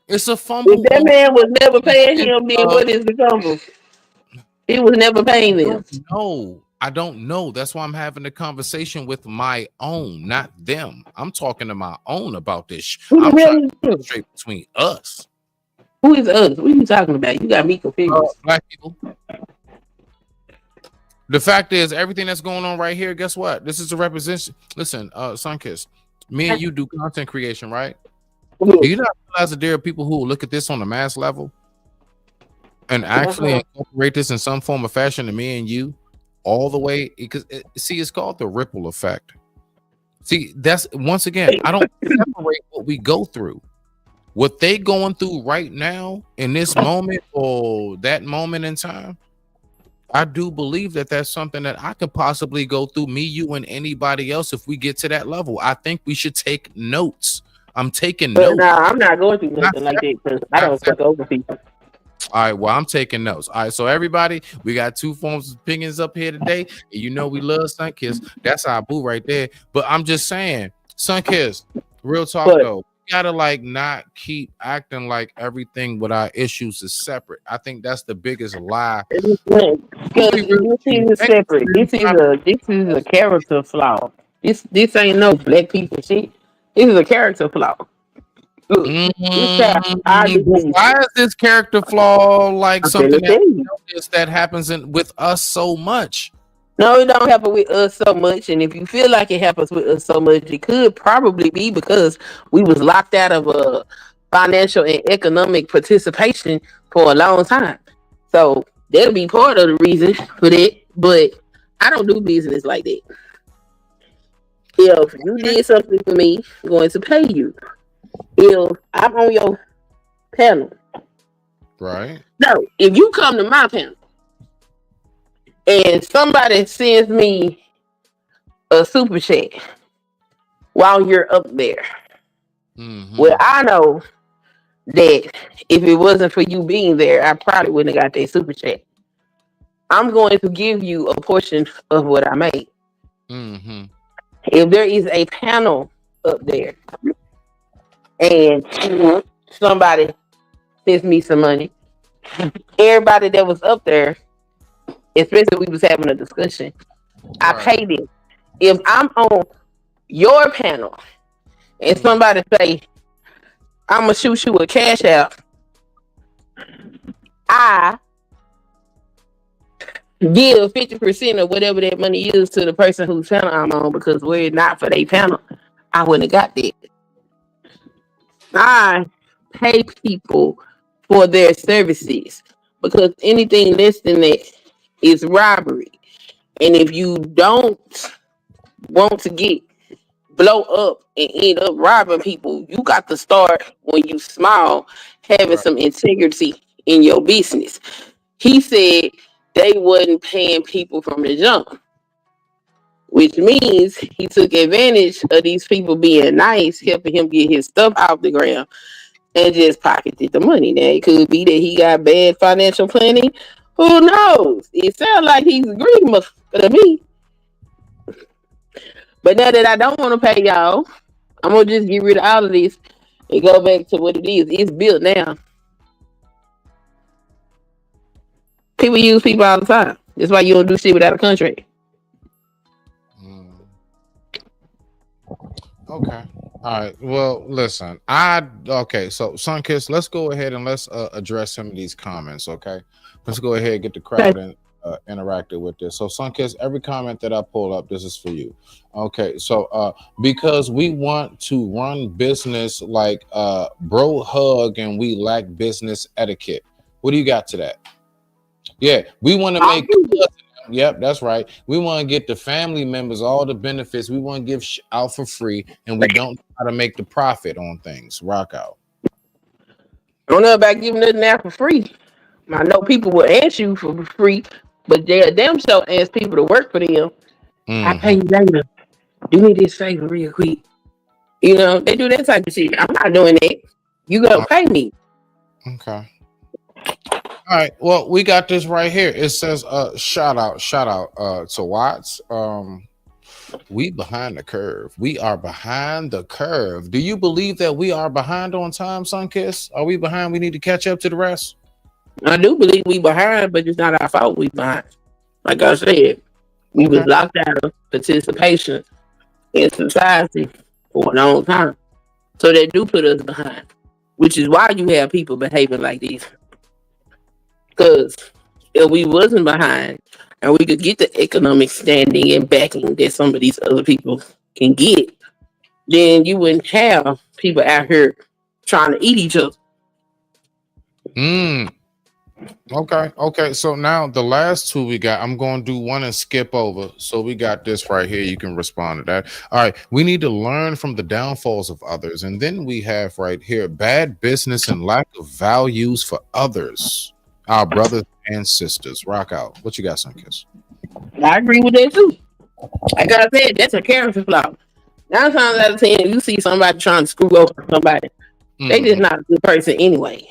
It's a fumble. If that man was never paying him, then what is the fumble? He was never paying them. No, I don't know. That's why I'm having a conversation with my own, not them. I'm talking to my own about this. I'm trying to get straight between us. Who is us? What are you talking about? You got me confused. Black people. The fact is, everything that's going on right here, guess what? This is a representation. Listen, Sunkiss, me and you do content creation, right? Do you not realize that there are people who will look at this on a mass level and actually incorporate this in some form of fashion to me and you all the way? Because see, it's called the ripple effect. See, that's once again, I don't separate what we go through. What they going through right now in this moment or that moment in time, I do believe that that's something that I could possibly go through, me, you, and anybody else if we get to that level. I think we should take notes. I'm taking notes. No, I'm not going through nothing like that because I don't fuck over people. All right, well, I'm taking notes. All right, so everybody, we got two forms of opinions up here today. And you know we love Sunkiss. That's our boo right there. But I'm just saying, Sunkiss, real talk though, we gotta like not keep acting like everything with our issues is separate. I think that's the biggest lie. Because this is separate. This is a character flaw. This ain't no black people shit. This is a character flaw. Look, why is this character flaw like something that happens with us so much? No, it don't happen with us so much. And if you feel like it happens with us so much, it could probably be because we was locked out of financial and economic participation for a long time. So that'll be part of the reason for that. But I don't do business like that. If you did something for me, I'm going to pay you. If I'm on your panel, right? No, if you come to my panel and somebody sends me a super chat while you're up there, well, I know that if it wasn't for you being there, I probably wouldn't have got that super chat. I'm going to give you a portion of what I made. If there is a panel up there and somebody sends me some money, everybody that was up there, especially we was having a discussion, I paid it. If I'm on your panel and somebody say, I'm gonna shoot you a cash out, I give 50% of whatever that money is to the person whose panel I'm on, because were it not for their panel, I wouldn't have got that. I pay people for their services because anything less than that is robbery. And if you don't want to get blow up and end up robbing people, you got to start when you small, having some integrity in your business. He said they wasn't paying people from the jump, which means he took advantage of these people being nice, helping him get his stuff off the ground, and just pocketed the money. Now, it could be that he got bad financial planning. Who knows? It sounds like he's a green to me. But now that I don't want to pay y'all, I'm going to just get rid of all of this and go back to what it is. It's built now. People use people all the time. That's why you don't do shit without a contract. Okay. All right. Well, listen. So Sunkiss, let's go ahead and let's address some of these comments. Okay. Let's go ahead and get the crowd interacted with this. So Sunkiss, every comment that I pull up, this is for you. Okay. So because we want to run business like bro hug and we lack business etiquette. What do you got to that? Yeah, we want to make. Yep, that's right. We want to get the family members all the benefits. We want to give out for free, and we don't know how to make the profit on things. Rock out. I don't know about giving nothing out for free. I know people will ask you for free, but they're damn sure ask people to work for them. I pay you later. Do me this favor real quick. You know, they do that type of shit. I'm not doing that. You gonna pay me. Okay. All right. Well, we got this right here. It says shout out to Watts. We behind the curve. We are behind the curve. Do you believe that we are behind on time, Sunkiss? Are we behind? We need to catch up to the rest. I do believe we behind, but it's not our fault we behind. Like I said, we was locked out of participation in society for a long time. So they do put us behind, which is why you have people behaving like these. Because if we wasn't behind and we could get the economic standing and backing that some of these other people can get, then you wouldn't have people out here trying to eat each other. Okay. So now the last two we got, I'm going to do one and skip over. So we got this right here. You can respond to that. All right. We need to learn from the downfalls of others. And then we have right here, bad business and lack of values for others. Our brothers and sisters. Rock out. What you got, Sunkiss? I agree with that too. Like I said, that's a character flaw. 9 times out of 10, you see somebody trying to screw over somebody, they just not a good person anyway.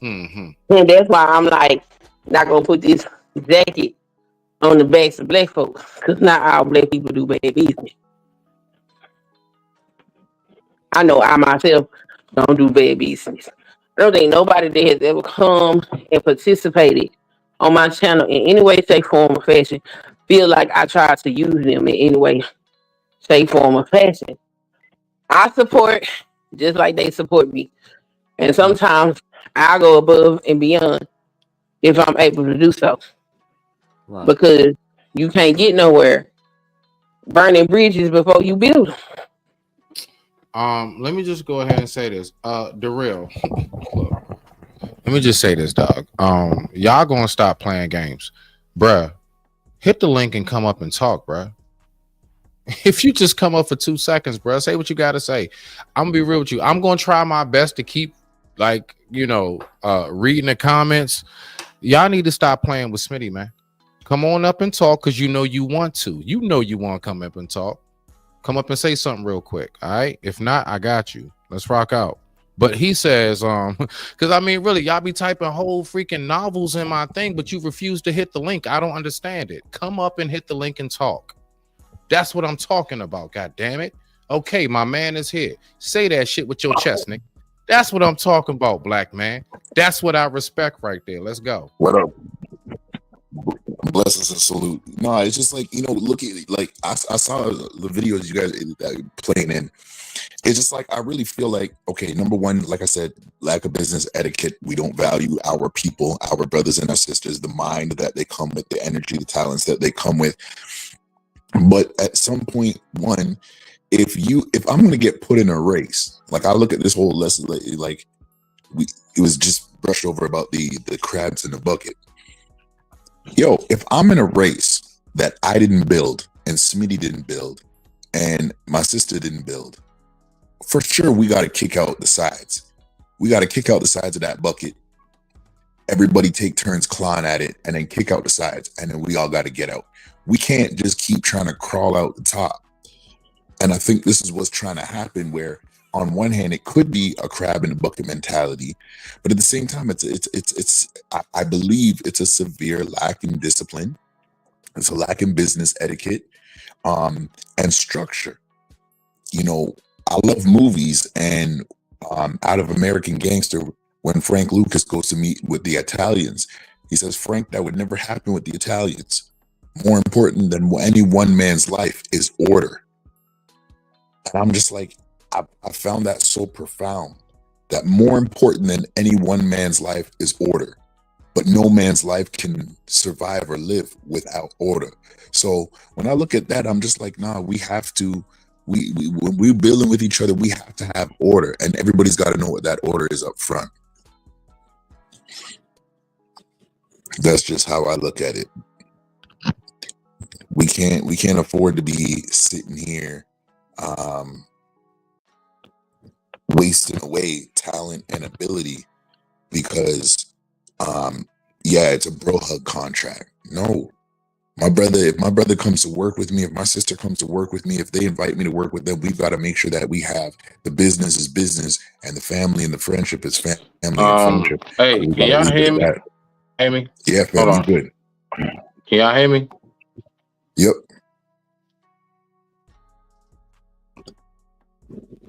And that's why I'm like, not gonna put this jacket on the backs of black folks, because not all black people do bad business. I know I myself don't do bad business. I don't think nobody that has ever come and participated on my channel in any way, shape, form, or fashion feel like I tried to use them in any way, shape, form, or fashion. I support just like they support me. And sometimes I'll go above and beyond if I'm able to do so. Right. Because you can't get nowhere burning bridges before you build them. Let me just go ahead and say this. Darrell, look, let me just say this, dog. Y'all gonna stop playing games. Bruh, hit the link and come up and talk, bruh. If you just come up for 2 seconds, bruh, say what you gotta say. I'm gonna be real with you. I'm gonna try my best to keep reading the comments. Y'all need to stop playing with Smitty, man. Come on up and talk because you know you want to. You know you want to come up and talk. Come up and say something real quick. All right. If not, I got you. Let's rock out. But he says, because I mean, really, y'all be typing whole freaking novels in my thing, but you refuse to hit the link. I don't understand it. Come up and hit the link and talk. That's what I'm talking about. God damn it. Okay, my man is here. Say that shit with your chest, nigga. That's what I'm talking about, black man. That's what I respect right there. Let's go. What up? Blessings and salute. No, it's just like, look at, like, I saw the videos you guys playing in. It's just like, I really feel like, okay, number one, like I said, lack of business etiquette. We don't value our people, our brothers and our sisters, the mind that they come with, the energy, the talents that they come with. But at some point, one, if I'm going to get put in a race, like I look at this whole lesson, like it was just brushed over about the crabs in the bucket. Yo, if I'm in a race that I didn't build and Smitty didn't build and my sister didn't build, for sure we got to kick out the sides. We got to kick out the sides of that bucket. Everybody take turns clawing at it and then kick out the sides, and then we all got to get out. We can't just keep trying to crawl out the top. And I think this is what's trying to happen, where on one hand it could be a crab in the bucket mentality, but at the same time I believe it's a severe lack in discipline. It's a lack in business etiquette and structure. You know, I love movies, and out of American Gangster, when Frank Lucas goes to meet with the Italians, he says, Frank, that would never happen with the Italians. More important than any one man's life is order. And I'm just like, I found that so profound, that more important than any one man's life is order. But no man's life can survive or live without order. So when I look at that, I'm just like, nah, we have to, when we're building with each other, we have to have order, and everybody's got to know what that order is up front. That's just how I look at it. We can't afford to be sitting here wasting away talent and ability because it's a bro hug contract. No. If my brother comes to work with me, if my sister comes to work with me, if they invite me to work with them, we've got to make sure that we have the business is business and the family and the friendship is family and friendship. Hey, We can gotta y'all leave it hear at me? that. Amy? Yeah, Hold fam, on. good. Can y'all hear me? Yep.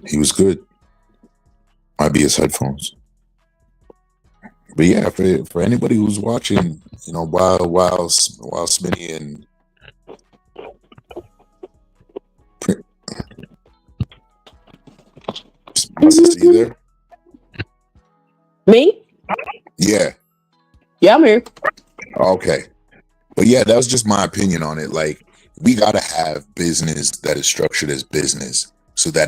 He was good. Might be his headphones. But yeah, for anybody who's watching, you know, while Smitty and my sister, you there? Me? Yeah. Yeah, I'm here. Okay. But yeah, that was just my opinion on it. Like, we gotta have business that is structured as business, so that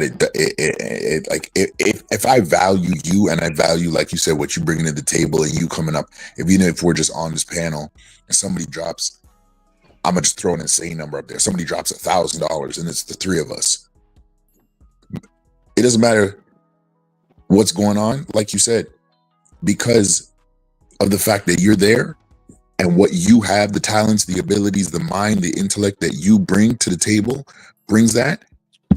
if I value you and I value, like you said, what you bringing to the table and you coming up, even if we're just on this panel and somebody drops, I'm gonna just throw an insane number up there. Somebody drops $1,000 and it's the three of us. It doesn't matter what's going on, like you said, because of the fact that you're there and what you have, the talents, the abilities, the mind, the intellect that you bring to the table brings that.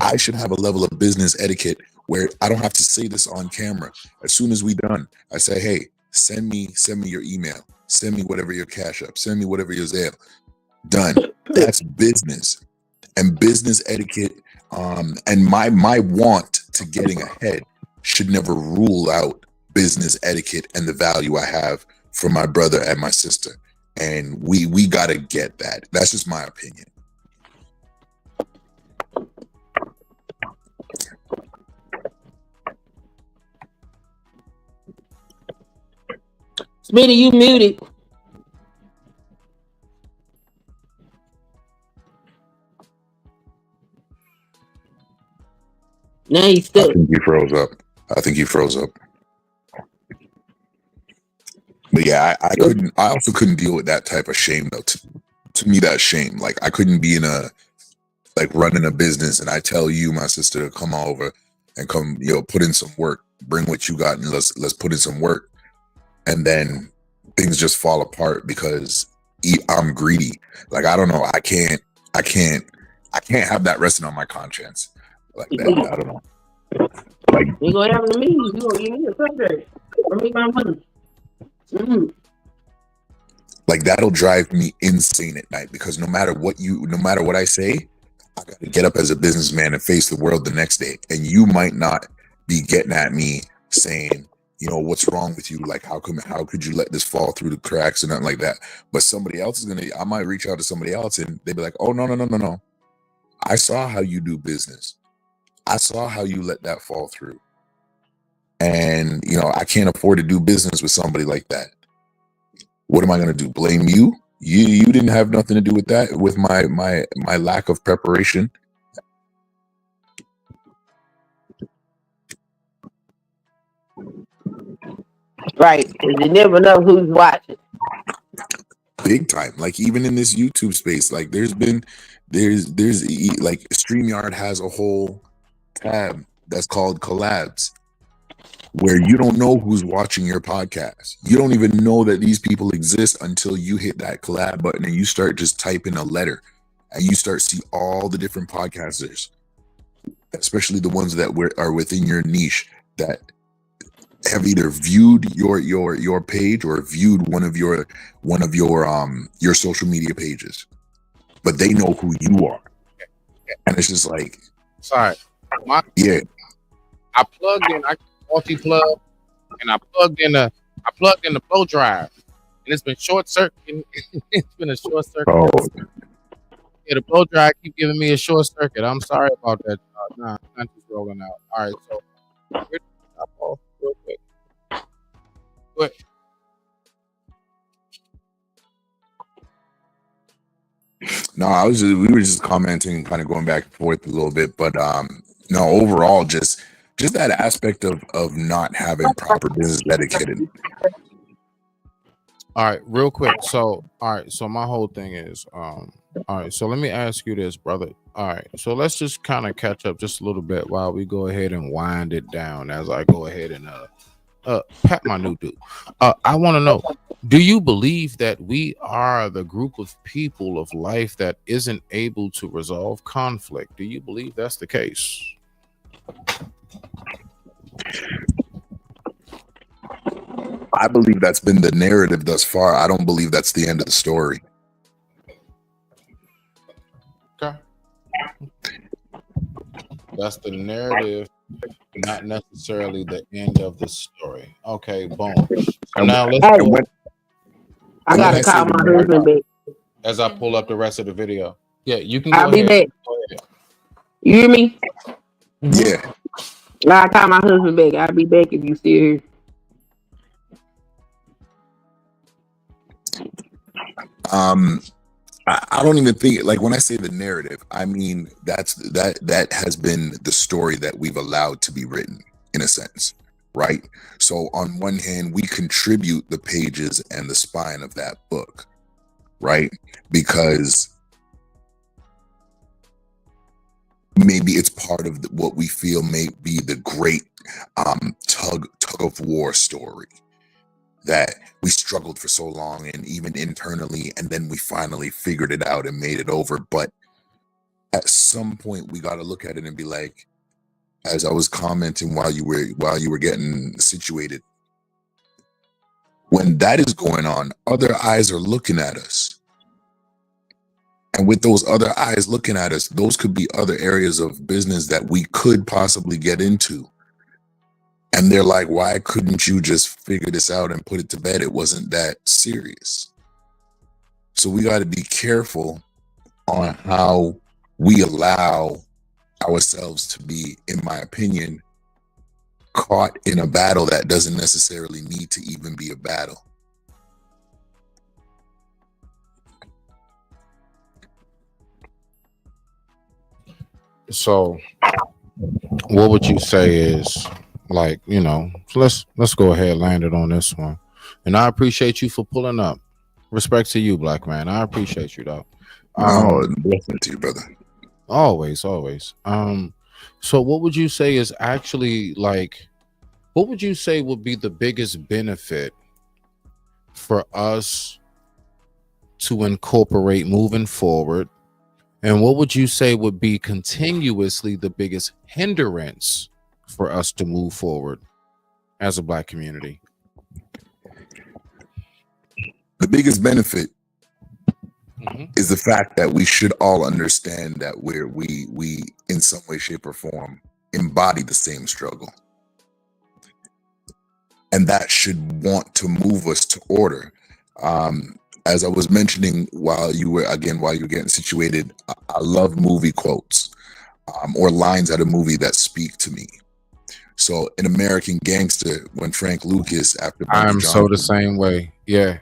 I should have a level of business etiquette where I don't have to say this on camera. As soon as we done, I say, hey, send me your email, send me whatever your Cash App, send me whatever your Zelle. Done. That's business. And business etiquette and my want to getting ahead should never rule out business etiquette and the value I have for my brother and my sister. And we gotta get that. That's just my opinion. Smitty, you muted. Now he's I stuck. think he froze up. But yeah, I also couldn't deal with that type of shame though. To me, that's shame. Like, I couldn't be running a business and I tell you, my sister, to come over and come, put in some work, bring what you got, and let's put in some work. And then things just fall apart because I'm greedy. Like, I don't know. I can't have that resting on my conscience like that. I don't know. Like, You gonna happen to me? You gonna give me a contract? Bring me my money. Like, that'll drive me insane at night, because no matter what I say, I got to get up as a businessman and face the world the next day. And you might not be getting at me saying, what's wrong with you? Like, how could you let this fall through the cracks or nothing like that? But somebody else I might reach out to somebody else and they'd be like, oh, no. I saw how you do business. I saw how you let that fall through. And, I can't afford to do business with somebody like that. What am I going to do? Blame you? You didn't have nothing to do with that, with my lack of preparation. Right. 'Cause you never know who's watching. big time. Like even in this YouTube space, like there's like StreamYard has a whole tab that's called collabs, where you don't know who's watching your podcast. You don't even know that these people exist until you hit that collab button and you start just typing a letter, and you start see all the different podcasters, especially the ones that are within your niche, that have either viewed your page or viewed one of your social media pages, but they know who you are. And it's just like, sorry, I plugged in, I multi-plug, and I plugged in the blow drive, and it's been short circuit. It's been a short circuit. Oh. Yeah, the blow drive keep giving me a short circuit. I'm sorry about that. Nah, I'm just rolling out. All right, so real quick. But no, we were just commenting and kind of going back and forth a little bit, but no, overall, just that aspect of not having proper business etiquette. all right, real quick. So, all right, so my whole thing is, all right, so let me ask you this, brother. All right, so let's just kind of catch up just a little bit while we go ahead and wind it down as I go ahead and pat my new dude. I want to know, do you believe that we are the group of people of life that isn't able to resolve conflict? Do you believe that's the case? I believe that's been the narrative thus far. I don't believe that's the end of the story. Okay. That's the narrative, not necessarily the end of the story. Okay, boom. So now let's go. I gotta call my husband back. As I pull up the rest of the video. Yeah, you can go I'll be ahead. back. Go ahead. You hear me? Yeah. I call my husband back. I'll be back if you still here. I don't even think, like, when I say the narrative, I mean that has been the story that we've allowed to be written, in a sense, right? So on one hand, we contribute the pages and the spine of that book, right? Because maybe it's part of what we feel may be the great tug of war story, that we struggled for so long and even internally, and then we finally figured it out and made it over. But at some point we got to look at it and be like, as I was commenting while you were getting situated, when that is going on, other eyes are looking at us. And with those other eyes looking at us, those could be other areas of business that we could possibly get into. And they're like, why couldn't you just figure this out and put it to bed? It wasn't that serious. So we got to be careful on how we allow ourselves to be, in my opinion, caught in a battle that doesn't necessarily need to even be a battle. So what would you say is, like, you know, let's go ahead and land it on this one. And I appreciate you for pulling up. Respect to you, black man. I appreciate you, though. Blessing to you, brother. Always. So what would you say is actually, like, what would you say would be the biggest benefit for us to incorporate moving forward? And what would you say would be continuously the biggest hindrance for us to move forward as a black community? The biggest benefit is the fact that we should all understand that we in some way, shape, or form embody the same struggle. And that should want to move us to order. As I was mentioning while you were getting situated, I love movie quotes or lines out of movie that speak to me. So in American Gangster, when Frank Lucas, after Bobby I'm so the same way. Yeah.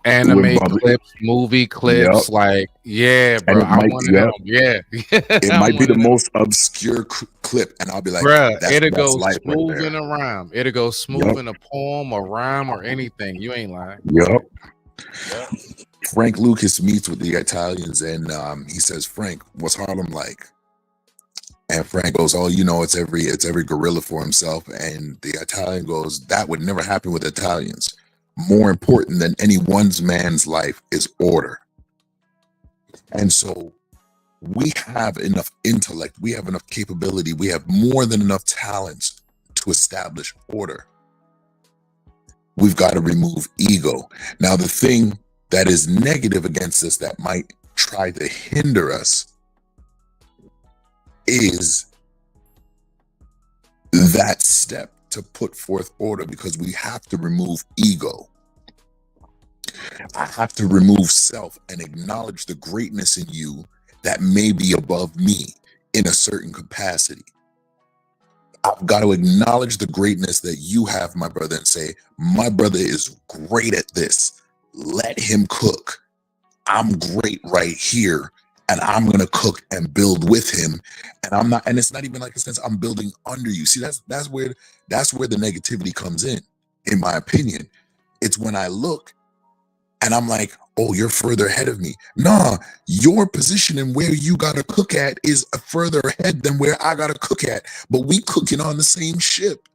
Anime clips, movie clips, like, yeah, bro. I'm one of them. Yeah. It might be the most obscure clip, and I'll be like, bruh, that's it'll go life right smooth there. in a rhyme. It'll go smooth in a poem, a rhyme, or anything. You ain't lying. Yep. Frank Lucas meets with the Italians, and he says, "Frank, what's Harlem like?" And Frank goes, "Oh, it's every gorilla for himself." And the Italian goes, "That would never happen with Italians. More important than any one man's life is order." And so we have enough intellect, we have enough capability, we have more than enough talents to establish order. We've got to remove ego. Now, the thing that is negative against us that might try to hinder us is that step to put forth order, because we have to remove ego. I have to remove self and acknowledge the greatness in you that may be above me in a certain capacity. I've got to acknowledge the greatness that you have, my brother, and say, my brother is great at this. Let him cook. I'm great right here, and I'm going to cook and build with him. And I'm not, and it's not even like a sense I'm building under you. See, that's where the negativity comes in my opinion. It's when I look and I'm like, oh, you're further ahead of me. Nah, your position and where you got to cook at is further ahead than where I got to cook at. But we cooking on the same ship.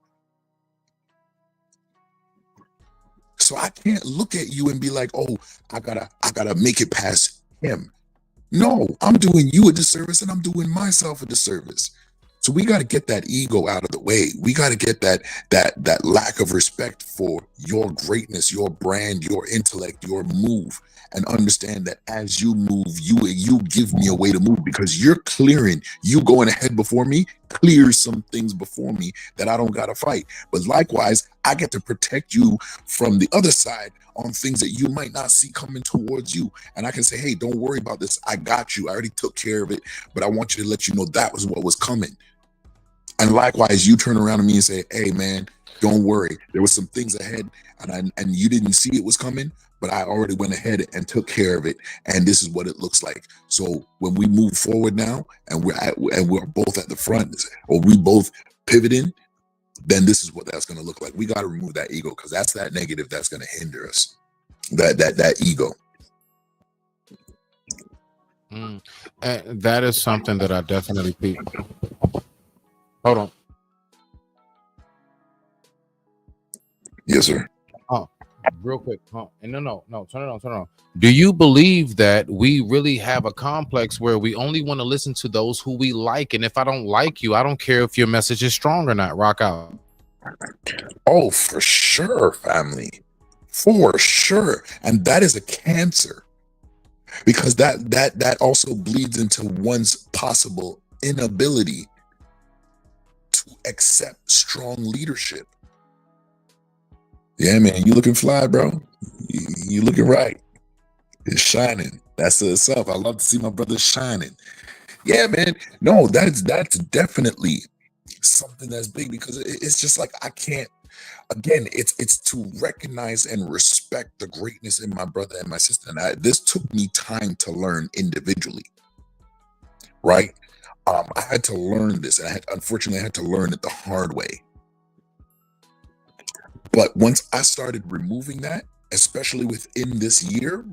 So I can't look at you and be like, oh, I gotta make it past him. No, I'm doing you a disservice and I'm doing myself a disservice. So we got to get that ego out of the way. We got to get that lack of respect for your greatness, your brand, your intellect, your move, and understand that as you move, you give me a way to move, because you're clearing, you going ahead before me, clear some things before me that I don't got to fight. But likewise, I get to protect you from the other side on things that you might not see coming towards you. And I can say, hey, don't worry about this. I got you. I already took care of it, but I want you to let you know that was what was coming. And likewise, you turn around to me and say, hey, man, don't worry. There was some things ahead and you didn't see it was coming, but I already went ahead and took care of it. And this is what it looks like. So when we move forward now and we're both at the front, or we both pivoting, then this is what that's going to look like. We got to remove that ego, because that's that negative that's going to hinder us, that ego. And that is something that I definitely feel. Hold on. Yes, sir. Real quick. And no, turn it on. Do you believe that we really have a complex where we only want to listen to those who we like? And if I don't like you, I don't care if your message is strong or not. Rock out. Oh, for sure, family. For sure. And that is a cancer, because that also bleeds into one's possible inability to accept strong leadership. Yeah, man, you looking fly, bro. You looking right. It's shining. That's itself. I love to see my brother shining. Yeah, man. No, that's definitely something that's big, because it's just like, I can't. Again, it's to recognize and respect the greatness in my brother and my sister. And this took me time to learn individually, right? I had to learn this, and unfortunately I had to learn it the hard way. But once I started removing that, especially within this year,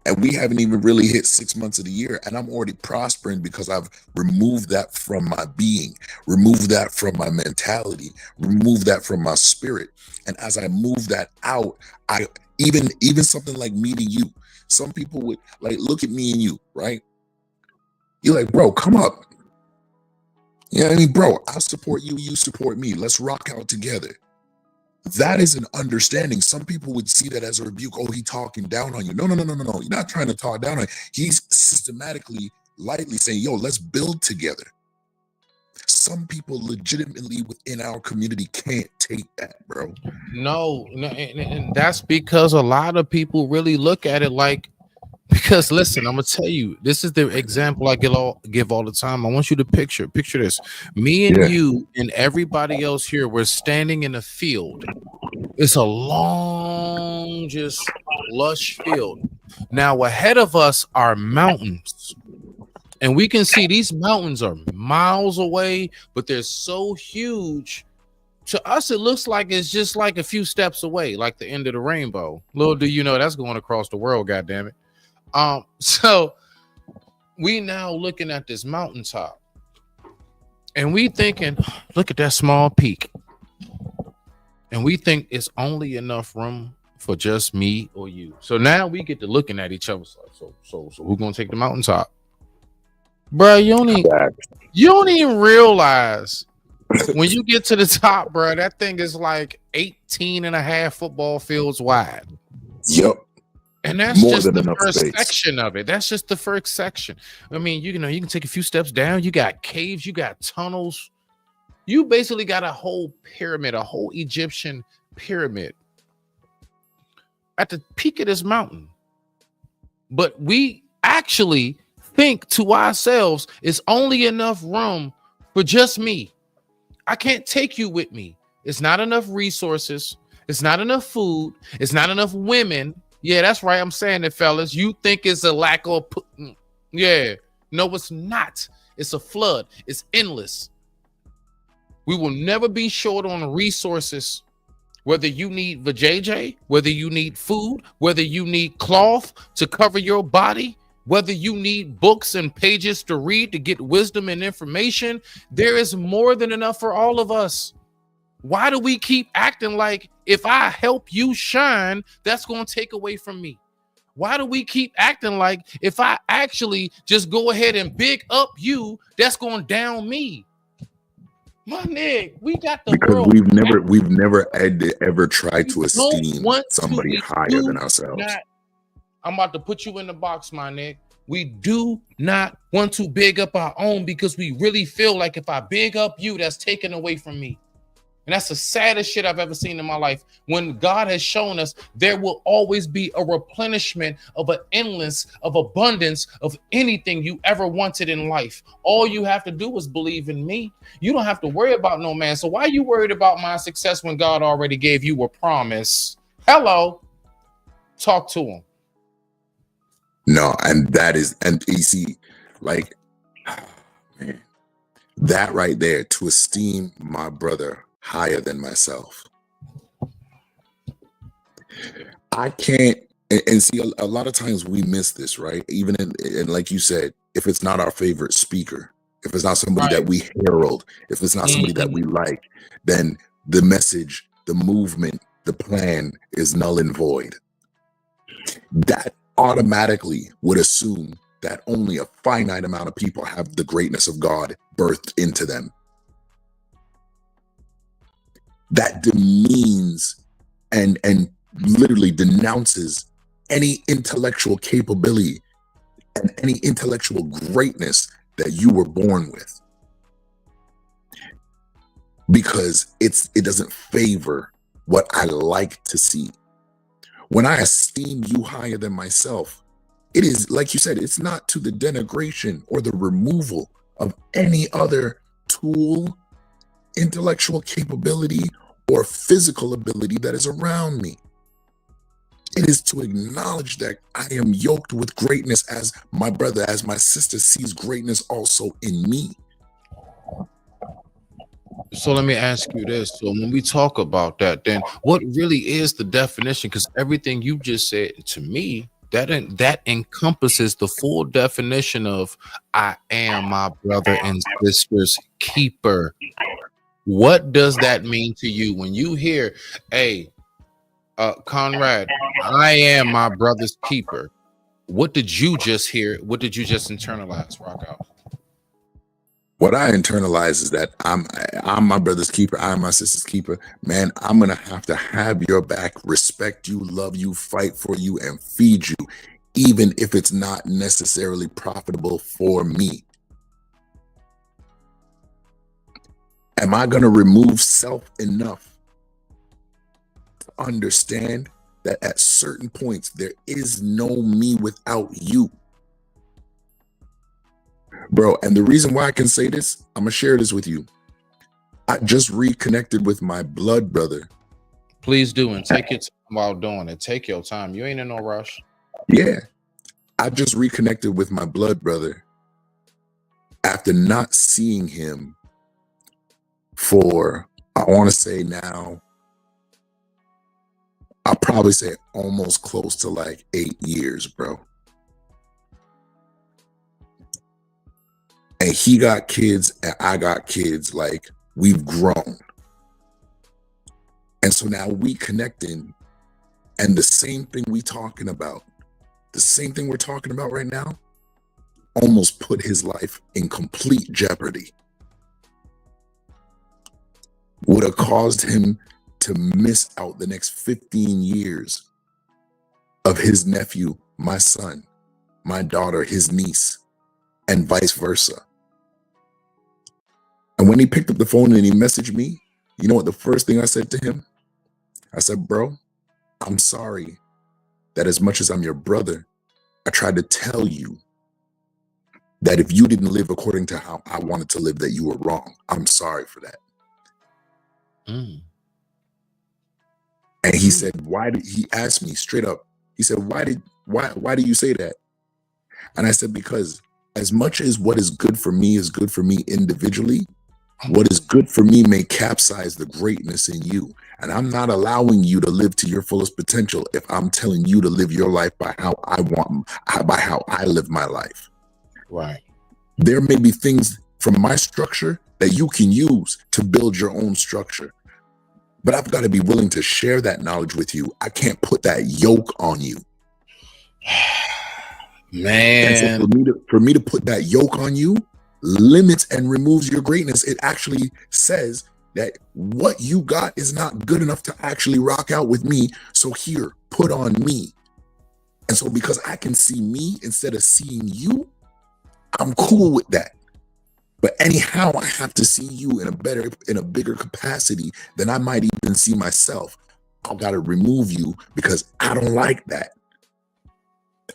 and we haven't even really hit 6 months of the year, and I'm already prospering because I've removed that from my being, removed that from my mentality, removed that from my spirit. And as I move that out, I even something like meeting you, some people would like look at me and you, right? You're like, bro, come up. You know what I mean? Bro, I'll support you, you support me. Let's rock out together. That is an understanding. Some people would see that as a rebuke. Oh, he talking down on you. No. You're not trying to talk down on you. He's systematically, lightly saying, yo, let's build together. Some people legitimately within our community can't take that, bro. No, and that's because a lot of people really look at it like, because listen, I'm gonna tell you, this is the example I give all the time. I want you to picture this. Me and you and everybody else here, we're standing in a field. It's a long, just lush field. Now ahead of us are mountains. And we can see these mountains are miles away, but they're so huge. To us, it looks like it's just like a few steps away, like the end of the rainbow. Little do you know, that's going across the world, goddammit. So we now looking at this mountaintop, and we thinking, look at that small peak, and we think it's only enough room for just me or you. So now we get to looking at each other. So who's gonna take the mountaintop, bro? You don't even realize when you get to the top, bro. That thing is like 18 and a half football fields wide. Yep. And that's More just than the enough first space. section of it. That's just the first section. I mean, you know, you can take a few steps down. You got caves, you got tunnels. You basically got a whole pyramid, a whole Egyptian pyramid at the peak of this mountain. But we actually think to ourselves, it's only enough room for just me. I can't take you with me. It's not enough resources. It's not enough food. It's not enough women. Yeah, that's right. I'm saying it, fellas. You think it's a lack of, yeah. No, it's not. It's a flood. It's endless. We will never be short on resources, whether you need vajayjay, whether you need food, whether you need cloth to cover your body, whether you need books and pages to read to get wisdom and information. There is more than enough for all of us. Why do we keep acting like if I help you shine, that's going to take away from me? Why do we keep acting like if I actually just go ahead and big up you, that's going down me? My nigga, we got the Because world. we've never ever tried to We don't esteem want to. somebody We higher do than ourselves. not. I'm about to put you in the box, my nigga. We do not want to big up our own because we really feel like if I big up you, that's taken away from me. And that's the saddest shit I've ever seen in my life. When God has shown us there will always be a replenishment of an endless, of abundance of anything you ever wanted in life. All you have to do is believe in me. You don't have to worry about no man. So why are you worried about my success when God already gave you a promise? Hello. Talk to him. No, and that is, and you see, like, man, that right there, to esteem my brother higher than myself. I can't, and see, a lot of times we miss this, right? Even in, like you said, if it's not our favorite speaker, if it's not somebody that we herald, if it's not somebody that we like, then the message, the movement, the plan is null and void. That automatically would assume that only a finite amount of people have the greatness of God birthed into them. That demeans and literally denounces any intellectual capability and any intellectual greatness that you were born with, because it doesn't favor what I like to see. When I esteem you higher than myself, it is, like you said, it's not to the denigration or the removal of any other tool, intellectual capability, or physical ability that is around me. It is to acknowledge that I am yoked with greatness as my brother, as my sister sees greatness also in me. So let me ask you this. So when we talk about that, then what really is the definition? Because everything you just said to me, that encompasses the full definition of I am my brother and sister's keeper. What does that mean to you when you hear, hey, Conrad, I am my brother's keeper? What did you just hear? What did you just internalize, Rock Out? What I internalize is that I'm my brother's keeper. I'm my sister's keeper. Man, I'm going to have your back, respect you, love you, fight for you, and feed you, even if it's not necessarily profitable for me. Am I going to remove self enough to understand that at certain points there is no me without you? Bro, and the reason why I can say this, I'm going to share this with you. I just reconnected with my blood brother. Please do, and take your time while doing it. Take your time. You ain't in no rush. Yeah. I just reconnected with my blood brother after not seeing him for, I want to say now, I'll probably say almost close to like 8 years, bro. and he got kids and I got kids. Like, we've grown. And so now we connecting, and the same thing we're talking about right now, almost put his life in complete jeopardy. Would have caused him to miss out the next 15 years of his nephew, my son, my daughter, his niece, and vice versa. And when he picked up the phone and he messaged me, you know what the first thing I said to him? I said, bro, I'm sorry that as much as I'm your brother, I tried to tell you that if you didn't live according to how I wanted to live, that you were wrong. I'm sorry for that. And he said, he asked me straight up, he said, why do you say that? And I said, because as much as what is good for me individually, what is good for me may capsize the greatness in you. And I'm not allowing you to live to your fullest potential if I'm telling you to live your life by how I live my life. Right. There may be things from my structure that you can use to build your own structure. But I've got to be willing to share that knowledge with you. I can't put that yoke on you. Man. And so for me to put that yoke on you limits and removes your greatness. It actually says that what you got is not good enough to actually rock out with me. So here, put on me. And so because I can see me instead of seeing you, I'm cool with that. But anyhow, I have to see you in a bigger capacity than I might even see myself. I've got to remove you because I don't like that.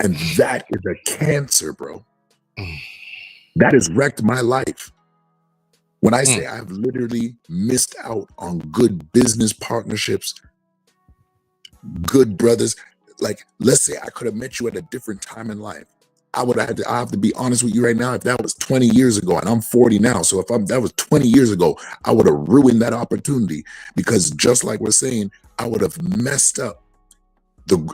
And that is a cancer, bro. That has wrecked my life. When I say I've literally missed out on good business partnerships, good brothers, like let's say I could have met you at a different time in life. I have to be honest with you right now. If that was 20 years ago, and I'm 40 now, so if that was 20 years ago, I would have ruined that opportunity because just like we're saying, I would have messed up.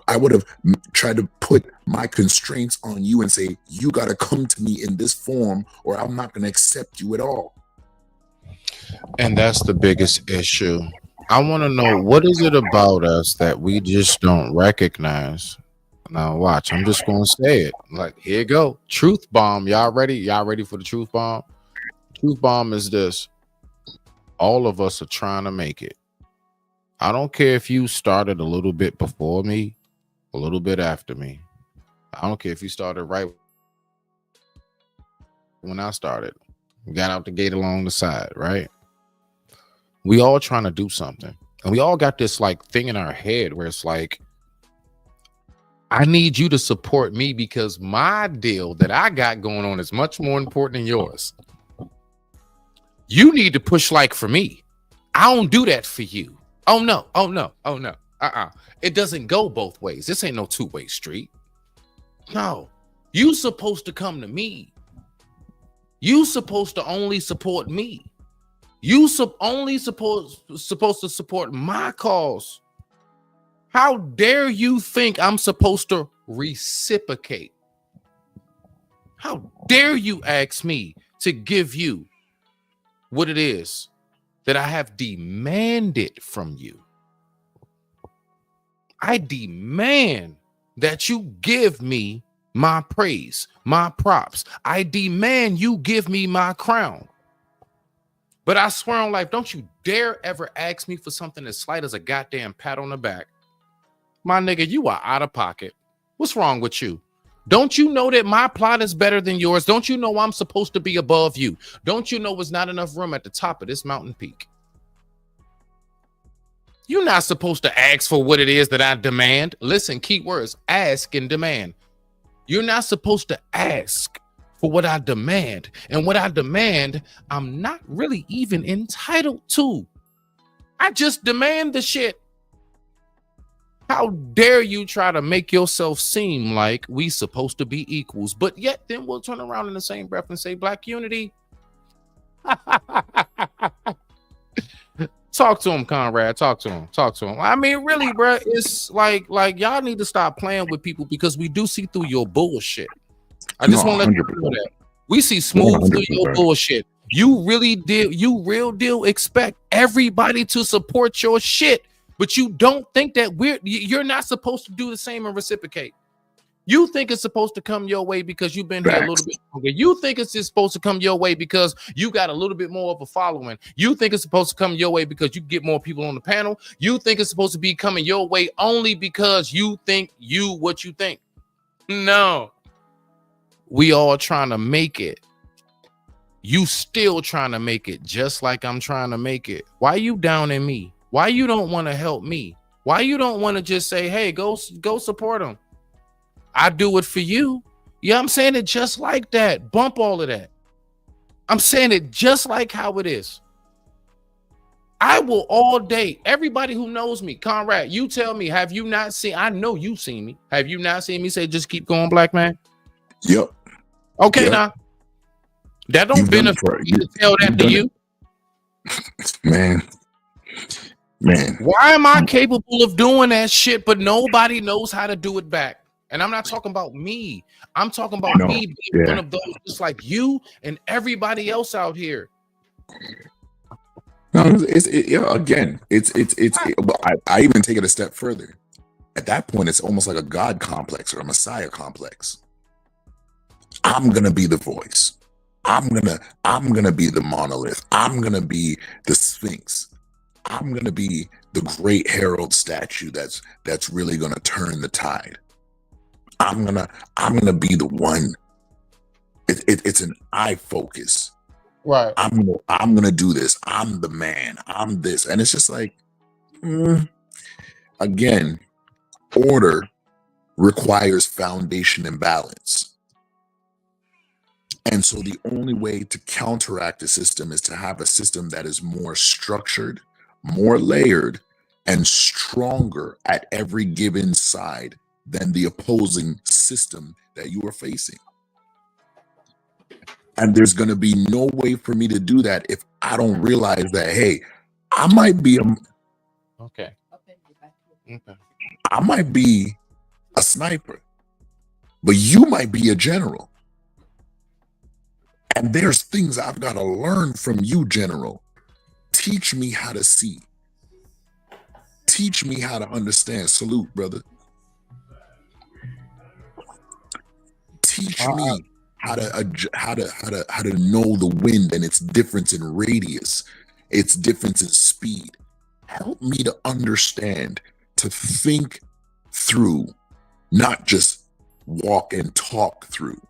I would have tried to put my constraints on you and say, you got to come to me in this form or I'm not going to accept you at all. And that's the biggest issue. I want to know, what is it about us that we just don't recognize? Now watch, I'm just gonna say it. Like, here you go. Truth bomb. Y'all ready? Y'all ready for the truth bomb? Truth bomb is this. All of us are trying to make it. I don't care if you started a little bit before me, a little bit after me. I don't care if you started right when I started. We got out the gate along the side, right? We all trying to do something. And we all got this like thing in our head where it's like, I need you to support me because my deal that I got going on is much more important than yours. You need to push like for me. I don't do that for you. Oh no. Oh no. Oh no. It doesn't go both ways. This ain't no two-way street. No. You supposed to come to me. You supposed to only support me. You only supposed to support my cause. How dare you think I'm supposed to reciprocate? How dare you ask me to give you what it is that I have demanded from you? I demand that you give me my praise, my props. I demand you give me my crown. But I swear on life, don't you dare ever ask me for something as slight as a goddamn pat on the back. My nigga, you are out of pocket. What's wrong with you? Don't you know that my plot is better than yours? Don't you know I'm supposed to be above you? Don't you know there's not enough room at the top of this mountain peak? You're not supposed to ask for what it is that I demand. Listen, key words, ask and demand. You're not supposed to ask for what I demand. And what I demand, I'm not really even entitled to. I just demand the shit. How dare you try to make yourself seem like we supposed to be equals, but yet then we'll turn around in the same breath and say Black unity. Talk to him, Conrad. Talk to him. I mean, really, bro, it's like y'all need to stop playing with people because we do see through your bullshit. I just want to let you know that. We see smooth through your 100%. bullshit. You real deal expect everybody to support your shit, but you don't think that you're not supposed to do the same and reciprocate. You think it's supposed to come your way because you've been here a little bit longer. You think it's just supposed to come your way because you got a little bit more of a following. You think it's supposed to come your way because you get more people on the panel. You think it's supposed to be coming your way only because you think what you think. No. We all trying to make it. You still trying to make it just like I'm trying to make it. Why you down in me? Why you don't want to help me? Why you don't want to just say, hey, go support them? I do it for you. Yeah, I'm saying it just like that. Bump all of that. I'm saying it just like how it is. I will all day. Everybody who knows me, Conrad, you tell me, have you not seen? I know you've seen me. Have you not seen me say, just keep going, black man? Yep. Okay, Yep. now. That don't benefit me to tell that to you. Man. Why am I capable of doing that shit, but nobody knows how to do it back? And I'm not talking about me. I'm talking about me being one of those just like you and everybody else out here. No, I even take it a step further. At that point, it's almost like a God complex or a Messiah complex. I'm gonna be the voice. I'm gonna be the monolith. I'm gonna be the Sphinx. I'm gonna be the great herald statue that's really gonna turn the tide. I'm gonna be the one. It's an I focus. Right. I'm gonna do this. I'm the man. I'm this, and it's just like, again, order requires foundation and balance. And so the only way to counteract a system is to have a system that is more structured, more layered, and stronger at every given side than the opposing system that you are facing. And there's going to be no way for me to do that if I don't realize that, hey, I might be I might be a sniper, but you might be a general. And there's things I've got to learn from you, General. Teach me how to see. Teach me how to understand. Salute, brother. Teach me how to know the wind and its difference in radius, its difference in speed. Help me to understand, to think through, not just walk and talk through.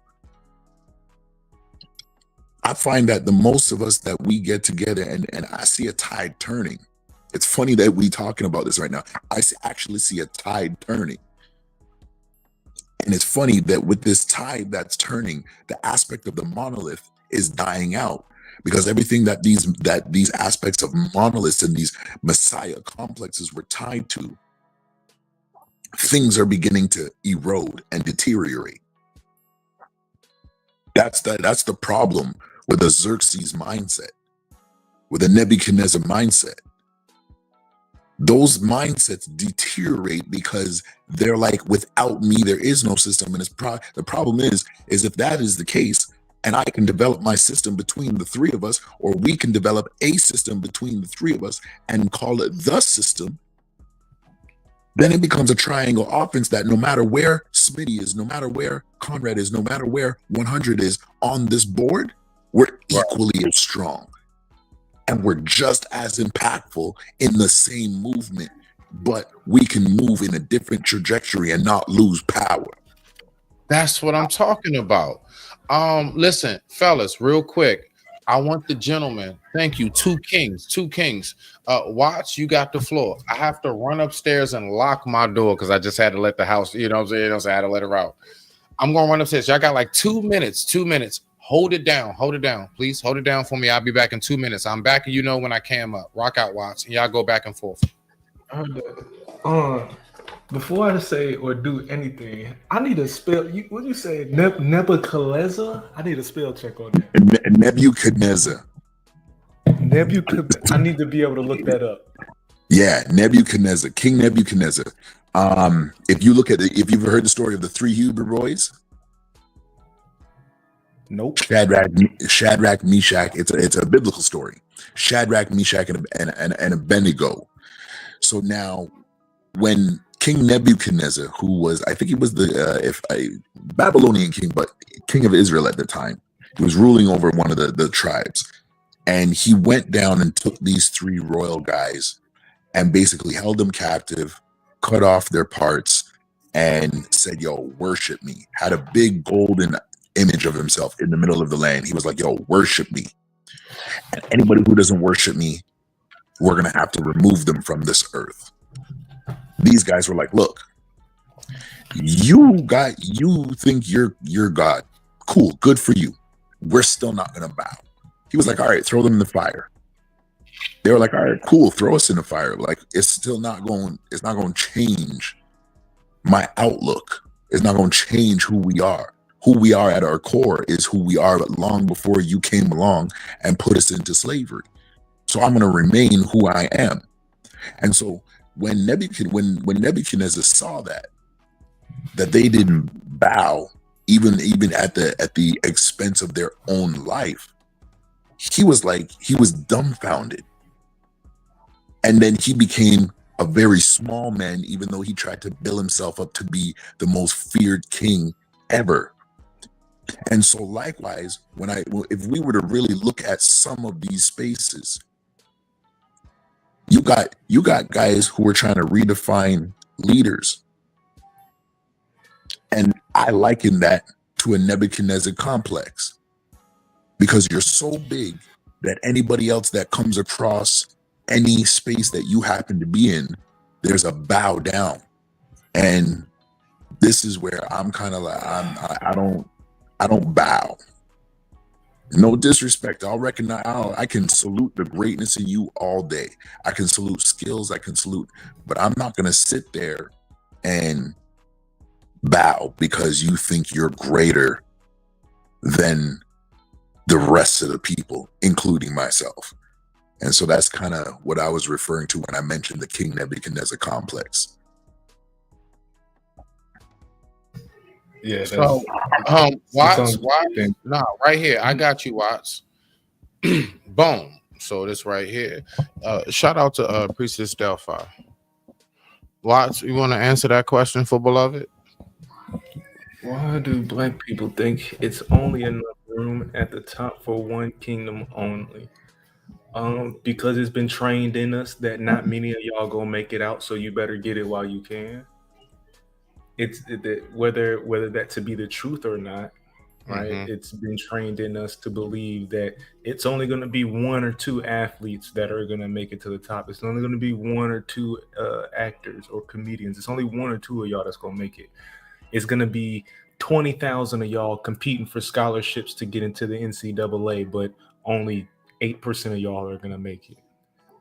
I find that the most of us that we get together and I see a tide turning. It's funny that we talking about this right now. I actually see a tide turning. And it's funny that with this tide that's turning, the aspect of the monolith is dying out, because everything that these aspects of monoliths and these Messiah complexes were tied to, things are beginning to erode and deteriorate. That's the problem with a Xerxes mindset, with a Nebuchadnezzar mindset. Those mindsets deteriorate because they're like, without me, there is no system. And the problem is if that is the case, and I can develop my system between the three of us, or we can develop a system between the three of us and call it the system, then it becomes a triangle offense that no matter where Smitty is, no matter where Conrad is, no matter where 100 is on this board, we're equally as strong. And we're just as impactful in the same movement, but we can move in a different trajectory and not lose power. That's what I'm talking about. Listen, fellas, real quick. I want the gentleman. Thank you. Two kings. Watch, you got the floor. I have to run upstairs and lock my door because I just had to let the house, you know what I'm saying? I had to let her out. I'm going to run upstairs. Y'all got like 2 minutes. Hold it down. Please hold it down for me. I'll be back in 2 minutes. I'm back, you know, when I cam up. Rock out, Watts, and y'all go back and forth. Before I say or do anything, I need to spell. What you say, Nebuchadnezzar? I need a spell check on that. Nebuchadnezzar. I need to be able to look that up. Yeah, Nebuchadnezzar, King Nebuchadnezzar. If you look at it, if you've heard the story of the three Hebrew boys. Nope. Shadrach, Meshach. It's a biblical story. Shadrach, Meshach, and Abednego. So now, when King Nebuchadnezzar, who was, I think he was the Babylonian king, but king of Israel at the time, he was ruling over one of the tribes, and he went down and took these 3 royal guys and basically held them captive, cut off their parts, and said, "Yo, worship me." Had a big golden image of himself in the middle of the land. He was like, "Yo, worship me. And anybody who doesn't worship me, we're gonna have to remove them from this earth." These guys were like, "Look, you think you're God. Cool, good for you. We're still not gonna bow." He was like, "All right, throw them in the fire." They were like, "All right, cool, throw us in the fire." Like, it's not going to change my outlook. It's not going to change who we are. Who we are at our core is who we are long before you came along and put us into slavery. So I'm going to remain who I am. And so when Nebuchadnezzar saw that they didn't bow, even at the expense of their own life, he was dumbfounded. And then he became a very small man, even though he tried to build himself up to be the most feared king ever. And so likewise, if we were to really look at some of these spaces, you got guys who are trying to redefine leaders. And I liken that to a Nebuchadnezzar complex, because you're so big that anybody else that comes across any space that you happen to be in, there's a bow down. And this is where I'm kind of like, I don't bow. No disrespect. I'll recognize, I can salute the greatness in you all day. I can salute skills, but I'm not going to sit there and bow because you think you're greater than the rest of the people, including myself. And so that's kind of what I was referring to when I mentioned the King Nebuchadnezzar complex. Yeah. So, Watts, no, right here. I got you, Watts. Boom. So this right here. Shout out to Priestess Delphi. Watts, you want to answer that question for Beloved? Why do black people think it's only enough room at the top for one kingdom only? Because it's been trained in us that not many of y'all gonna make it out, so you better get it while you can. It's whether that to be the truth or not, right? Mm-hmm. It's been trained in us to believe that it's only going to be 1 or 2 athletes that are going to make it to the top. It's only going to be 1 or 2 actors or comedians. It's only 1 or 2 of y'all that's going to make it. It's going to be 20,000 of y'all competing for scholarships to get into the NCAA, but only 8% of y'all are going to make it.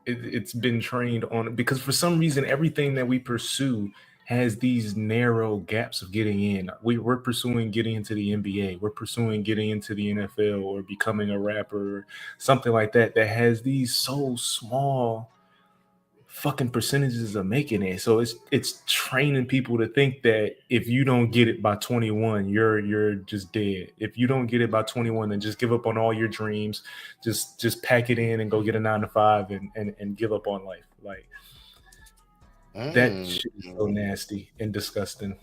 It's been trained on, because for some reason, everything that we pursue has these narrow gaps of getting in. We're pursuing getting into the NBA. We're pursuing getting into the NFL or becoming a rapper or something like that has these so small fucking percentages of making it. So it's training people to think that if you don't get it by 21, you're just dead. If you don't get it by 21, then just give up on all your dreams. Just pack it in and go get a 9-to-5 and give up on life. Like, that shit is so nasty and disgusting.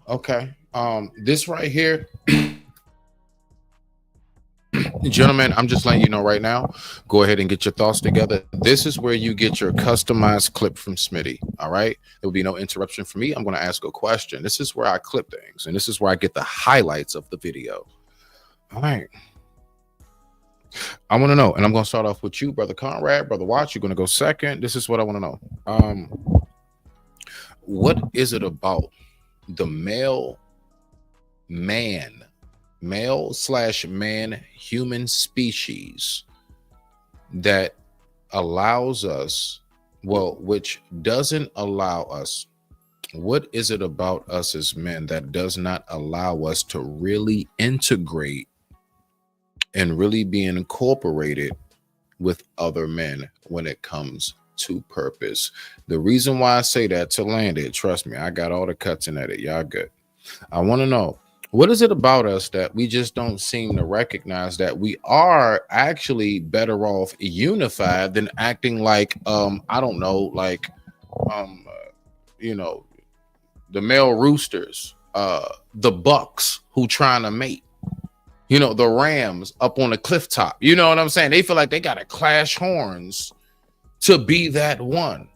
Okay. This right here, gentlemen, I'm just letting you know right now. Go ahead and get your thoughts together. This is where you get your customized clip from Smitty. All right. There will be no interruption for me. I'm going to ask a question. This is where I clip things, and this is where I get the highlights of the video. All right. I want to know, and I'm going to start off with you, Brother Conrad. Brother Watts, you're going to go second. This is what I want to know. What is it about the male/man human species that allows us, which doesn't allow us? What is it about us as men that does not allow us to really integrate and really be incorporated with other men when it comes to purpose? The reason why I say that, to land it, trust me, I got all the cuts and edit. Y'all good. I want to know, What is it about us that we just don't seem to recognize that we are actually better off unified than acting like I don't know, like um you know, the male roosters, the bucks who trying to mate, you know, the rams up on the cliff top. You know what I'm saying? They feel like they gotta clash horns to be that one.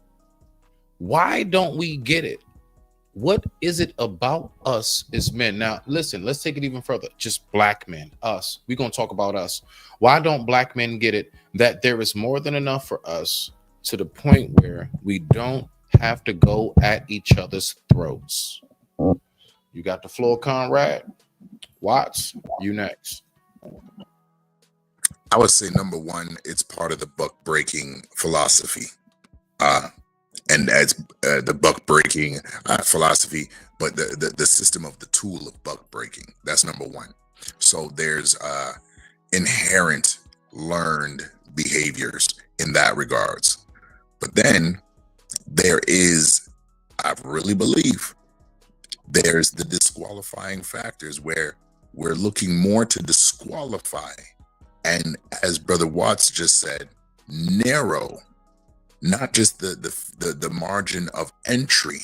Why don't we get it? What is it about us as men? Now, listen, let's take it even further. Just black men, us. We're going to talk about us. Why don't black men get it that there is more than enough for us to the point where we don't have to go at each other's throats? You got the floor, Conrad. Watts, you next. I would say number one, it's part of the buck breaking philosophy. And that's the buck breaking philosophy, but the system of the tool of buck breaking. That's number one. So there's inherent learned behaviors in that regards. But then there is, I really believe, there's the disqualifying factors where we're looking more to disqualify. And as Brother Watts just said, narrow not just the margin of entry,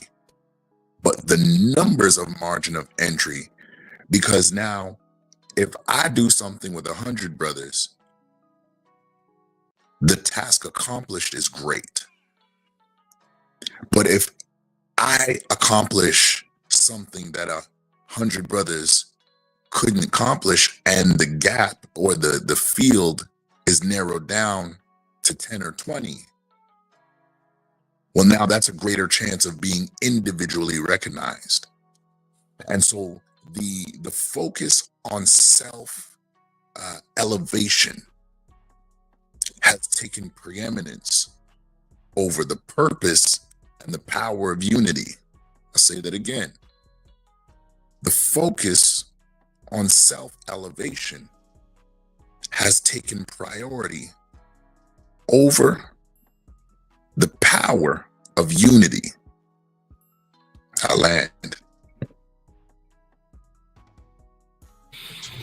but the numbers of margin of entry. Because now, if I do something with 100 brothers, the task accomplished is great. But if I accomplish something that 100 brothers couldn't accomplish, and the gap or the field is narrowed down to 10 or 20, well, now that's a greater chance of being individually recognized. And so the focus on self elevation has taken preeminence over the purpose and the power of unity. I'll say that again. The focus on self elevation has taken priority over the power of unity. I land.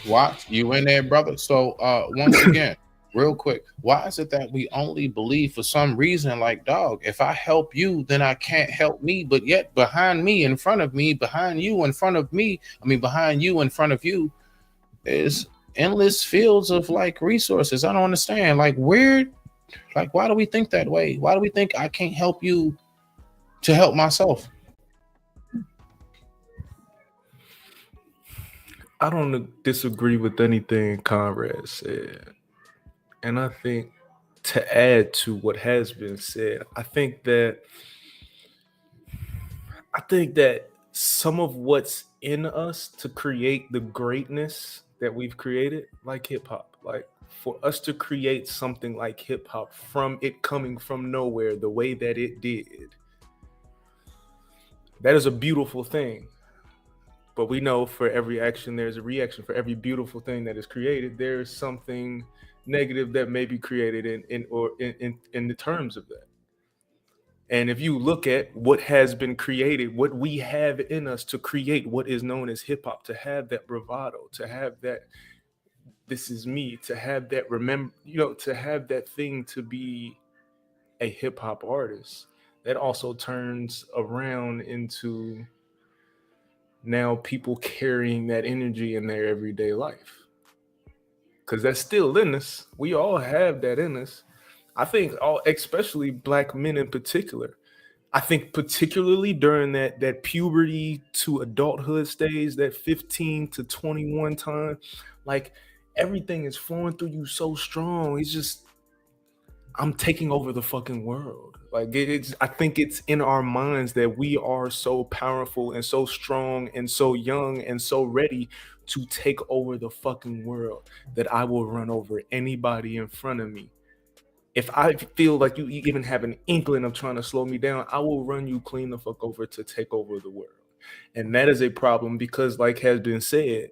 Watch, you in there, brother? So once again, real quick, why is it that we only believe for some reason, like, dog, if I help you, then I can't help me, but yet behind me, in front of me, behind you, in front of me, behind you, in front of you, is endless fields of like resources. I don't understand. Like, where, like, why do we think that way? Why do we think I can't help you to help myself? I don't disagree with anything Conrad said. And I think to add to what has been said, I think that some of what's in us to create the greatness that we've created, like hip hop, like for us to create something like hip hop from it coming from nowhere the way that it did, that is a beautiful thing. But we know for every action, there's a reaction. For every beautiful thing that is created, there's something negative that may be created in the terms of that. And if you look at what has been created, what we have in us to create what is known as hip hop, to have that bravado, to have that this is me, to have that to have that thing to be a hip hop artist, that also turns around into now people carrying that energy in their everyday life. Because that's still in us. We all have that in us. I think especially Black men in particular. I think particularly during that puberty to adulthood stage, that 15 to 21 time, like everything is flowing through you so strong. It's just, I'm taking over the fucking world. Like I think it's in our minds that we are so powerful and so strong and so young and so ready to take over the fucking world that I will run over anybody in front of me. If I feel like you even have an inkling of trying to slow me down, I will run you clean the fuck over to take over the world. And that is a problem because, like has been said,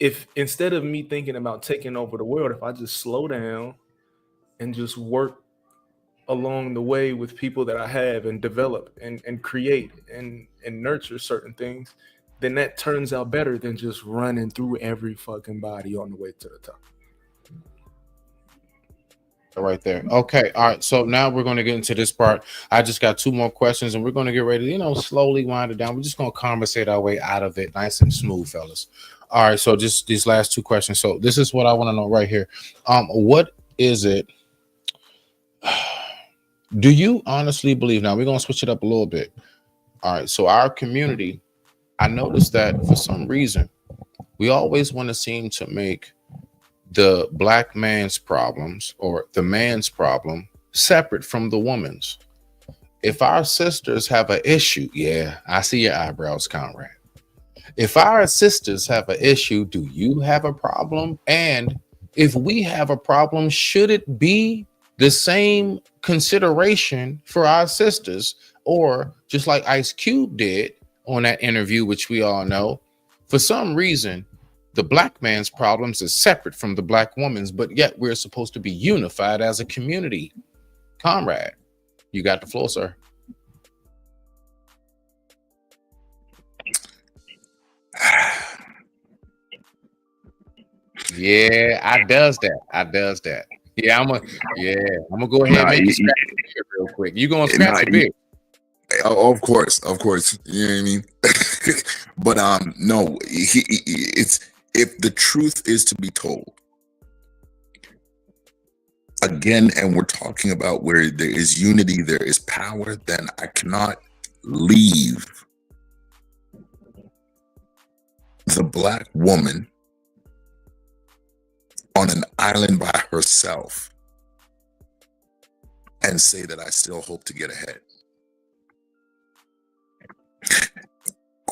if instead of me thinking about taking over the world, if I just slow down and just work along the way with people that I have and develop and create and nurture certain things, then that turns out better than just running through every fucking body on the way to the top. Right there. Okay. All right. So now we're going to get into this part. I just got 2 more questions and we're going to get ready to, slowly wind it down. We're just going to conversate our way out of it nice and smooth, fellas. All right. So just these last 2 questions. So this is what I want to know right here. What is it? Do you honestly believe? Now we're going to switch it up a little bit. All right. So our community, I noticed that for some reason, we always want to seem to make the black man's problems or the man's problem separate from the woman's. If our sisters have an issue, yeah, I see your eyebrows, Conrad. If our sisters have an issue, do you have a problem? And if we have a problem, should it be the same consideration for our sisters? Or just like Ice Cube did on that interview, which we all know, for some reason, the black man's problems is separate from the black woman's, but yet we're supposed to be unified as a community. Conrad, you got the floor, sir. Yeah, I does that. Yeah, I'm gonna go ahead and make you scratch the beard real quick. You gonna scratch the beard? Of course. You know what I mean? But no, it's, if the truth is to be told, again, and we're talking about where there is unity, there is power, then I cannot leave the black woman on an island by herself and say that I still hope to get ahead.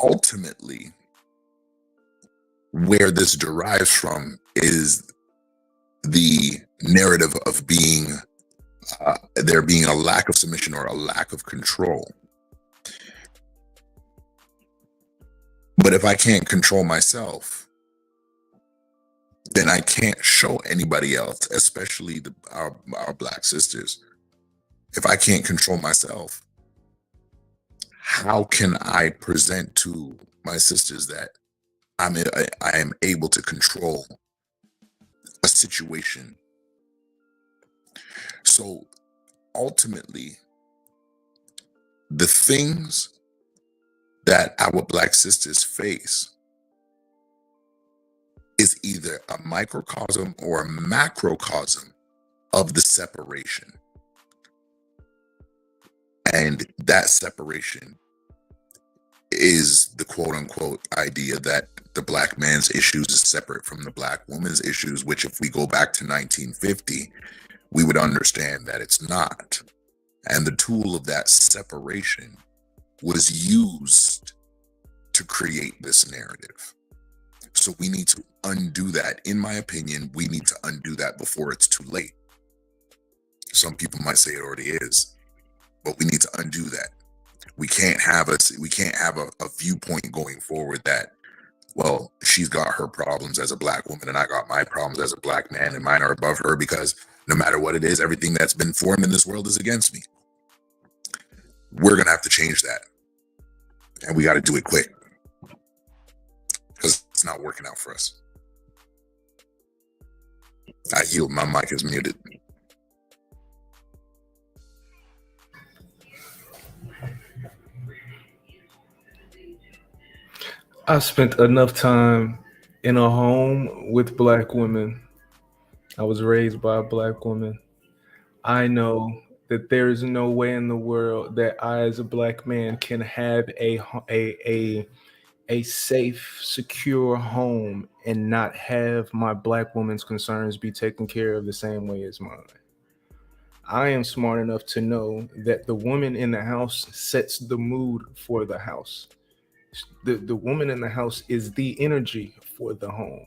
Ultimately, where this derives from is the narrative of being there being a lack of submission or a lack of control. But if I can't control myself, then I can't show anybody else, especially our black sisters. If I can't control myself, how can I present to my sisters that I am able to control a situation? So ultimately, the things that our black sisters face is either a microcosm or a macrocosm of the separation. And that separation is the quote unquote idea that the black man's issues is separate from the black woman's issues, which if we go back to 1950, we would understand that it's not. And the tool of that separation was used to create this narrative. So we need to undo that. In my opinion, we need to undo that before it's too late. Some people might say it already is, but we need to undo that. We can't have a viewpoint going forward that, well, she's got her problems as a black woman and I got my problems as a black man and mine are above her, because no matter what it is, everything that's been formed in this world is against me. We're going to have to change that. And we got to do it quick, because it's not working out for us. I yield. My mic is muted. I spent enough time in a home with black women. I was raised by a black woman. I know that there is no way in the world that I, as a black man, can have a safe, secure home and not have my black woman's concerns be taken care of the same way as mine. I am smart enough to know that the woman in the house sets the mood for the house. The woman in the house is the energy for the home.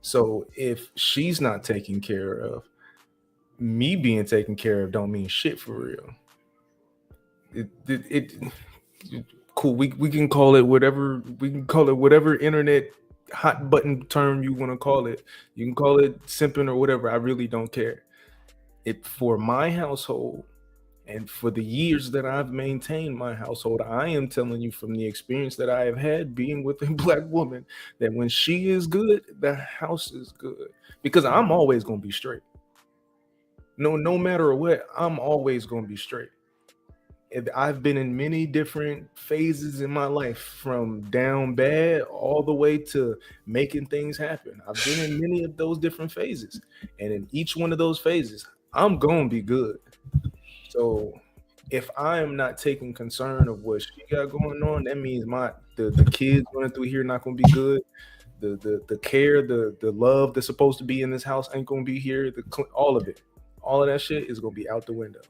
So if she's not taken care of, me being taken care of don't mean shit for real. Cool. We can call it whatever. We can call it whatever internet hot button term you want to call it. You can call it simping or whatever. I really don't care. It for my household And for the years that I've maintained my household, I am telling you from the experience that I have had being with a Black woman that when she is good, the house is good. Because I'm always going to be straight. No matter what, I'm always going to be straight. And I've been in many different phases in my life, from down bad all the way to making things happen. I've been in many of those different phases. And in each one of those phases, I'm going to be good. So if I am not taking concern of what she got going on, that means the kids running through here not going to be good. The care, the love that's supposed to be in this house ain't going to be here. All of it. All of that shit is going to be out the window.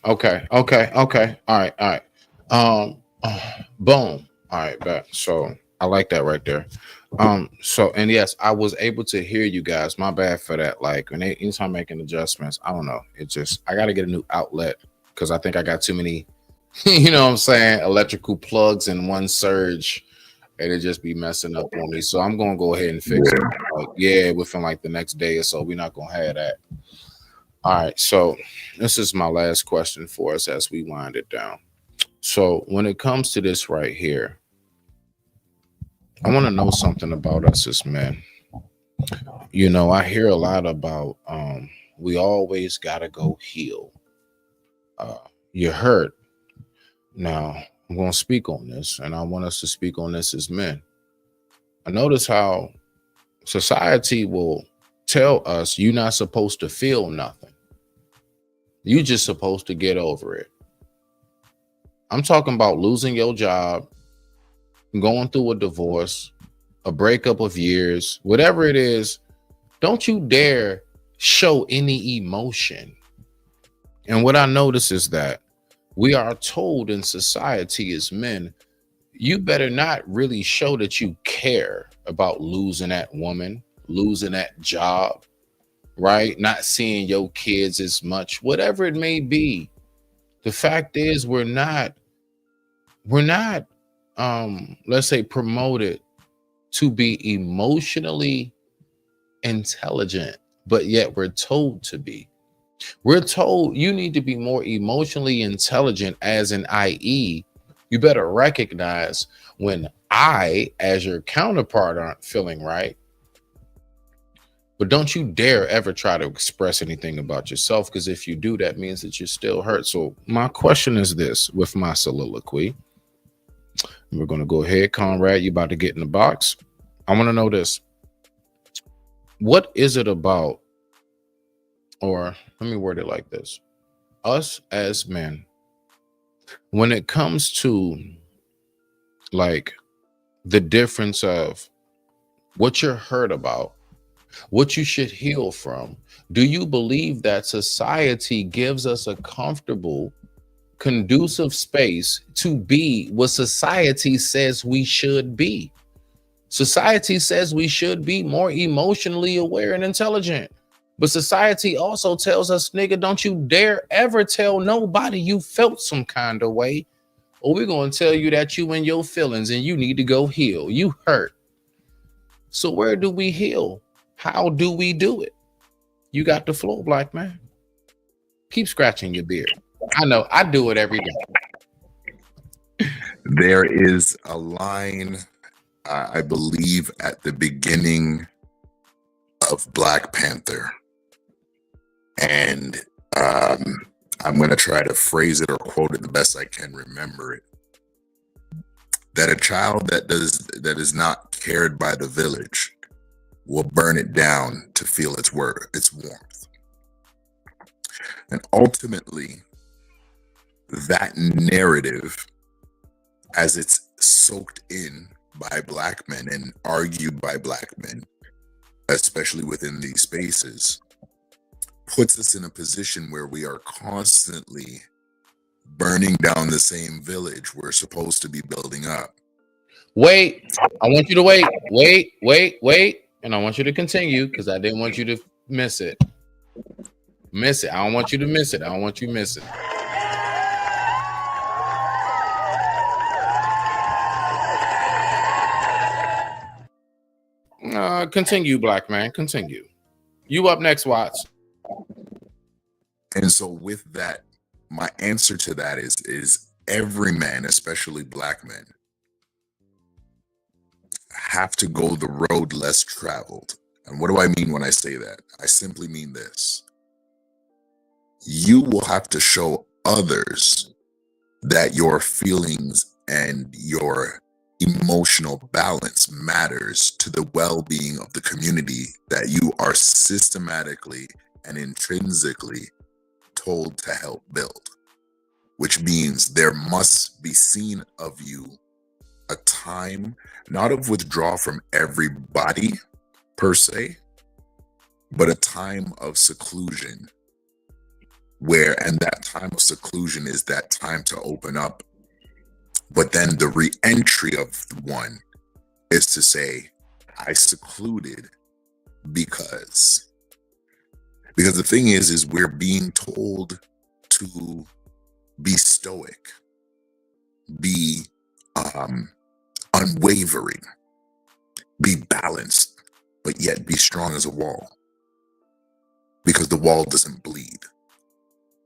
Okay. All right. Boom. All right, back. So I like that right there. So, and yes, I was able to hear you guys. My bad for that. Like anytime making adjustments, I don't know. I got to get a new outlet because I think I got too many, you know what I'm saying, electrical plugs in one surge, and it just be messing up on me. So I'm going to go ahead and fix it. Like, within like the next day or so. We're not going to have that. All right. So this is my last question for us as we wind it down. So when it comes to this right here, I want to know something about us as men. You know, I hear a lot about we always gotta go heal. You're hurt. Now I'm gonna speak on this, and I want us to speak on this as men. I notice how society will tell us you're not supposed to feel nothing. You're just supposed to get over it. I'm talking about losing your job, going through a divorce, a breakup of years, whatever it is. Don't you dare show any emotion. And what I notice is that we are told in society as men, you better not really show that you care about losing that woman, losing that job, right? Not seeing your kids as much, whatever it may be. The fact is we're not let's say promoted to be emotionally intelligent, but yet we're told to be. We're told you need to be more emotionally intelligent, as in i.e. you better recognize when I, as your counterpart, aren't feeling right. But don't you dare ever try to express anything about yourself, because if you do, that means that you're still hurt. So my question is this with my soliloquy. We're going to go ahead, Conrad. You about to get in the box. I want to know this. What is it about, or let me word it like this. Us as men, when it comes to like the difference of what you're hurt about, what you should heal from, do you believe that society gives us a comfortable, conducive space to be what society says we should be? Society says we should be more emotionally aware and intelligent. But society also tells us, nigga, don't you dare ever tell nobody you felt some kind of way, or we're going to tell you that you in your feelings and you need to go heal. You hurt. So where do we heal? How do we do it? You got the floor, black man. Keep scratching your beard. I know, I do it every day. There is a line, I believe, at the beginning of Black Panther. And I'm going to try to phrase it or quote it the best I can remember it. That a child that is not cared by the village will burn it down to feel its warmth. And ultimately, that narrative, as it's soaked in by Black men and argued by Black men, especially within these spaces, puts us in a position where we are constantly burning down the same village we're supposed to be building up. Wait, I want you to wait. And I want you to continue because I didn't want you to miss it. I don't want you to miss it. I don't want you to miss it. Continue, black man. Continue. You up next, Watts. And so with that, my answer to that is every man, especially black men, have to go the road less traveled. And what do I mean when I say that? I simply mean this. You will have to show others that your feelings and your emotional balance matters to the well-being of the community that you are systematically and intrinsically told to help build, which means there must be seen of you a time not of withdrawal from everybody per se, but a time of seclusion and that time of seclusion is that time to open up. But then the re-entry of one is to say, I secluded because the thing is we're being told to be stoic, be unwavering, be balanced, but yet be strong as a wall, because the wall doesn't bleed.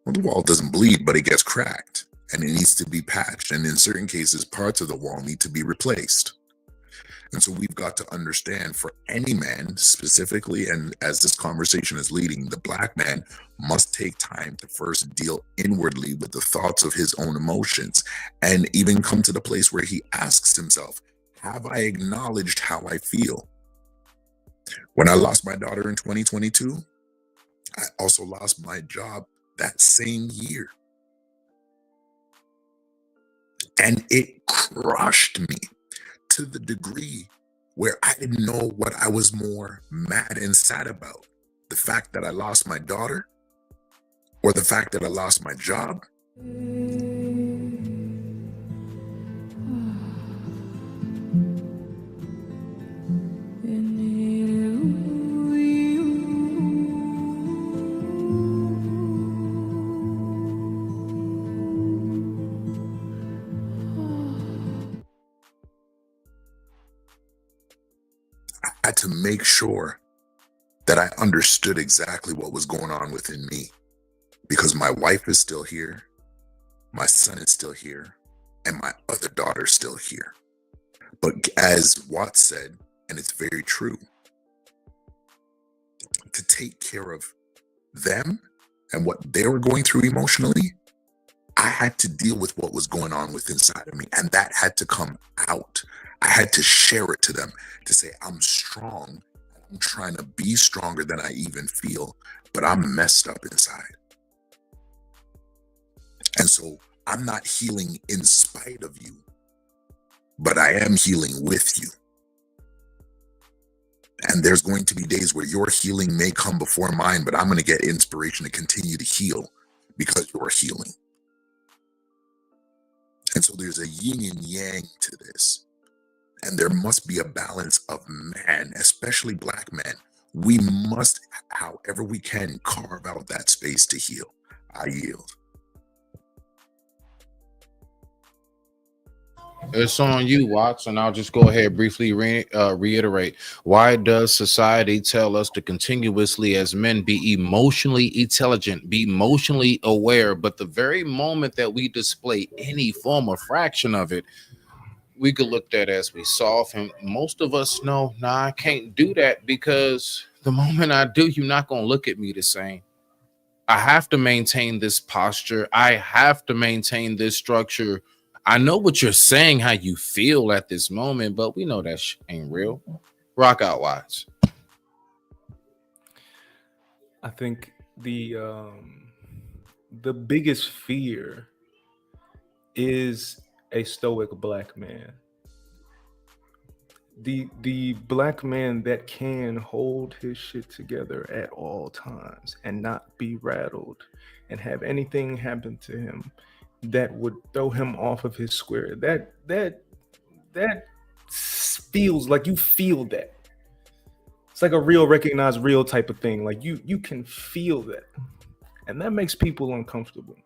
Well, the wall doesn't bleed, but it gets cracked and it needs to be patched. And in certain cases, parts of the wall need to be replaced. And so we've got to understand, for any man specifically, and as this conversation is leading, the black man must take time to first deal inwardly with the thoughts of his own emotions, and even come to the place where he asks himself, have I acknowledged how I feel? When I lost my daughter in 2022, I also lost my job that same year. And it crushed me to the degree where I didn't know what I was more mad and sad about. The fact that I lost my daughter, or the fact that I lost my job. I had to make sure that I understood exactly what was going on within me, because my wife is still here, my son is still here, and my other daughter's still here. But as Watts said, and it's very true, to take care of them and what they were going through emotionally, I had to deal with what was going on within inside of me, and that had to come out. I had to share it to them, to say, I'm strong. I'm trying to be stronger than I even feel, but I'm messed up inside. And so I'm not healing in spite of you, but I am healing with you. And there's going to be days where your healing may come before mine, but I'm going to get inspiration to continue to heal because you're healing. And so there's a yin and yang to this. And there must be a balance of man, especially black men. We must, however we can, carve out that space to heal. I yield. It's on you, Watts, and I'll just go ahead briefly reiterate. Why does society tell us to continuously, as men, be emotionally intelligent, be emotionally aware, but the very moment that we display any form or fraction of it, we could look at as we soft? And most of us know, I can't do that, because the moment I do, you're not going to look at me the same. I have to maintain this posture. I have to maintain this structure. I know what you're saying, how you feel at this moment, but we know that ain't real. Rock out, Watts. I think the biggest fear is a stoic black man. The black man that can hold his shit together at all times and not be rattled and have anything happen to him that would throw him off of his square. That feels like you feel that. It's like a real recognized real type of thing. Like you can feel that. And that makes people uncomfortable.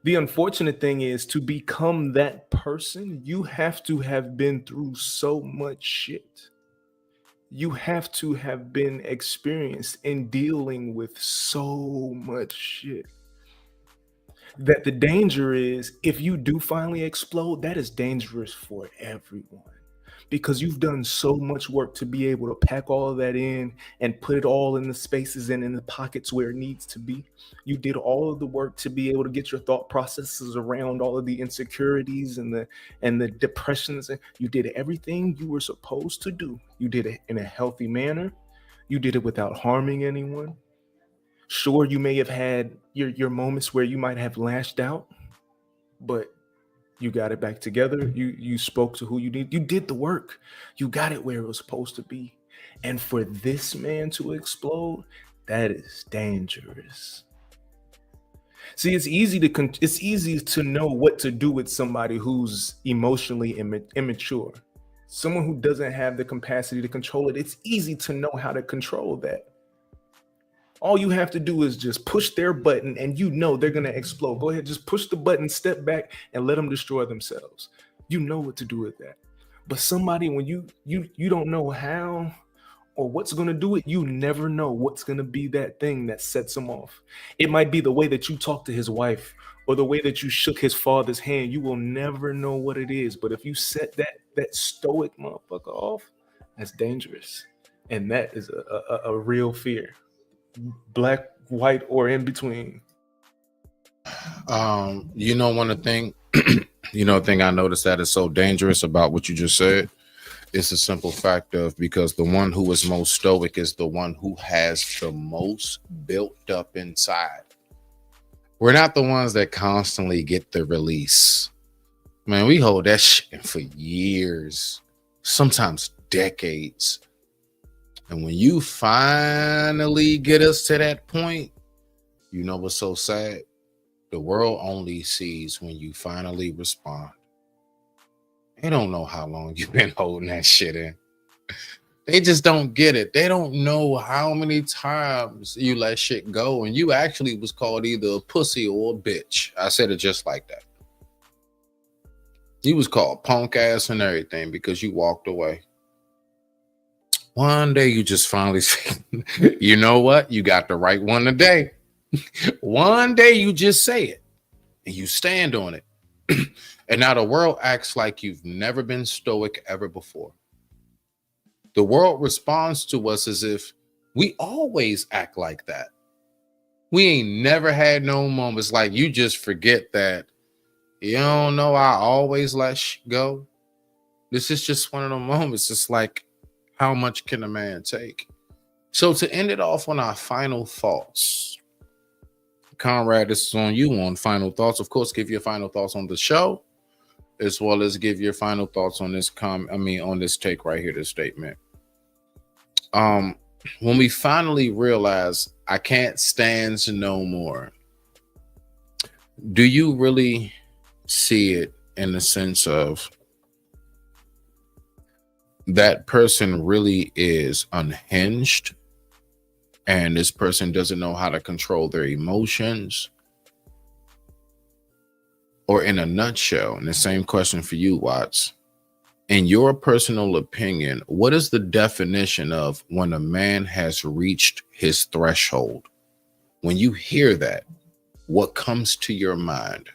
The unfortunate thing is, to become that person, you have to have been through so much shit. you have to have been experienced in dealing with so much shit that the danger is, if you do finally explode, that is dangerous for everyone, because you've done so much work to be able to pack all of that in and put it all in the spaces and in the pockets where it needs to be. You did all of the work to be able to get your thought processes around all of the insecurities and the depressions. You did everything you were supposed to do. You did it in a healthy manner. You did it without harming anyone. Sure, you may have had your moments where you might have lashed out, but you got it back together. You spoke to who you need. You did the work. You got it where it was supposed to be. And for this man to explode, that is dangerous. See, it's easy to know what to do with somebody who's emotionally immature. Someone who doesn't have the capacity to control it. It's easy to know how to control that. All you have to do is just push their button and you know they're going to explode. Go ahead, just push the button, step back, and let them destroy themselves. You know what to do with that. But somebody, when you don't know how or what's going to do it, you never know what's going to be that thing that sets him off. It might be the way that you talk to his wife or the way that you shook his father's hand. You will never know what it is. But if you set that stoic motherfucker off, that's dangerous. And that is a real fear. Black, white, or in between. You know, one thing I noticed that is so dangerous about what you just said. It's a simple fact of, because the one who is most stoic is the one who has the most built up inside. We're not the ones that constantly get the release. Man, we hold that shit for years, sometimes decades. And when you finally get us to that point, you know what's so sad? The world only sees when you finally respond. They don't know how long you've been holding that shit in. They just don't get it. They don't know how many times you let shit go and you actually was called either a pussy or a bitch. I said it just like that. You was called punk ass and everything because you walked away. One day you just finally say, you know what? You got the right one today. One day you just say it and you stand on it. And now the world acts like you've never been stoic ever before. The world responds to us as if we always act like that. We ain't never had no moments like you just forget that. You don't know, I always let go. This is just one of the moments. It's like, how much can a man take? So to end it off on our final thoughts, Conrad, this is on you on final thoughts. Of course, give your final thoughts on the show, as well as give your final thoughts on this on this take right here, this statement. When we finally realize I can't stand no more, do you really see it in the sense of that person really is unhinged and this person doesn't know how to control their emotions? Or in a nutshell, and the same question for you, Watts, in your personal opinion, what is the definition of when a man has reached his threshold? When you hear that, what comes to your mind?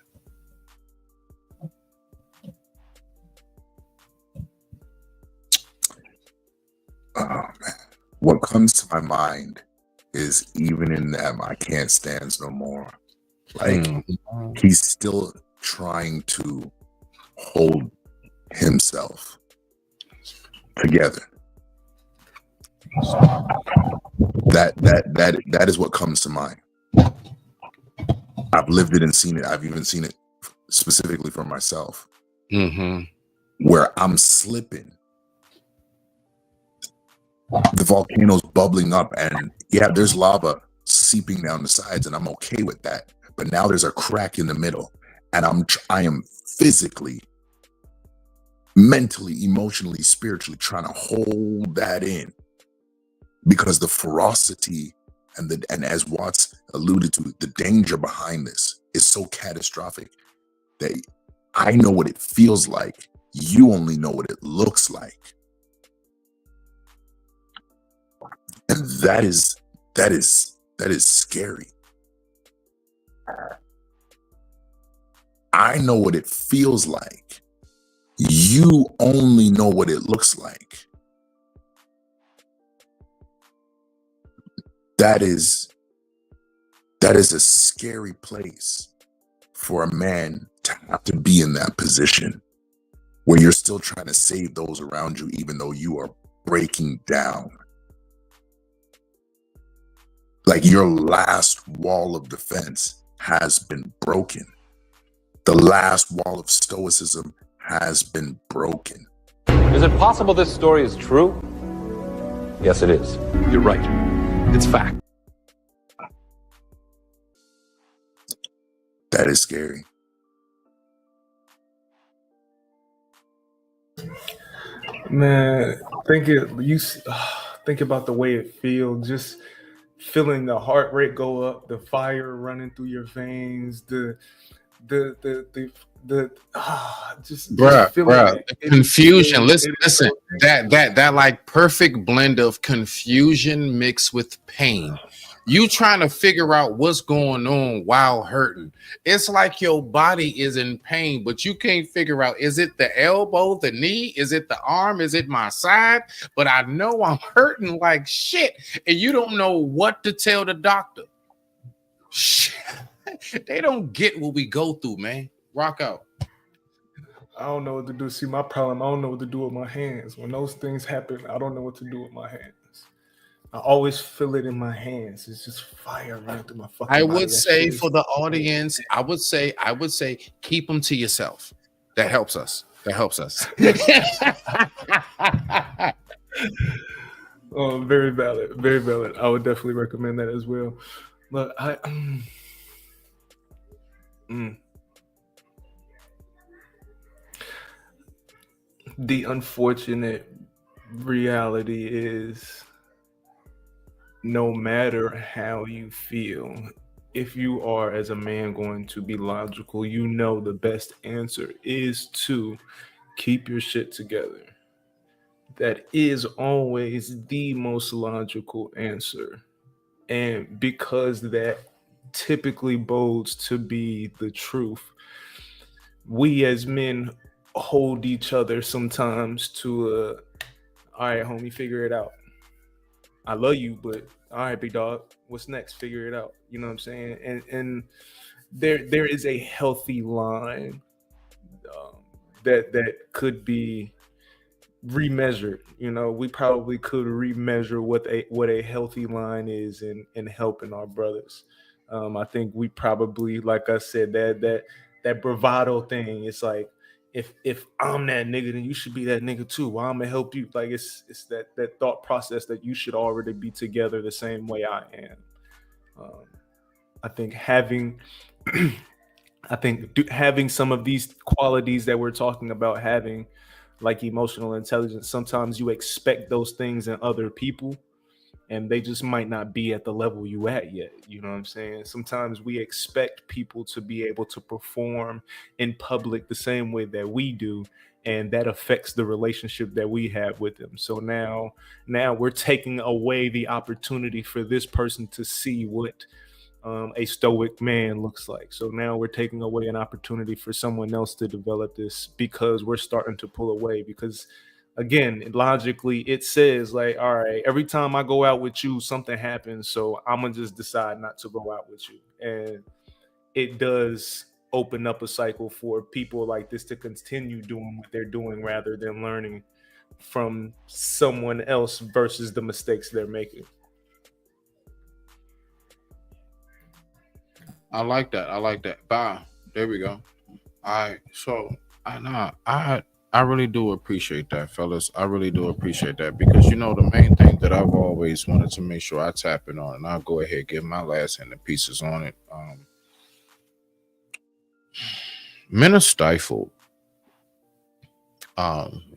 What comes to my mind is, even in them, I can't stand no more. Like, he's still trying to hold himself together. That is what comes to mind. I've lived it and seen it. I've even seen it specifically for myself, where I'm slipping. The volcano's bubbling up, and yeah, there's lava seeping down the sides, and I'm okay with that. But now there's a crack in the middle, and I am physically, mentally, emotionally, spiritually trying to hold that in, because the ferocity and as Watts alluded to, the danger behind this is so catastrophic that I know what it feels like. You only know what it looks like. And that is scary. I know what it feels like. You only know what it looks like. That is a scary place for a man to have to be in that position where you're still trying to save those around you, even though you are breaking down. Like your last wall of defense has been broken. The last wall of stoicism has been broken. Is it possible this story is true? Yes, it is. You're right. It's fact. That is scary. Man, think about the way it feels. Just feeling the heart rate go up, the fire running through your veins, just feeling bruh, it. the confusion. Listen, that like perfect blend of confusion mixed with pain. You trying to figure out what's going on while hurting. It's like your body is in pain, but you can't figure out, is it the elbow, the knee, is it the arm, is it my side? But I know I'm hurting like shit, and you don't know what to tell the doctor. Shit. They don't get what we go through, man. Rock out. I don't know what to do. See, my problem, I don't know what to do with my hands. When those things happen, I don't know what to do with my hands. I always feel it in my hands. It's just fire running through my fucking I body. would say for the audience, I would say keep them to yourself. That helps us. Oh, very valid. Very valid. I would definitely recommend that as well. But the unfortunate reality is, no matter how you feel, if you are as a man going to be logical, you know the best answer is to keep your shit together. That is always the most logical answer. And because that typically bodes to be the truth, we as men hold each other sometimes to all right, homie, figure it out. I love you, but all right, big dog, what's next? Figure it out. You know what I'm saying? And there is a healthy line that could be remeasured. You know, we probably could remeasure what a healthy line is in helping our brothers. I think we probably, like I said, that bravado thing. It's like, if I'm that nigga, then you should be that nigga too. Well, I'm gonna help you. Like it's that thought process that you should already be together the same way I am. I think having some of these qualities that we're talking about having, like emotional intelligence, sometimes you expect those things in other people, and they just might not be at the level you at yet. You know what I'm saying? Sometimes we expect people to be able to perform in public the same way that we do, and that affects the relationship that we have with them. So now we're taking away the opportunity for this person to see what a stoic man looks like. So now we're taking away an opportunity for someone else to develop this, because we're starting to pull away. Because again, logically, it says like, all right, every time I go out with you, something happens. So I'm going to just decide not to go out with you. And it does open up a cycle for people like this to continue doing what they're doing rather than learning from someone else versus the mistakes they're making. I like that. Bye. There we go. All right. So I really do appreciate that, fellas. I really do appreciate that, because you know the main thing that I've always wanted to make sure I tap in on, and I'll go ahead and give my last hand of pieces on it. Men are stifled.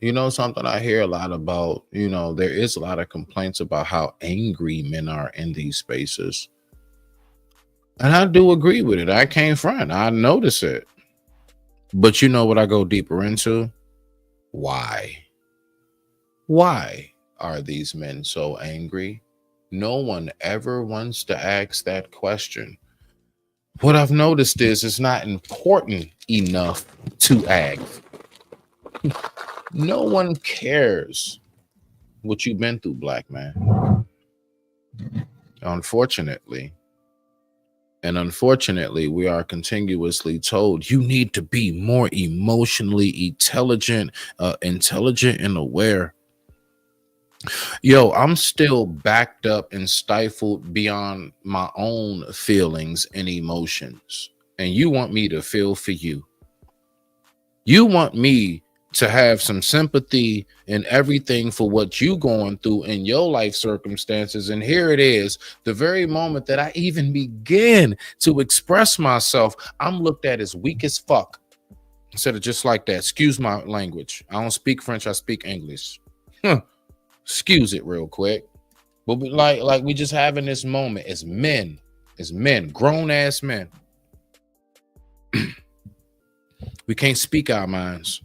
You know, something I hear a lot about, you know, there is a lot of complaints about how angry men are in these spaces. And I do agree with it. I can't front. I notice it. But you know what I go deeper into? Why? Why are these men so angry? No one ever wants to ask that question. What I've noticed is it's not important enough to ask. No one cares what you've been through, black man. Unfortunately, we are continuously told you need to be more emotionally intelligent and aware. Yo, I'm still backed up and stifled beyond my own feelings and emotions. And you want me to feel for you. You want me to have some sympathy and everything for what you going through in your life circumstances. And here it is, the very moment that I even begin to express myself, I'm looked at as weak as fuck. Instead of just like that, excuse my language. I don't speak French, I speak English. Excuse it real quick. But like we just having this moment as men, grown ass men. We can't speak our minds.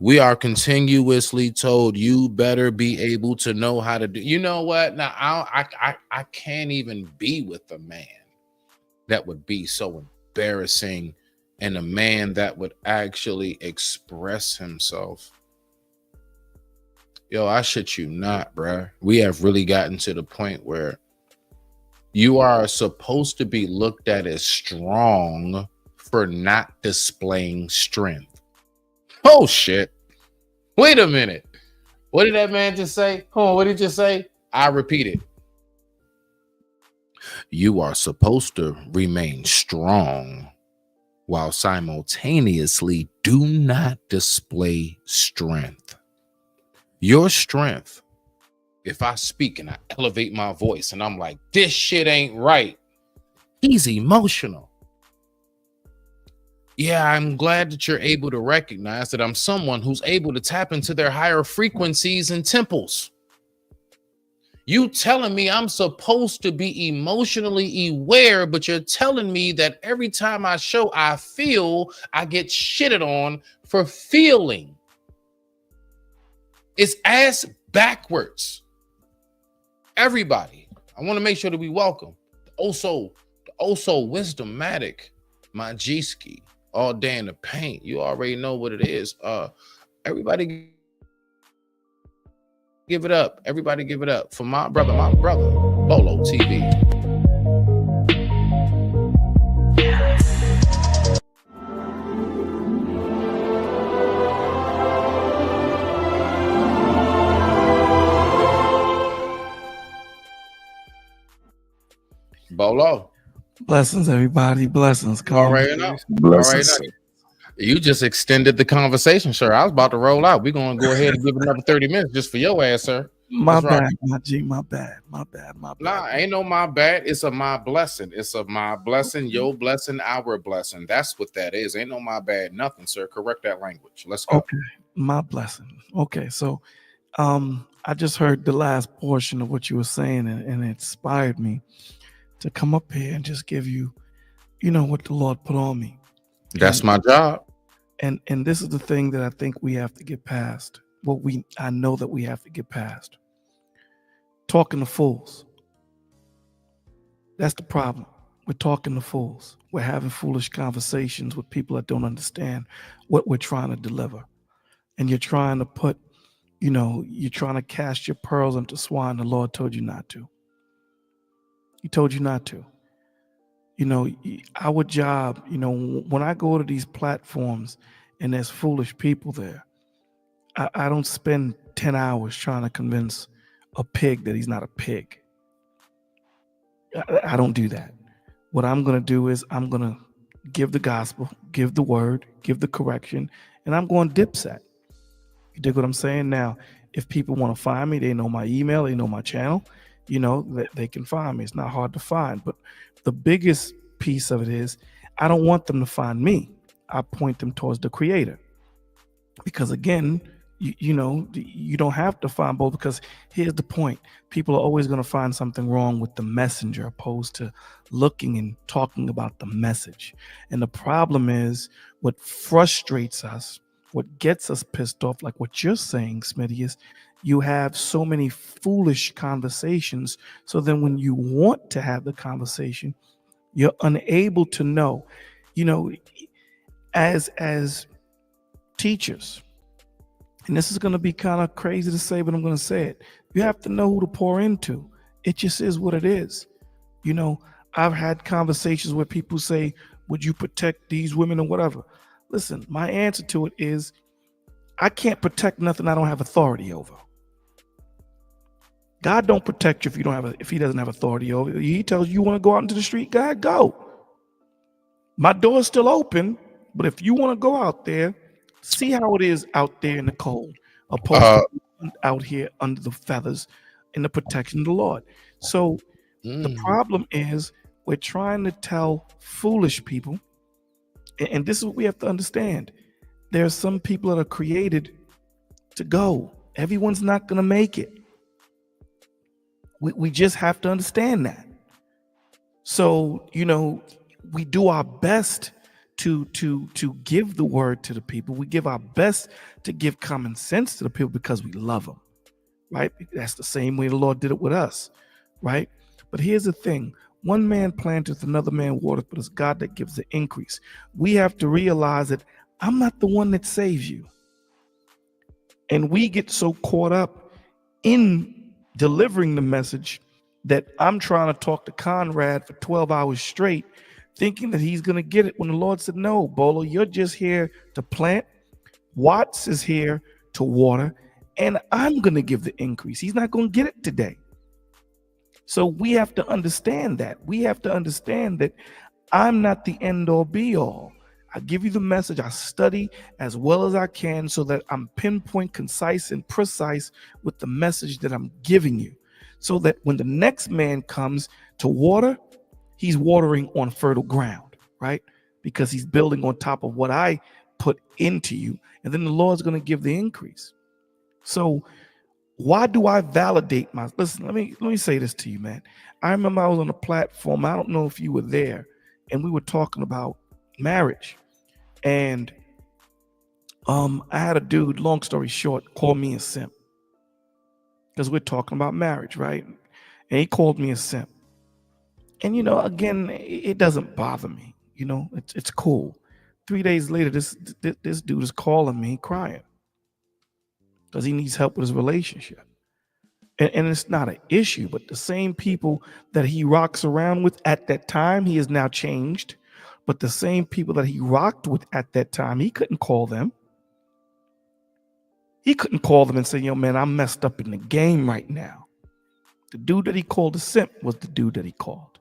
We are continuously told you better be able to know how to do. You know what? Now I can't even be with a man that would be so embarrassing, and a man that would actually express himself. Yo, I shit you not, bruh. We have really gotten to the point where you are supposed to be looked at as strong for not displaying strength. Oh, shit. Wait a minute. What did that man just say? Oh, what did he just say? I repeat it. You are supposed to remain strong while simultaneously do not display strength. Your strength, if I speak and I elevate my voice and I'm like, this shit ain't right, he's emotional. Yeah, I'm glad that you're able to recognize that I'm someone who's able to tap into their higher frequencies and temples. You telling me I'm supposed to be emotionally aware, but you're telling me that every time I show I feel, I get shitted on for feeling. It's ass backwards. Everybody, I want to make sure that we welcome the also wisdomatic Majewski all day in the paint. You already know what it is. Everybody give it up. Everybody give it up for my brother, Bolo TV. Bolo. Blessings, everybody. Blessings. All right, now. You just extended the conversation, sir. I was about to roll out. We're going to go ahead and give another 30 minutes just for your ass, sir. My bad, my G. My bad. Nah, ain't no my bad. It's a my blessing. It's a my blessing, your blessing, our blessing. That's what that is. Ain't no my bad, nothing, sir. Correct that language. Let's go. Okay, my blessing. Okay, so I just heard the last portion of what you were saying, and it inspired me to come up here and just give you, what the Lord put on me. That's my job. And this is the thing that I think we have to get past. I know that we have to get past. Talking to fools. That's the problem. We're talking to fools. We're having foolish conversations with people that don't understand what we're trying to deliver. And you're trying to put, you're trying to cast your pearls into swine. The Lord told you not to. He told you not to. Our job, when I go to these platforms and there's foolish people there, I don't spend 10 hours trying to convince a pig that he's not a pig. I don't do that. What I'm going to do is I'm going to give the gospel, give the word, give the correction, and I'm going dipset. You dig what I'm saying? Now, if people want to find me, they know my email, they know my channel, that they can find me. It's not hard to find. But the biggest piece of it is I don't want them to find me. I point them towards the creator. Because again, you don't have to find both, because here's the point. People are always going to find something wrong with the messenger opposed to looking and talking about the message. And the problem is what frustrates us What gets us pissed off, like what you're saying, Smitty, is you have so many foolish conversations. So then when you want to have the conversation, you're unable to know. You know, as teachers, and this is going to be kind of crazy to say, but I'm going to say it. You have to know who to pour into. It just is what it is. You know, I've had conversations where people say, would you protect these women or whatever? Listen, my answer to it is I can't protect nothing I don't have authority over. God don't protect you if he doesn't have authority over you. He tells you want to go out into the street, God, go. My door's still open, but if you want to go out there, see how it is out there in the cold, opposed to out here under the feathers in the protection of the Lord. So the problem is we're trying to tell foolish people, and this is what we have to understand. There are some people that are created to go. Everyone's not going to make it. We just have to understand that. So, you know, we do our best to give the word to the people. We give our best to give common sense to the people because we love them, right? That's the same way the Lord did it with us, right? But here's the thing. One man planteth, another man watereth, but it's God that gives the increase. We have to realize that I'm not the one that saves you. And we get so caught up in delivering the message that I'm trying to talk to Conrad for 12 hours straight, thinking that he's going to get it when the Lord said, no, Bolo, you're just here to plant. Watts is here to water, and I'm going to give the increase. He's not going to get it today. So we have to understand that. We have to understand that I'm not the end all be all. I give you the message. I study as well as I can so that I'm pinpoint, concise, and precise with the message that I'm giving you. So that when the next man comes to water, he's watering on fertile ground, right? Because he's building on top of what I put into you. And then the Lord's going to give the increase. So why do I validate my, listen, let me say this to you, man. I remember I was on a platform. I don't know if you were there, and we were talking about marriage. And I had a dude, long story short, call me a simp. Because we're talking about marriage, right? And he called me a simp. And, you know, again, it doesn't bother me. You know, it's cool. 3 days later, this dude is calling me crying because he needs help with his relationship. And it's not an issue, but the same people that he rocks around with at that time, he has now changed. But the same people that he rocked with at that time, he couldn't call them. He couldn't call them and say, yo, man, I'm messed up in the game right now. The dude that he called a simp was the dude that he called.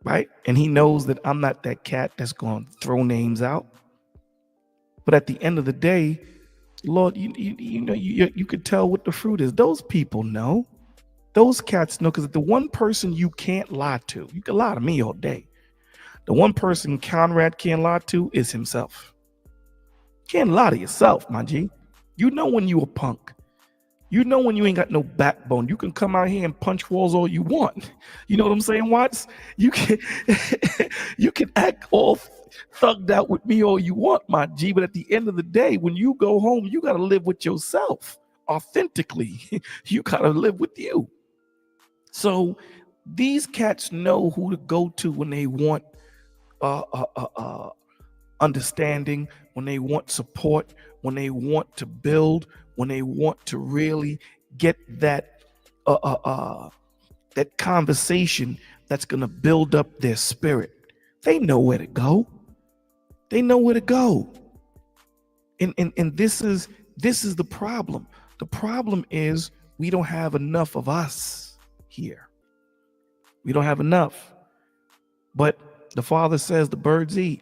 Right? And he knows that I'm not that cat that's going to throw names out. But at the end of the day, Lord, you know, you could tell what the fruit is. Those people know. Those cats know, because the one person you can't lie to, you can lie to me all day. The one person Conrad can't lie to is himself. Can't lie to yourself, my G. You know when you a punk. You know when you ain't got no backbone. You can come out here and punch walls all you want. You know what I'm saying, Watts? You can you can act all thugged out with me all you want, my G. But at the end of the day, when you go home, you got to live with yourself authentically. You got to live with you. So these cats know who to go to when they want understanding, when they want support, when they want to build, when they want to really get that that conversation that's going to build up their spirit. They know where to go. They know where to go. And this is the problem. The problem is we don't have enough of us here. We don't have enough. But the Father says the birds eat.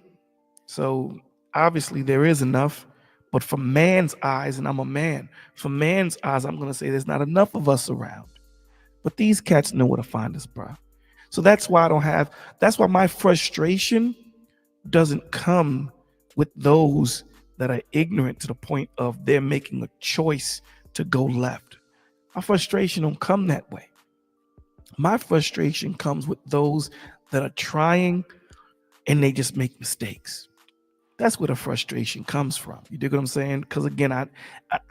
So obviously there is enough. But from man's eyes, and I'm a man, from man's eyes, I'm going to say there's not enough of us around. But these cats know where to find us, bro. So that's why that's why my frustration doesn't come with those that are ignorant to the point of they're making a choice to go left. My frustration don't come that way. My frustration comes with those that are trying and they just make mistakes. That's where the frustration comes from. You dig what I'm saying? Because again,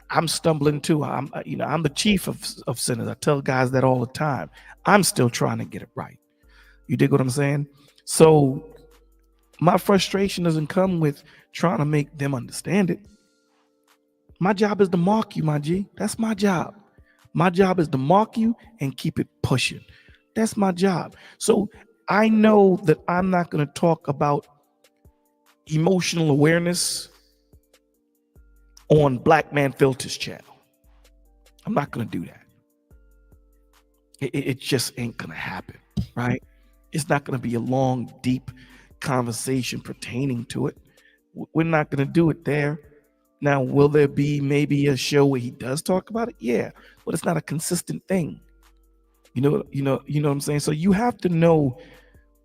I'm stumbling too. I'm the chief of sinners. I tell guys that all the time. I'm still trying to get it right. You dig what I'm saying? So my frustration doesn't come with trying to make them understand it. My job is to mark you, my G. That's my job. My job is to mark you and keep it pushing. That's my job. So I know that I'm not going to talk about emotional awareness on Black Man Filter's channel. I'm not going to do that. It just ain't going to happen, right? It's not going to be a long, deep conversation pertaining to it. We're not going to do it there. Now, will there be maybe a show where he does talk about it? Yeah, but it's not a consistent thing. You know what I'm saying? So you have to know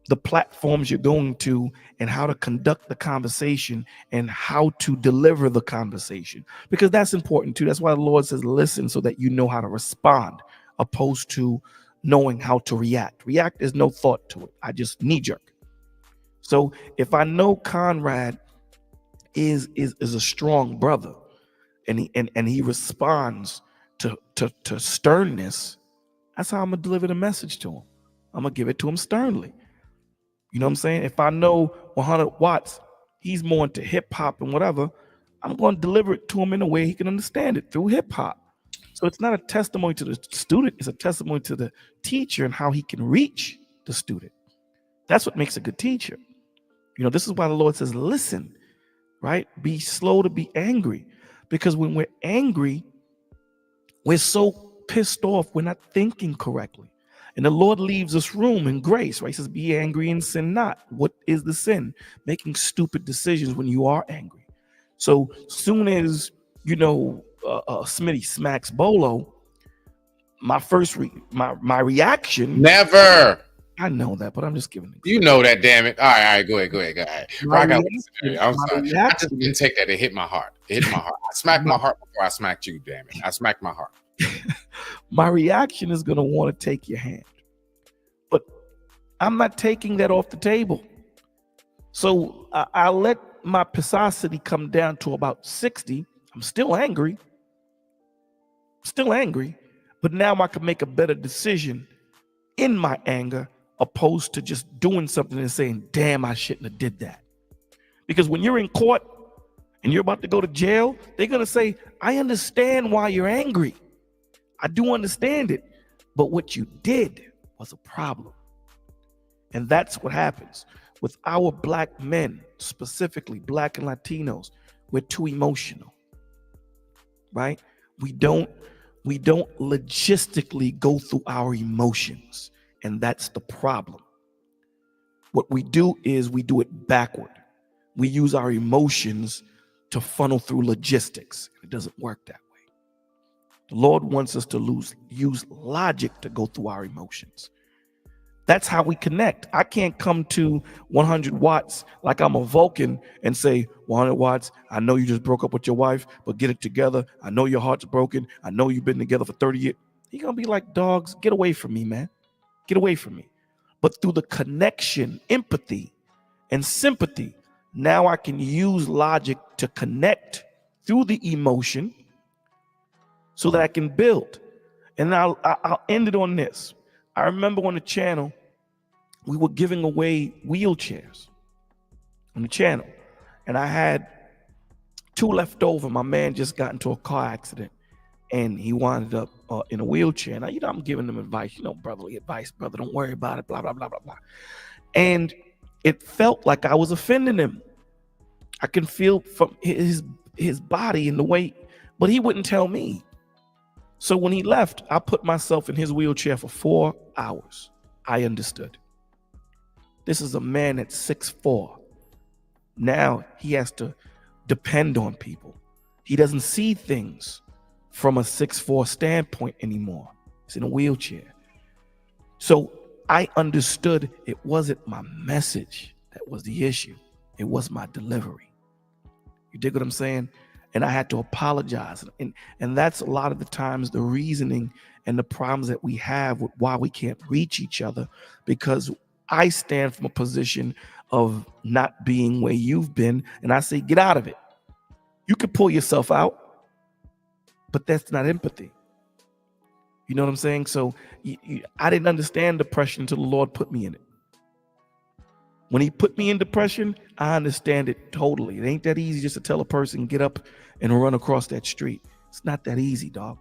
the platforms you're going to and how to conduct the conversation and how to deliver the conversation, because that's important too. That's why the Lord says, listen, so that you know how to respond, opposed to knowing how to react. React, there's no thought to it. I just knee jerk. So if I know Conrad is a strong brother and he responds to sternness, that's how I'm gonna deliver the message to him. I'm gonna give it to him sternly. You know what I'm saying? If I know 100 Watts, he's more into hip hop and whatever, I'm going to deliver it to him in a way he can understand it through hip hop. So it's not a testimony to the student, it's a testimony to the teacher and how he can reach the student. That's what makes a good teacher. You know, this is why the Lord says, listen, right? Be slow to be angry, because when we're angry, we're so pissed off, we're not thinking correctly. And the Lord leaves us room in grace, right? He says, be angry and sin not. What is the sin? Making stupid decisions when you are angry. So soon as, Smitty smacks Bolo, my reaction. Never. I know that, but I'm just giving it. You know that, damn it. All right, go ahead. I'm sorry. I just didn't take that. It hit my heart. I smacked my heart before I smacked you, damn it. I smacked my heart. My reaction is going to want to take your hand, but I'm not taking that off the table. So I'll let my passivity come down to about 60. I'm still angry, but now I can make a better decision in my anger, opposed to just doing something and saying, damn, I shouldn't have did that. Because when you're in court and you're about to go to jail, they're going to say, I understand why you're angry. I do understand it, but what you did was a problem. And that's what happens with our Black men, specifically Black and Latinos. We're too emotional, right? We don't logistically go through our emotions, and that's the problem. What we do is we do it backward. We use our emotions to funnel through logistics. It doesn't work that way. The Lord wants us to use logic to go through our emotions. That's how we connect. I can't come to 100 Watts like I'm a Vulcan and say, 100 Watts, I know you just broke up with your wife, but get it together. I know your heart's broken. I know you've been together for 30 years. He's going to be like, dogs, get away from me, man. Get away from me. But through the connection, empathy, and sympathy, now I can use logic to connect through the emotion so that I can build. And I'll end it on this. I remember on the channel, we were giving away wheelchairs on the channel. And I had 2 left over. My man just got into a car accident and he wound up in a wheelchair. Now, I'm giving them advice, brotherly advice, brother, don't worry about it, blah, blah, blah, blah, blah. And it felt like I was offending him. I can feel from his body and the way, but he wouldn't tell me. So when he left, I put myself in his wheelchair for 4 hours. I understood. This is a man that's 6'4". Now he has to depend on people. He doesn't see things from a 6'4" standpoint anymore. He's in a wheelchair. So I understood it wasn't my message that was the issue. It was my delivery. You dig what I'm saying? And I had to apologize. And that's a lot of the times the reasoning and the problems that we have with why we can't reach each other, because I stand from a position of not being where you've been, and I say, get out of it. You could pull yourself out, but that's not empathy. You know what I'm saying? So I didn't understand depression until the Lord put me in it. When he put me in depression, I understand it totally. It ain't that easy just to tell a person, get up and run across that street. It's not that easy, dog.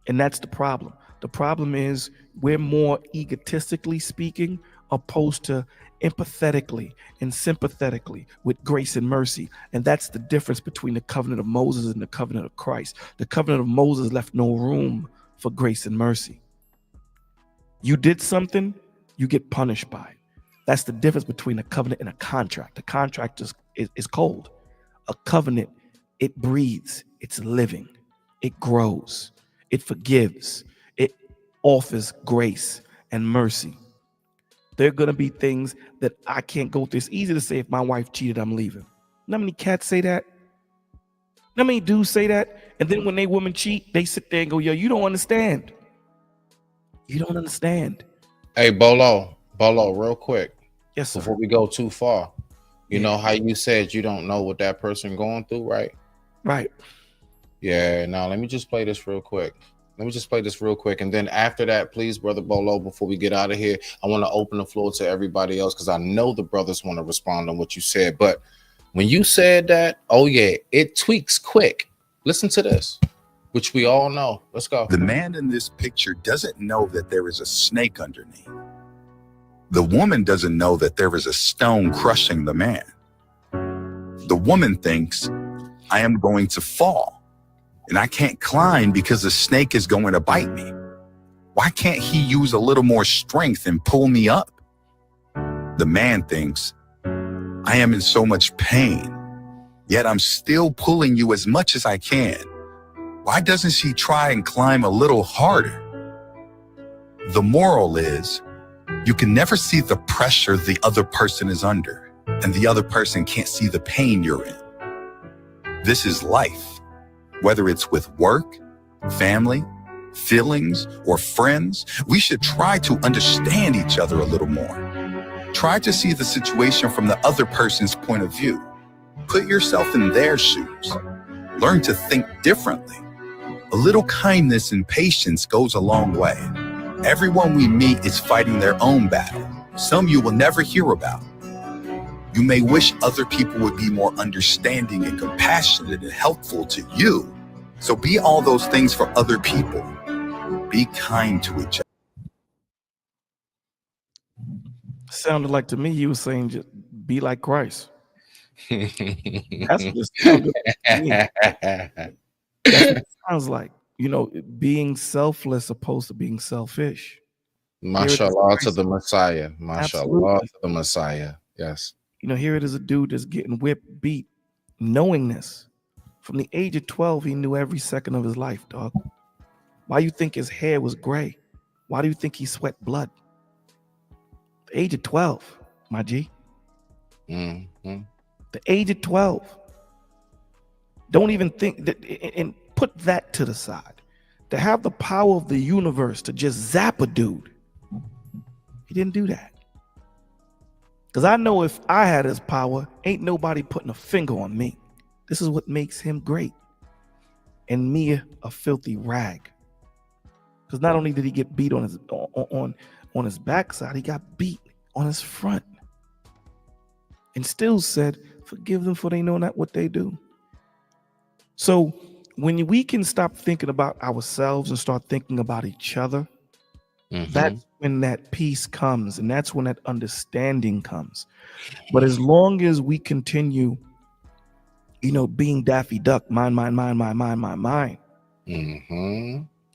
And that's the problem. The problem is we're more egotistically speaking opposed to empathetically and sympathetically with grace and mercy. And that's the difference between the covenant of Moses and the covenant of Christ. The covenant of Moses left no room for grace and mercy. You did something, you get punished by it. That's the difference between a covenant and a contract. A contract is cold. A covenant, it breathes, it's living, it grows, it forgives, it offers grace and mercy. There are going to be things that I can't go through. It's easy to say if my wife cheated, I'm leaving. You know how many cats say that? You know how many dudes say that? And then when they women cheat, they sit there and go, yo, you don't understand. You don't understand. Hey, Bolo, real quick. Yes, sir. Before we go too far, you know how you said you don't know what that person going through, right? Right. Yeah. Now let me just play this real quick. And then after that, please, Brother Bolo, before we get out of here, I want to open the floor to everybody else because I know the brothers want to respond on what you said. But when you said that, oh yeah, it tweaks quick. Listen to this, which we all know. Let's go. The man in this picture doesn't know that there is a snake underneath. The woman doesn't know that there is a stone crushing the man. The woman thinks, I am going to fall and I can't climb because the snake is going to bite me. Why can't he use a little more strength and pull me up? The man thinks, I am in so much pain, yet I'm still pulling you as much as I can. Why doesn't she try and climb a little harder? The moral is, you can never see the pressure the other person is under, and the other person can't see the pain you're in. This is life. Whether it's with work, family, feelings, or friends, we should try to understand each other a little more. Try to see the situation from the other person's point of view. Put yourself in their shoes. Learn to think differently. A little kindness and patience goes a long way. Everyone we meet is fighting their own battle. Some you will never hear about. You may wish other people would be more understanding and compassionate and helpful to you. So be all those things for other people. Be kind to each other. Sounded like to me you were saying just be like Christ. That's what it sounded to me. That's what it sounds like. You know, being selfless opposed to being selfish. Mashallah to the Messiah. Mashallah to the Messiah. Yes. You know, here it is a dude that's getting whipped, beat, knowing this. From the age of 12, he knew every second of his life, dog. Why you think his hair was gray? Why do you think he sweat blood? The age of 12, my G. Mm-hmm. The age of 12. Don't even think that, and put that to the side. To have the power of the universe to just zap a dude. He didn't do that. Because I know if I had his power, ain't nobody putting a finger on me. This is what makes him great. And me a filthy rag. Because not only did he get beat on his backside, he got beat on his front. And still said, forgive them for they know not what they do. So when we can stop thinking about ourselves and start thinking about each other, that's when that peace comes, and that's when that understanding comes. But as long as we continue, you know, being Daffy Duck, mine,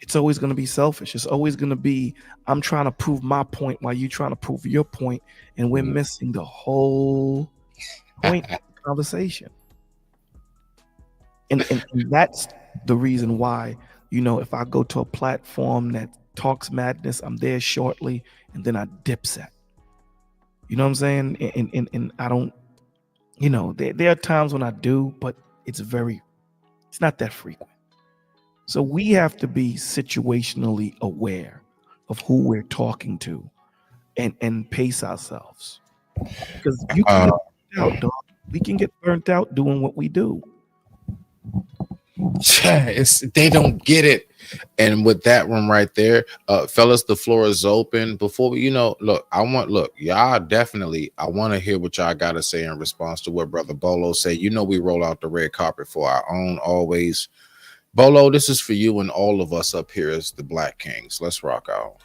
it's always going to be selfish. It's always going to be, I'm trying to prove my point while you're trying to prove your point, and we're missing the whole point of the conversation. And that's the reason why, you know, if I go to a platform that talks madness, I'm there shortly, and then I dip set. You know what I'm saying? And I don't, you know, there are times when I do, but it's not that frequent. So we have to be situationally aware of who we're talking to and pace ourselves. Because you can get burnt out, dog. We can get burnt out doing what we do. They don't get it. And with that one right there, fellas, the floor is open. Before we, y'all definitely, I want to hear what y'all got to say in response to what Brother Bolo said. We roll out the red carpet for our own always. Bolo, this is for you and all of us up here as the Black Kings. Let's rock out.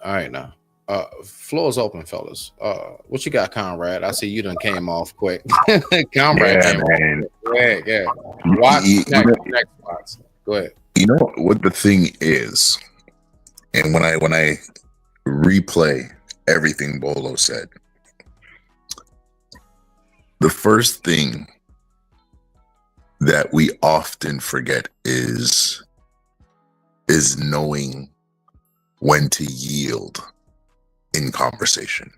All right, now floor is open, fellas. What you got, Conrad? I see you done came off quick. Conrad, Yeah, man. Go ahead, yeah. Watch next box. Go ahead. You know what the thing is, and when I replay everything Bolo said, the first thing that we often forget is knowing when to yield in conversation,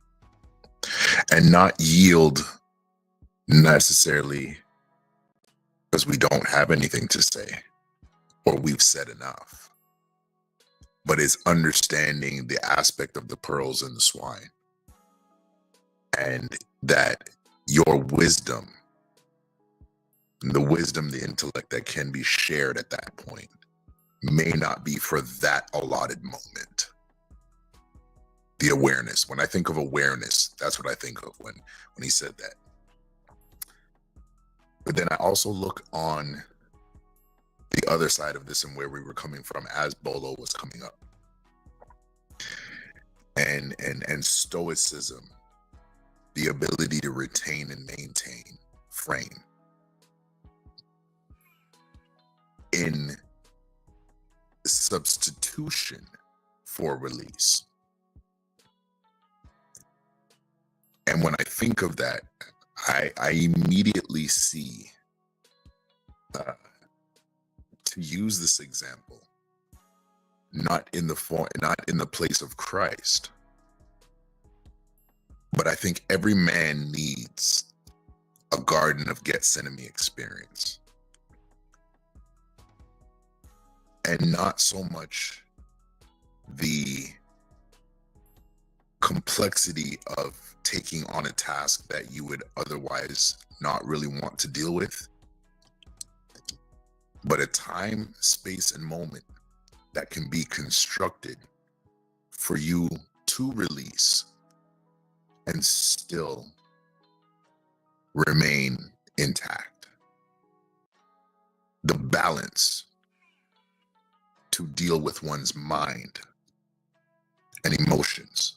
and not yield necessarily because we don't have anything to say or we've said enough, but it's understanding the aspect of the pearls and the swine, and that your wisdom, the intellect that can be shared at that point may not be for that allotted moment. The awareness. When I think of awareness, that's what I think of when he said that. But then I also look on the other side of this and where we were coming from as Bolo was coming up. And stoicism, the ability to retain and maintain frame in substitution for release. And when I think of that, I immediately see, to use this example, not in the place of Christ, but I think every man needs a Garden of Gethsemane experience. And not so much the complexity of taking on a task that you would otherwise not really want to deal with, but a time, space, and moment that can be constructed for you to release and still remain intact. The balance to deal with one's mind and emotions.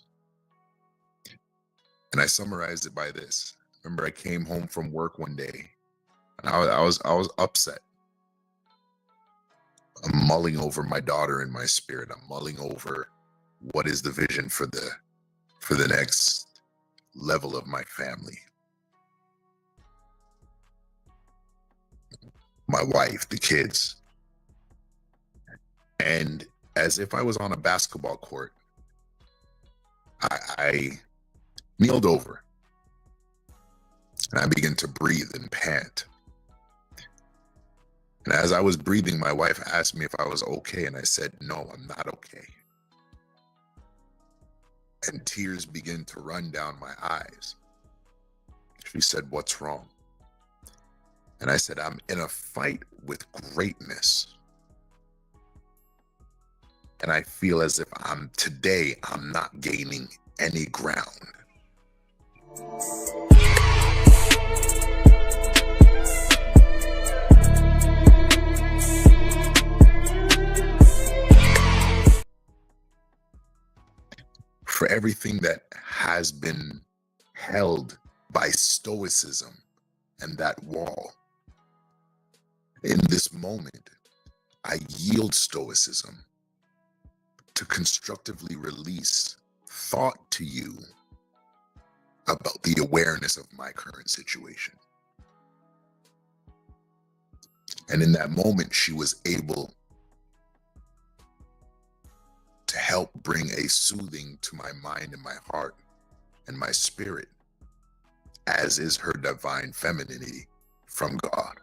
And I summarized it by this. Remember, I came home from work one day and I was upset. I'm mulling over my daughter in my spirit. I'm mulling over what is the vision for the next level of my family. My wife, the kids. And as if I was on a basketball court, I kneeled over and I began to breathe and pant. And as I was breathing, my wife asked me if I was okay, and I said, no, I'm not okay. And tears began to run down my eyes. She said, what's wrong? And I said, I'm in a fight with greatness. And I feel as if I'm not gaining any ground. For everything that has been held by stoicism and that wall, in this moment, I yield stoicism to constructively release thought to you about the awareness of my current situation. And in that moment, she was able to help help bring a soothing to my mind and my heart and my spirit, as is her divine femininity from God.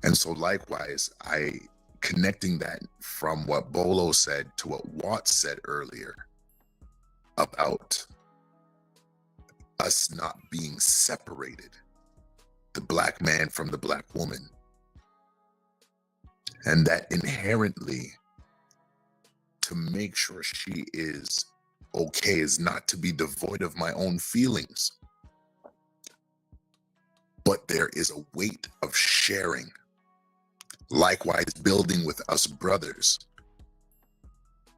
And so likewise, connecting that from what Bolo said to what Watts said earlier about us not being separated, the black man from the black woman, and that inherently to make sure she is okay is not to be devoid of my own feelings, but there is a weight of sharing. Likewise, building with us brothers.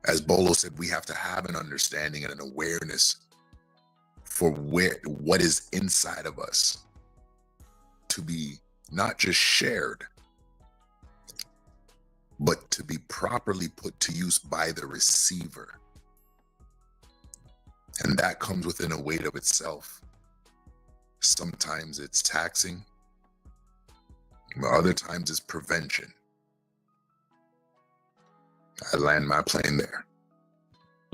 As Bolo said, we have to have an understanding and an awareness for what is inside of us to be not just shared, but to be properly put to use by the receiver. And that comes within a weight of itself. Sometimes it's taxing, but other times it's prevention. I land my plane there.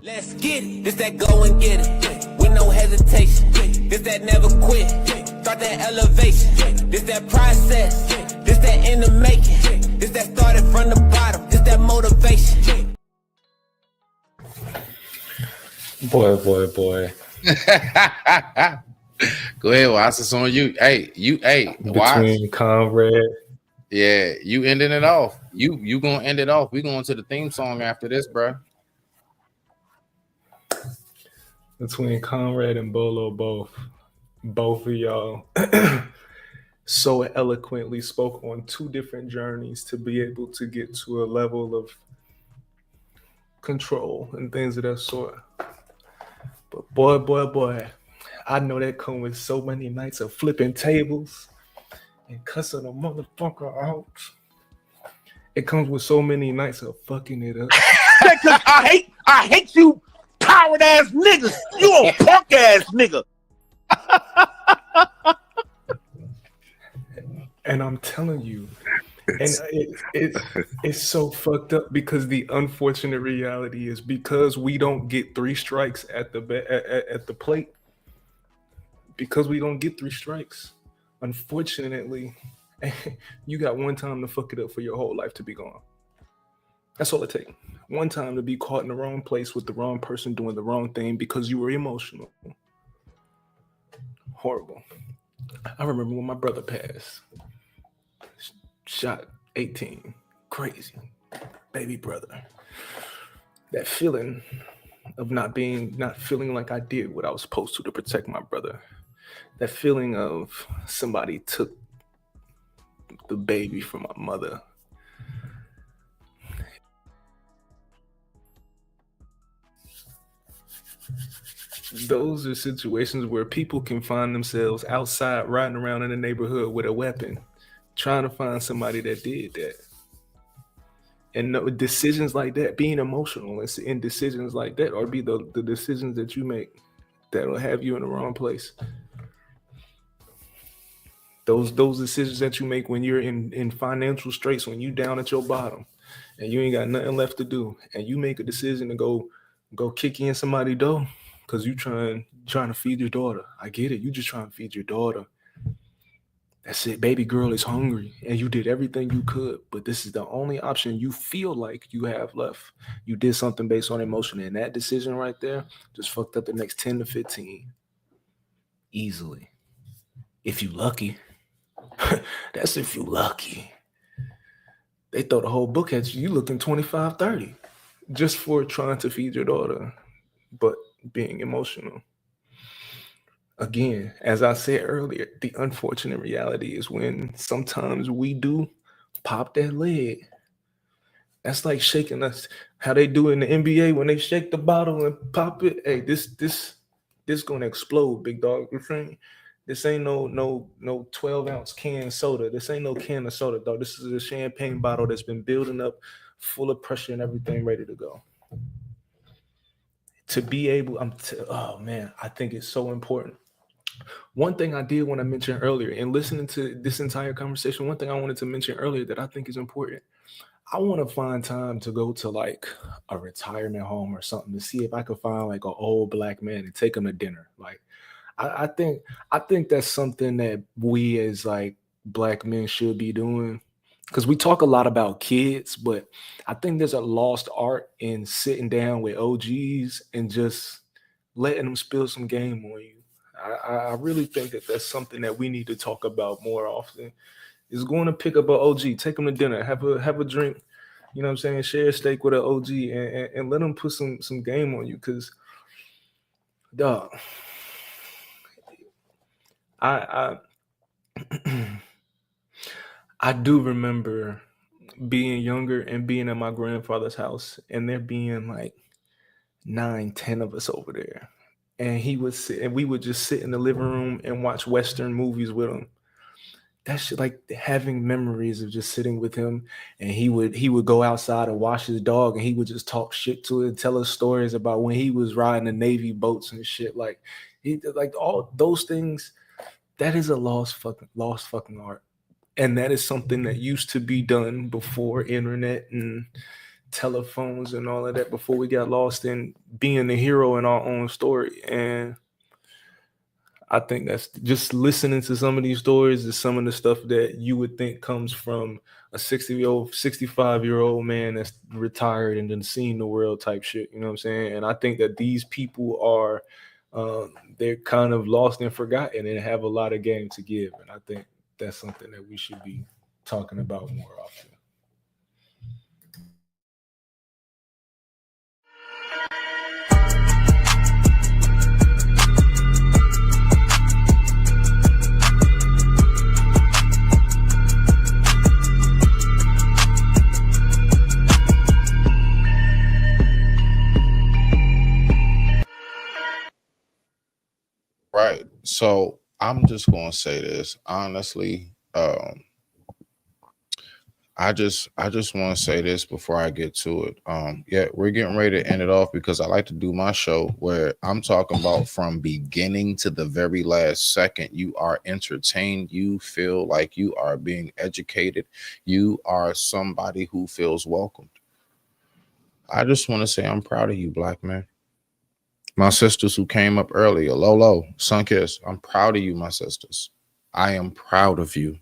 Let's get it. This that go and get it. With no hesitation. This that never quit. Start that elevation. This that process. This that in the making. This that started from the bottom. This that motivation. Boy. Go ahead, Watts. It's on you. Hey, Watts. Between Conrad. Yeah, you ending it off. You gonna end it off. We going to the theme song after this, bro. Between Conrad and Bolo, both of y'all so eloquently spoke on two different journeys to be able to get to a level of control and things of that sort. But boy, I know that come with so many nights of flipping tables and cussing a motherfucker out. It comes with so many nights of fucking it up. Because I hate you coward ass niggas. You a punk ass nigga. And I'm telling you, and it's so fucked up because the unfortunate reality is because we don't get 3 strikes at the plate. Because we don't get 3 strikes, unfortunately, you got one time to fuck it up for your whole life to be gone. That's all it takes. One time to be caught in the wrong place with the wrong person doing the wrong thing because you were emotional. Horrible. I remember when my brother passed. Shot 18. Crazy. Baby brother. That feeling of not feeling like I did what I was supposed to protect my brother. That feeling of somebody took the baby from my mother. Those are situations where people can find themselves outside riding around in the neighborhood with a weapon, trying to find somebody that did that. And no, decisions like that, being emotional in decisions like that, or be the decisions that you make that will have you in the wrong place. Those decisions that you make when you're in financial straits, when you down at your bottom and you ain't got nothing left to do, and you make a decision to go kick in somebody's door because you trying to feed your daughter. I get it. You just trying to feed your daughter. That's it. Baby girl is hungry and you did everything you could, but this is the only option you feel like you have left. You did something based on emotion, and that decision right there just fucked up the next 10 to 15. Easily. If you lucky. That's if you lucky. They throw the whole book at you. You looking 25, 30 just for trying to feed your daughter, but being emotional. Again, as I said earlier, the unfortunate reality is when sometimes we do pop that leg. That's like shaking us, how they do in the NBA when they shake the bottle and pop it. Hey, this gonna explode, big dog. You saying? This ain't no 12-ounce can soda. This ain't no can of soda, dog. This is a champagne bottle that's been building up, full of pressure and everything, ready to go. To be able, oh man, I think it's so important. One thing I did want to mention earlier, and listening to this entire conversation, one thing I wanted to mention earlier that I think is important. I want to find time to go to like a retirement home or something to see if I could find like an old black man and take him to dinner. Like, I think that's something that we as like black men should be doing, because we talk a lot about kids, but I think there's a lost art in sitting down with OGs and just letting them spill some game on you. I really think that that's something that we need to talk about more often. Is going to pick up an OG, take them to dinner, have a drink, you know what I'm saying? Share a steak with an OG and let them put some game on you. Because, dog, I do remember being younger and being at my grandfather's house and there being like 9-10 of us over there. And he would sit and we would just sit in the living room and watch Western movies with him. That shit, like having memories of just sitting with him, and he would go outside and wash his dog, and he would just talk shit to it and tell us stories about when he was riding the Navy boats and shit. Like all those things, that is a lost fucking art. And that is something that used to be done before internet and telephones and all of that, before we got lost in being the hero in our own story. And I think that's just listening to some of these stories is some of the stuff that you would think comes from a 65-year-old man that's retired and then seen the world type shit. You know what I'm saying? And I think that these people are, they're kind of lost and forgotten and have a lot of game to give. And I think that's something that we should be talking about more often. Right. So I'm just going to say this honestly. I just want to say this before I get to it. Yeah, we're getting ready to end it off because I like to do my show where I'm talking about from beginning to the very last second. You are entertained. You feel like you are being educated. You are somebody who feels welcomed. I just want to say I'm proud of you, black man. My sisters who came up earlier, Lolo, Sunkiss, I'm proud of you, my sisters. I am proud of you.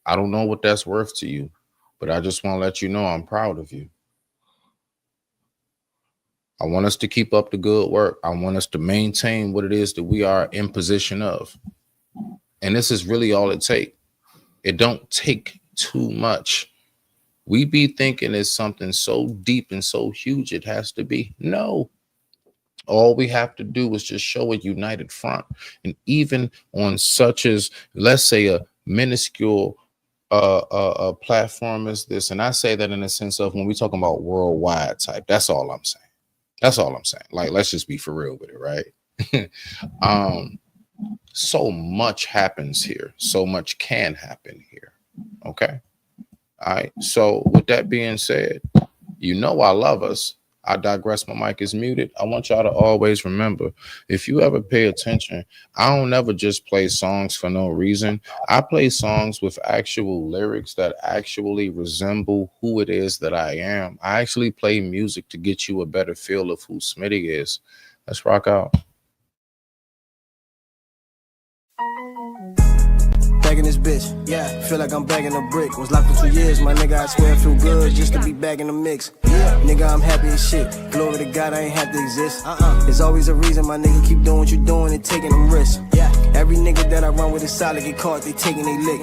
I don't know what that's worth to you, but I just want to let you know I'm proud of you. I want us to keep up the good work. I want us to maintain what it is that we are in position of. And this is really all it takes. It don't take too much. We be thinking it's something so deep and so huge it has to be. No. All we have to do is just show a united front. And even on such as, let's say, a minuscule platform as this, and I say that in the sense of when we're talking about worldwide type, that's all I'm saying. That's all I'm saying. Like, let's just be for real with it, right? So much happens here. So much can happen here. Okay. All right. So with that being said, you know I love us. I digress. My mic is muted. I want y'all to always remember, if you ever pay attention, I don't never just play songs for no reason. I play songs with actual lyrics that actually resemble who it is that I am. I actually play music to get you a better feel of who Smitty is. Let's rock out. Back in this bitch, yeah. Feel like I'm bagging a brick. Was locked for 2 years, my nigga. I swear I feel good just to be back in the mix. Yeah, nigga, I'm happy as shit. Glory to God, I ain't have to exist. There's always a reason, my nigga. Keep doing what you doing and taking them risks. Yeah, every nigga that I run with is solid. Get caught, they taking they lick.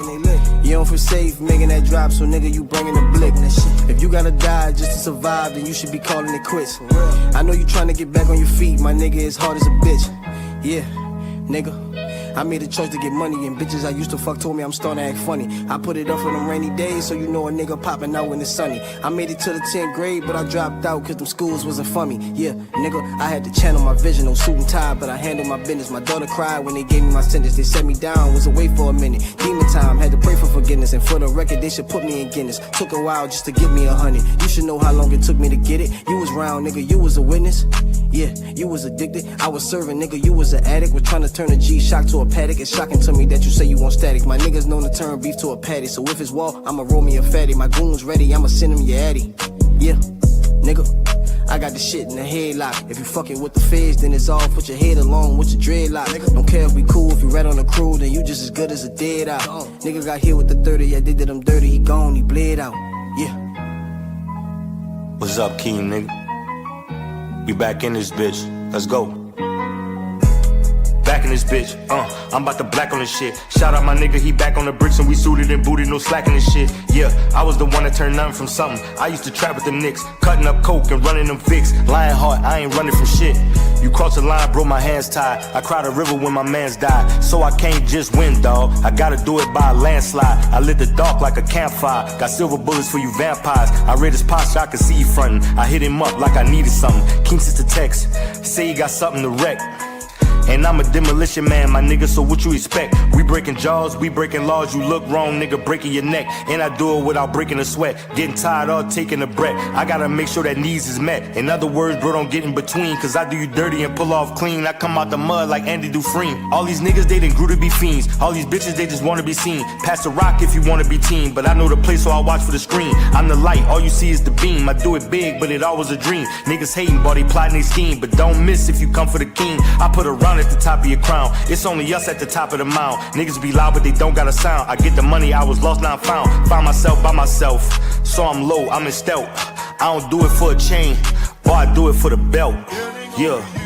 You don't feel safe making that drop, so nigga, you bringing the blick. If you gotta die just to survive, then you should be calling it quits. I know you trying to get back on your feet, my nigga. It's hard as a bitch. Yeah, nigga. I made a choice to get money, and bitches I used to fuck told me I'm starting to act funny. I put it up for them rainy days, so you know a nigga popping out when it's sunny. I made it to the 10th grade, but I dropped out cause them schools wasn't for me. Yeah, nigga, I had to channel my vision, no suit and tie, but I handled my business. My daughter cried when they gave me my sentence. They set me down, was away for a minute. Demon time, had to pray for forgiveness. And for the record, they should put me in Guinness. Took a while just to get me 100. You should know how long it took me to get it. You was round, nigga, you was a witness. Yeah, you was addicted. I was serving, nigga, you was an addict. We're trying to turn a G-Shock to a Paddock. It's shocking to me that you say you want static. My niggas known to turn beef to a patty. So if it's wall, I'ma roll me a fatty. My goon's ready, I'ma send him your addy. Yeah, nigga, I got the shit in the headlock. If you fucking with the feds, then it's all put your head along with your dreadlock. Don't care if we cool, if you rat on the crew, then you just as good as a dead out. Nigga got hit with the 30, yeah, they did him dirty, he gone, he bled out. Yeah. What's up, Keem, nigga? We back in this bitch. Let's go. Back in this bitch, I'm about to black on this shit. Shout out my nigga, he back on the bricks and we suited and booted, no slacking this shit. Yeah, I was the one that turned nothing from something. I used to trap with them nicks, cutting up coke and running them fix. Lying hard, I ain't running from shit. You crossed the line, bro, my hands tied. I cried a river when my mans died. So I can't just win, dawg. I gotta do it by a landslide. I lit the dark like a campfire. Got silver bullets for you vampires. I read his posture, I could see you frontin'. I hit him up like I needed something. King sent the text, say he got something to wreck. And I'm a demolition man, my nigga, so what you expect? We breaking jaws, we breaking laws, you look wrong, nigga, breaking your neck. And I do it without breaking a sweat, getting tired or taking a breath. I gotta make sure that needs is met. In other words, bro, don't get in between, cause I do you dirty and pull off clean. I come out the mud like Andy Dufresne. All these niggas, they done grew to be fiends. All these bitches, they just wanna be seen. Pass the rock if you wanna be team, but I know the place, so I watch for the screen. I'm the light, all you see is the beam. I do it big, but it always a dream. Niggas hating, boy, they plotting they scheme, but don't miss if you come for the king. I put a round at the top of your crown. It's only us at the top of the mound. Niggas be loud, but they don't got a sound. I get the money, I was lost, now I'm found. Find myself by myself, so I'm low, I'm in stealth. I don't do it for a chain, or I do it for the belt. Yeah.